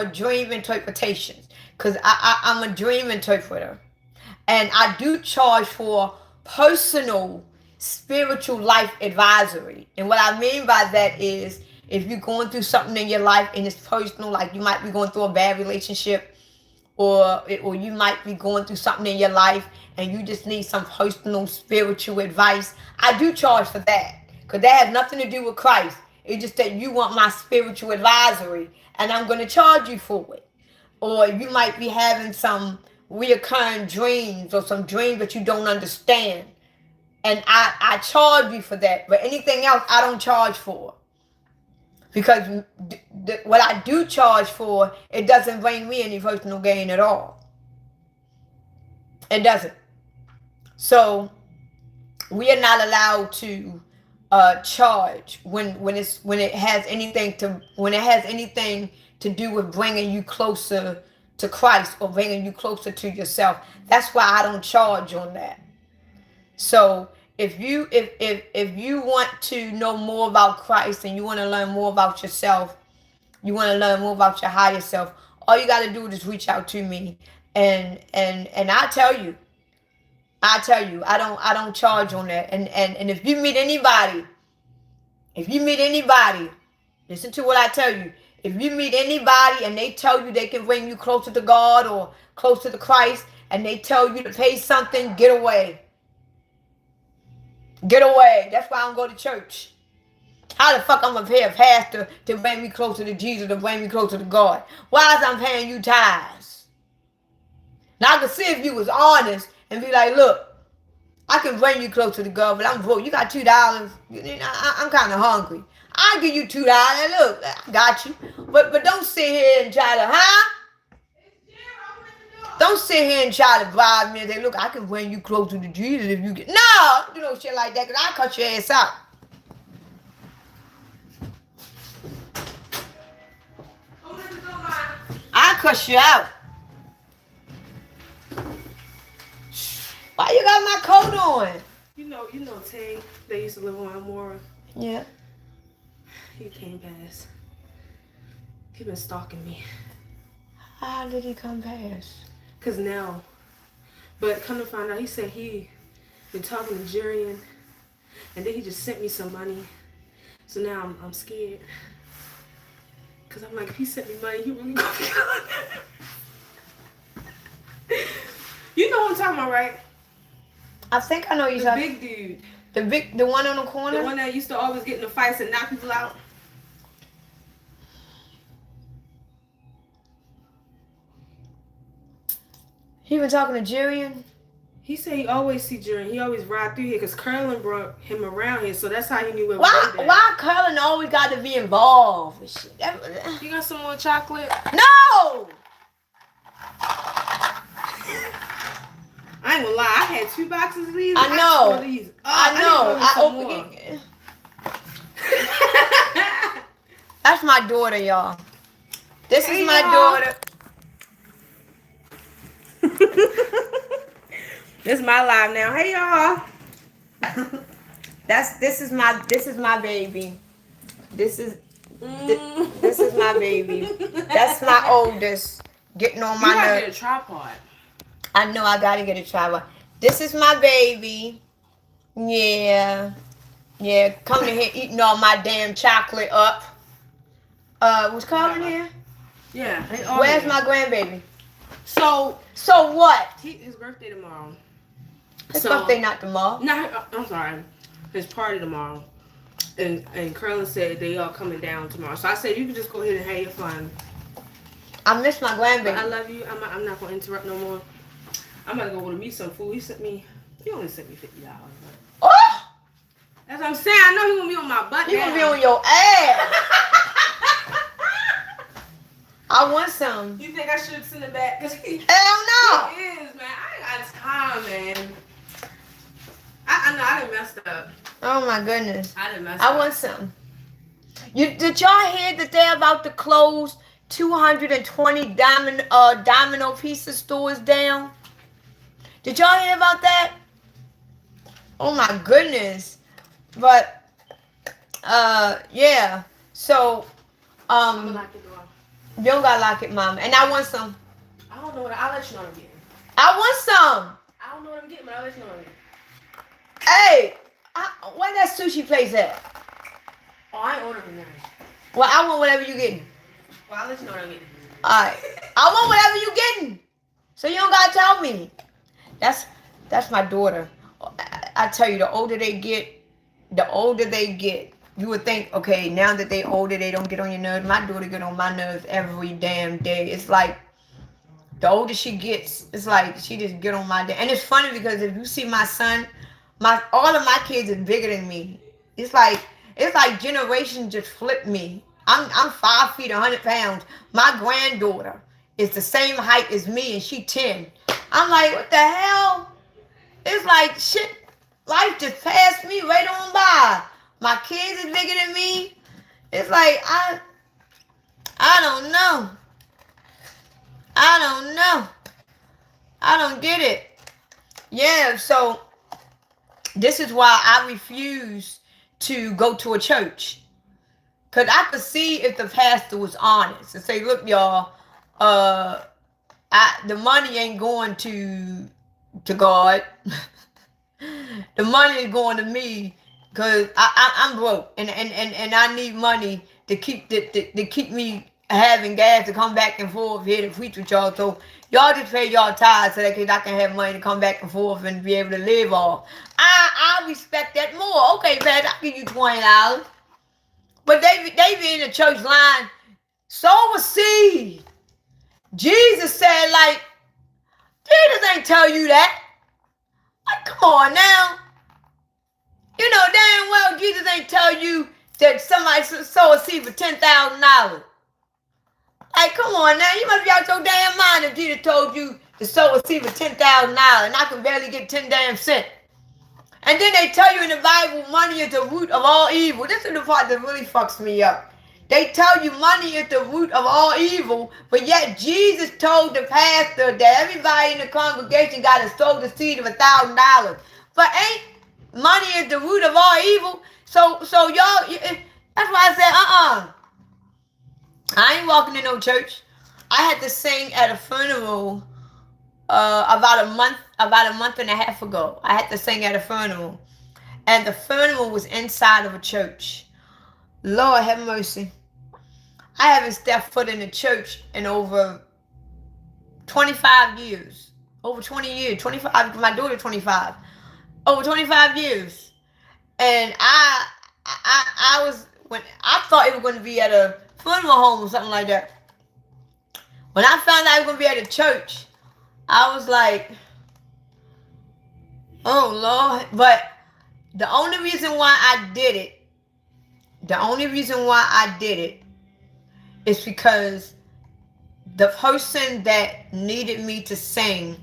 dream interpretations, because I'm a dream interpreter. And I do charge for personal spiritual life advisory. And what I mean by that is, if you're going through something in your life and it's personal, like you might be going through a bad relationship, or you might be going through something in your life and you just need some personal spiritual advice, I do charge for that, because that has nothing to do with Christ. It's just that you want my spiritual advisory and I'm going to charge you for it. Or you might be having some reoccurring dreams, or some dreams that you don't understand, and I charge you for that. But anything else I don't charge for, because what I do charge for, it doesn't bring me any personal gain at all. It doesn't. So we are not allowed to charge when it has anything to do with bringing you closer to Christ or bringing you closer to yourself. That's why I don't charge on that. So if you want to know more about Christ and you want to learn more about yourself, you want to learn more about your higher self, all you got to do is reach out to me, and I tell you, I don't charge on that. And if you meet anybody, listen to what I tell you. If you meet anybody and they tell you they can bring you closer to God or closer to Christ, and they tell you to pay something, get away. Get away. That's why I don't go to church. How the fuck I'm going to pay a pastor to bring me closer to Jesus, to bring me closer to God? Why is I'm paying you tithes? Now I can see if you was honest and be like, look, I can bring you closer to God, but I'm broke. You got $2. I'm kind of hungry. I'll give you $2. Look, I got you. But don't sit here and try to, Don't sit here and try to bribe me and say, look, I can bring you closer to Jesus if you get. No, don't do no shit like that, because I'll cut your ass out. I'll cut you out. Why you got my coat on? You know, Tay, they used to live on Elmora. Yeah. He came past. He been stalking me. How did he come past? Cause now, but come to find out, he said he been talking to Jurian, and then he just sent me some money. So now I'm scared. Cause I'm like, if he sent me money, he really gonna be gone. You know what I'm talking about, right? I think I know you The talking. big dude. The one on the corner? The one that used to always get in the fights and knock people out. He been talking to Jillian? He said he always see Jurian. He always ride through here because Curlin brought him around here, so that's how he knew where we lived at. Why Curlin always got to be involved with shit? You got some more chocolate? No! I ain't gonna lie, I had 2 boxes of these. I know. I know. I opened it. That's my daughter, y'all. This is my daughter. This is my live now. Hey y'all. This is my baby. This is my baby. That's my oldest. Getting on my You gotta nerves. get a tripod. I know I gotta get a tripod. This is my baby. Yeah. Yeah, coming in here eating all my damn chocolate up. Was Carl in here? Yeah. Where's my grandbaby? So what? his birthday tomorrow. His birthday not tomorrow. No, I'm sorry. His party tomorrow. And Curlin said they all coming down tomorrow. So I said you can just go ahead and have your fun. I miss my But I grandbaby. love you. I'm not gonna interrupt no more. I'm gonna go order me some food. He only sent me $50. But Oh! that's what I'm saying. I know he gonna be on my butt. He gonna now. be on your ass. I want some. You think I should send it back? Cause he Hell no. is, man. I ain't got time, man. I know I done messed up. Oh my goodness. I done messed up. I want some. Did y'all hear that they're about to close 220 Domino Pizza stores down? Did y'all hear about that? Oh my goodness. But yeah. So I'm gonna lock the door. you don't gotta lock it, Mom. And I want some. I don't know what I'll let you know what I'm getting. I want some. I don't know what I'm getting, but I'll let you know what I'm getting. Hey, where that sushi place at? Oh, I ain't ordering nothing. Well, I want whatever you getting. Well, I'll let you know what I'm getting. Alright. I want whatever you getting. So you don't gotta tell me. That's my daughter. I tell you, the older they get, you would think, okay, now that they older, they don't get on your nerves. My daughter get on my nerves every damn day. It's like the older she gets, it's like she just get on my day. And it's funny because if you see my son, all of my kids are bigger than me. It's like generation just flipped me. I'm 5 feet, 100 pounds. My granddaughter is the same height as me, and she 10. I'm like, what the hell? It's like shit. Life just passed me right on by. My kids is bigger than me. It's like I don't know. I don't get it. Yeah, so this is why I refuse to go to a church. Because I could see if the pastor was honest and say, look, y'all, the money ain't going to God. The money is going to me because I'm broke and I need money to keep me having gas to come back and forth here to preach with y'all. So y'all just pay y'all tithes so that I can have money to come back and forth and be able to live off. I respect that more. Okay, Pat, I'll give you $20. But they be in the church line, sow a seed. Jesus said, like, Jesus ain't tell you that. Like, come on now. You know damn well Jesus ain't tell you that somebody sow a seed for $10,000. Like, come on now. You must be out your damn mind if Jesus told you to sow a seed for $10,000 and I can barely get 10 damn cents. And then they tell you in the Bible, money is the root of all evil. This is the part that really fucks me up. They tell you money is the root of all evil, but yet Jesus told the pastor that everybody in the congregation got to sow the seed of $1,000. But ain't money is the root of all evil? So y'all, that's why I said, I ain't walking in no church. I had to sing at a funeral about a month and a half ago. I had to sing at a funeral, and the funeral was inside of a church. Lord have mercy. I haven't stepped foot in the church in over 25 years. Over 20 years. 25. My daughter 25. Over 25 years. And I was, when I thought it was going to be at a funeral home or something like that. When I found out it was going to be at a church, I was like, oh Lord. But the only reason why I did it is because the person that needed me to sing,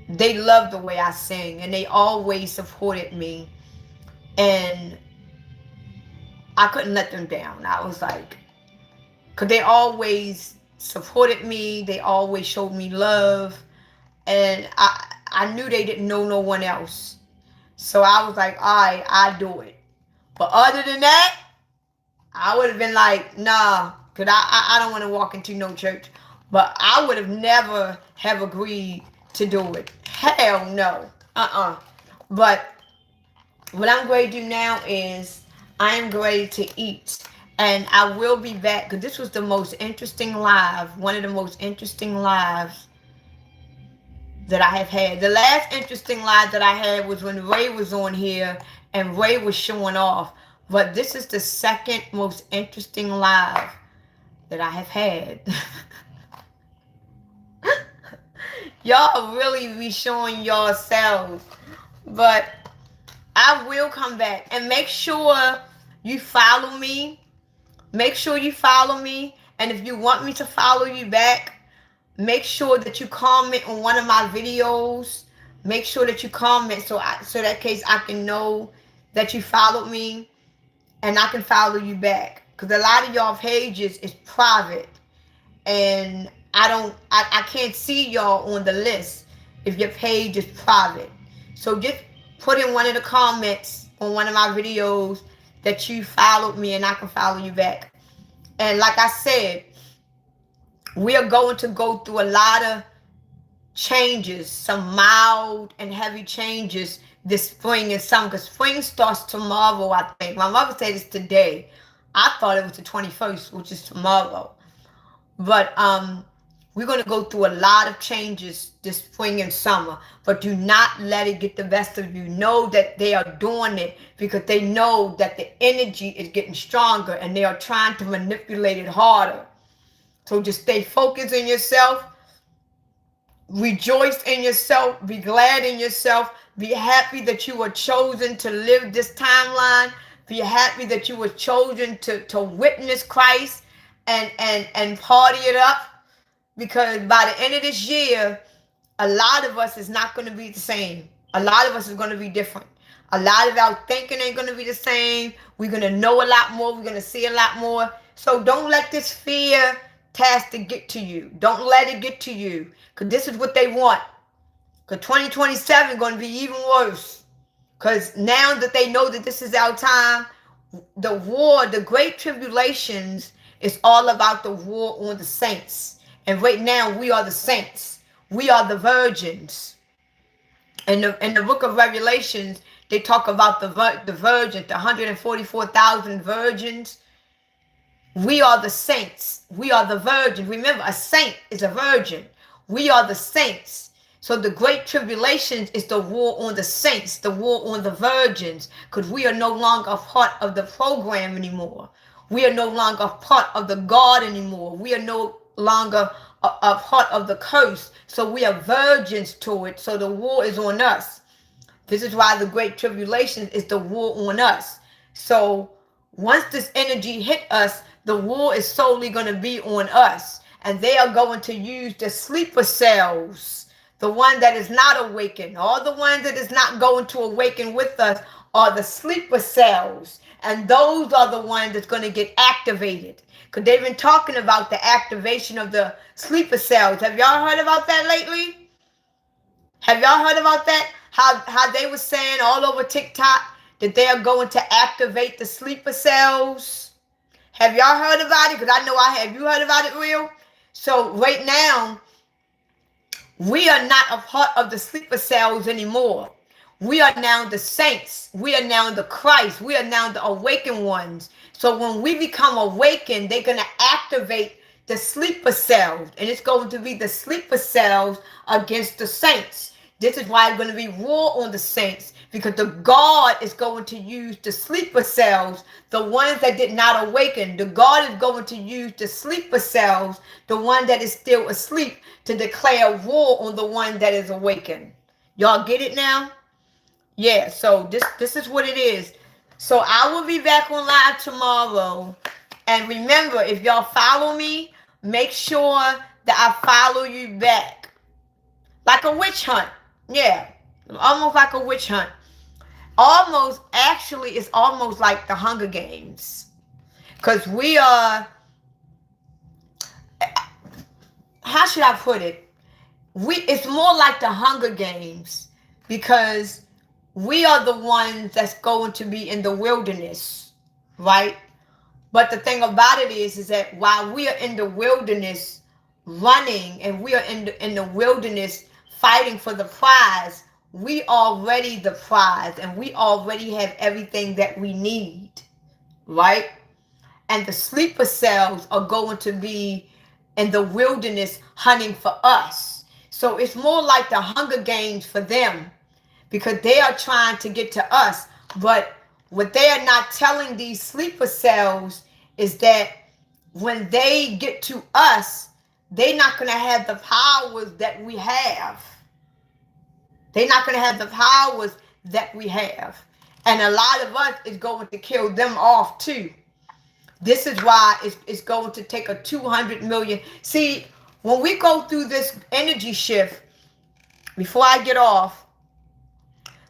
they loved the way I sing and they always supported me. And I couldn't let them down. I was like, because they always supported me. They always showed me love. And I knew they didn't know no one else. So I was like, all right, I do it. But other than that, I would have been like, nah, because I don't want to walk into no church. But I would have never have agreed to do it. Hell no. But what I'm going to do now is I am ready to eat. And I will be back, because this was the most interesting live, one of the most interesting lives that I have had. The last interesting live that I had was when Ray was on here and Ray was showing off. But this is the second most interesting live that I have had. Y'all really be showing yourselves. But I will come back. And make sure you follow me. Make sure you follow me. And if you want me to follow you back, make sure that you comment on one of my videos. Make sure that you comment so that case I can know that you followed me and I can follow you back. Because a lot of y'all pages is private. And I can't see y'all on the list if your page is private. So just put in one of the comments on one of my videos that you followed me and I can follow you back. And like I said, we are going to go through a lot of changes, some mild and heavy changes this spring and summer, because spring starts tomorrow, I think. My mother said it's today. I thought it was the 21st, which is tomorrow. But we're going to go through a lot of changes this spring and summer, but do not let it get the best of you. Know that they are doing it because they know that the energy is getting stronger and they are trying to manipulate it harder. So just stay focused in yourself. Rejoice in yourself. Be glad in yourself. Be happy that you were chosen to live this timeline. Be happy that you were chosen to witness Christ and party it up. Because by the end of this year, a lot of us is not going to be the same. A lot of us is going to be different. A lot of our thinking ain't going to be the same. We're going to know a lot more. We're going to see a lot more. So don't let this fear task to get to you. Don't let it get to you. Because this is what they want. Because 2027 is going to be even worse. Because now that they know that this is our time, the war, the great tribulations is all about the war on the saints. And right now, we are the saints. We are the virgins. In the book of Revelations, they talk about the virgins, the 144,000 virgins. We are the saints. We are the virgins. Remember, a saint is a virgin. We are the saints. So the great tribulations is the war on the saints, the war on the virgins, because we are no longer a part of the program anymore. We are no longer a part of the God anymore. We are no longer a part of the curse. So we are virgins to it. So the war is on us. This is why the Great Tribulation is the war on us. So once this energy hit us, the war is solely going to be on us. And they are going to use the sleeper cells, the one that is not awakened. All the ones that is not going to awaken with us are the sleeper cells. And those are the ones that's going to get activated. Because they've been talking about the activation of the sleeper cells. Have y'all heard about that lately? Have y'all heard about that? How they were saying all over TikTok that they are going to activate the sleeper cells? Have y'all heard about it? Because I know I have. You heard about it, real? So right now, we are not a part of the sleeper cells anymore. We are now the saints. We are now the Christ. We are now the awakened ones. So when we become awakened, they're going to activate the sleeper cells. And it's going to be the sleeper cells against the saints. This is why it's going to be war on the saints. Because the God is going to use the sleeper cells, the ones that did not awaken. The God is going to use the sleeper cells, the one that is still asleep, to declare war on the one that is awakened. Y'all get it now? Yeah, so this is what it is. So I will be back on live tomorrow. And remember, if y'all follow me, make sure that I follow you back. Like a witch hunt. Yeah, almost like a witch hunt. Almost, actually, it's almost like the Hunger Games. Because we are, how should I put it? It's more like the Hunger Games. Because we are the ones that's going to be in the wilderness, right? But the thing about it is that while we are in the wilderness running, and we are in the wilderness fighting for the prize, we already the prize, and we already have everything that we need, right? And the sleeper cells are going to be in the wilderness hunting for us. So it's more like the Hunger Games for them, because they are trying to get to us. But what they are not telling these sleeper cells is that when they get to us, they're not going to have the powers that we have. They're not going to have the powers that we have. And a lot of us is going to kill them off too. This is why it's going to take a 200 million. See, when we go through this energy shift, before I get off,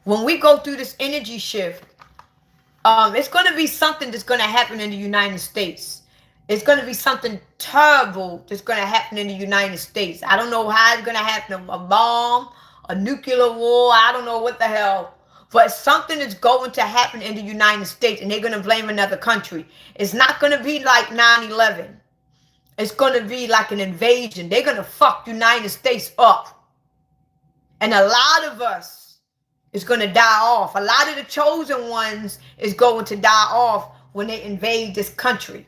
when we go through this energy shift, it's going to be something that's going to happen in the United States. It's going to be something terrible that's going to happen in the United States. I don't know how it's going to happen. A bomb, a nuclear war, I don't know what the hell. But something is going to happen in the United States, and they're going to blame another country. It's not going to be like 9/11. It's going to be like an invasion. They're going to fuck the United States up. And a lot of us is going to die off. A lot of the chosen ones is going to die off when they invade this country.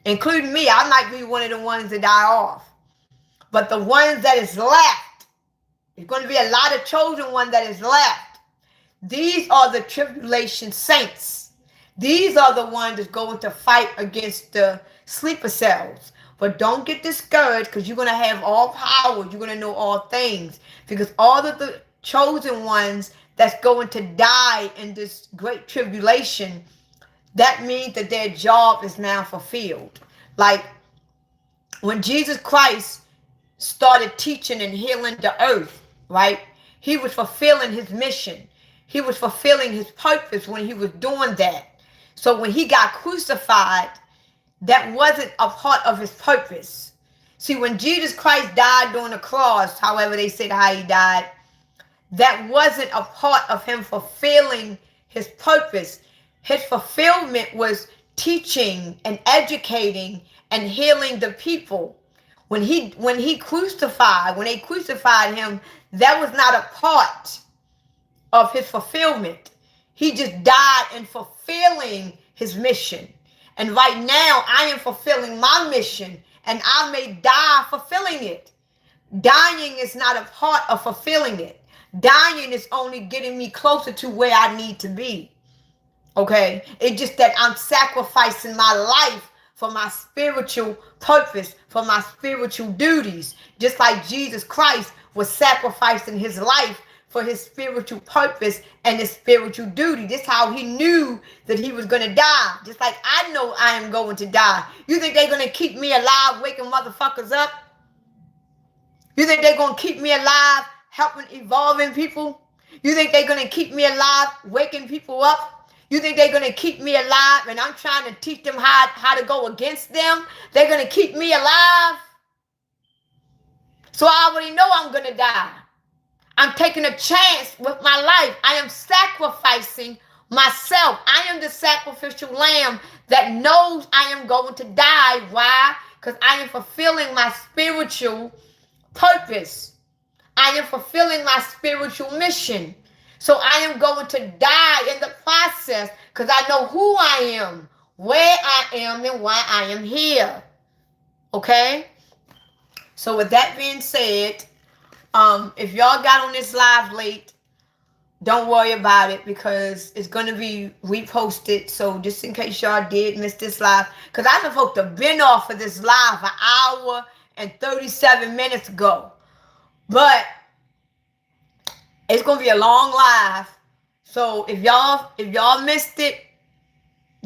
Including me. I might be one of the ones that die off. But the ones that is left, there's going to be a lot of chosen ones that is left. These are the tribulation saints. These are the ones that's going to fight against the sleeper cells. But don't get discouraged, because you're going to have all power. You're going to know all things. Because all of the chosen ones that's going to die in this great tribulation, that means that their job is now fulfilled. Like when Jesus Christ started teaching and healing the earth, right? He was fulfilling his mission. He was fulfilling his purpose when he was doing that. So when he got crucified, that wasn't a part of his purpose. See, when Jesus Christ died on the cross, however they said how he died, that wasn't a part of him fulfilling his purpose. His fulfillment was teaching and educating and healing the people. When they crucified him, that was not a part of his fulfillment. He just died in fulfilling his mission. And right now, I am fulfilling my mission, and I may die fulfilling it. Dying is not a part of fulfilling it. Dying is only getting me closer to where I need to be. Okay? It's just that I'm sacrificing my life for my spiritual purpose, for my spiritual duties. Just like Jesus Christ was sacrificing his life for his spiritual purpose and his spiritual duty. This is how he knew that he was going to die. Just like I know I am going to die. You think they're going to keep me alive waking motherfuckers up? You think they're going to keep me alive helping evolving people? You think they're going to keep me alive waking people up? You think they're going to keep me alive and I'm trying to teach them how to go against them? They're going to keep me alive? So I already know I'm going to die. I'm taking a chance with my life. I am sacrificing myself. I am the sacrificial lamb that knows I am going to die. Why? Because I am fulfilling my spiritual purpose. I am fulfilling my spiritual mission. So I am going to die in the process because I know who I am, where I am, and why I am here. Okay? So with that being said, if y'all got on this live late, don't worry about it because it's going to be reposted. So just in case y'all did miss this live, because I was supposed to have been off of this live an hour and 37 minutes ago. But it's going to be a long live. So if y'all missed it,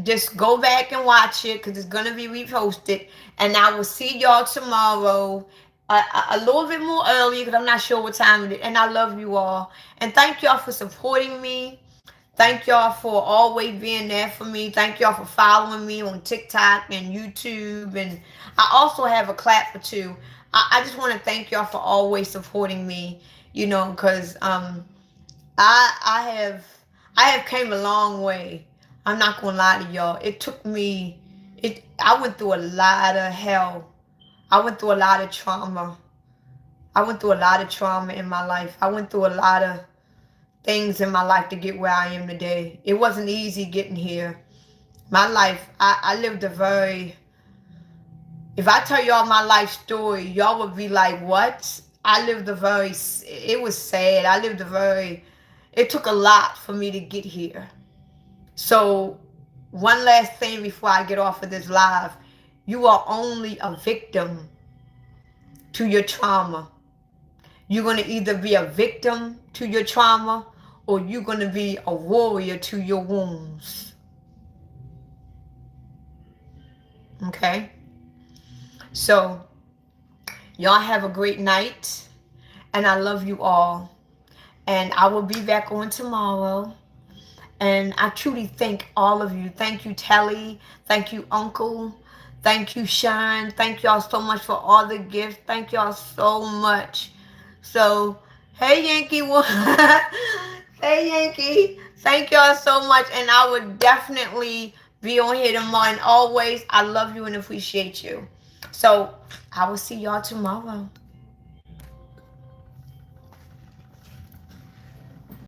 just go back and watch it because it's going to be reposted. And I will see y'all tomorrow a little bit more early because I'm not sure what time it is. And I love you all. And thank y'all for supporting me. Thank y'all for always being there for me. Thank y'all for following me on TikTok and YouTube. And I also have a clap for two. I just want to thank y'all for always supporting me, you know, because I have came a long way. I'm not gonna lie to y'all. It took me, I went through a lot of hell. I went through a lot of trauma. I went through a lot of trauma in my life. I went through a lot of things in my life to get where I am today. It wasn't easy getting here. My life, I lived a very, if I tell y'all my life story, y'all would be like, what? I lived a very, it was sad. I lived a very, it took a lot for me to get here. So one last thing before I get off of this live. You are only a victim to your trauma. You're going to either be a victim to your trauma or you're going to be a warrior to your wounds. Okay? So, y'all have a great night. And I love you all. And I will be back on tomorrow. And I truly thank all of you. Thank you, Telly. Thank you, Uncle. Thank you, Sean. Thank y'all so much for all the gifts. Thank y'all so much. So, hey, Yankee. Hey, Yankee. Thank y'all so much. And I would definitely be on here tomorrow. And always, I love you and appreciate you. So, I will see y'all tomorrow.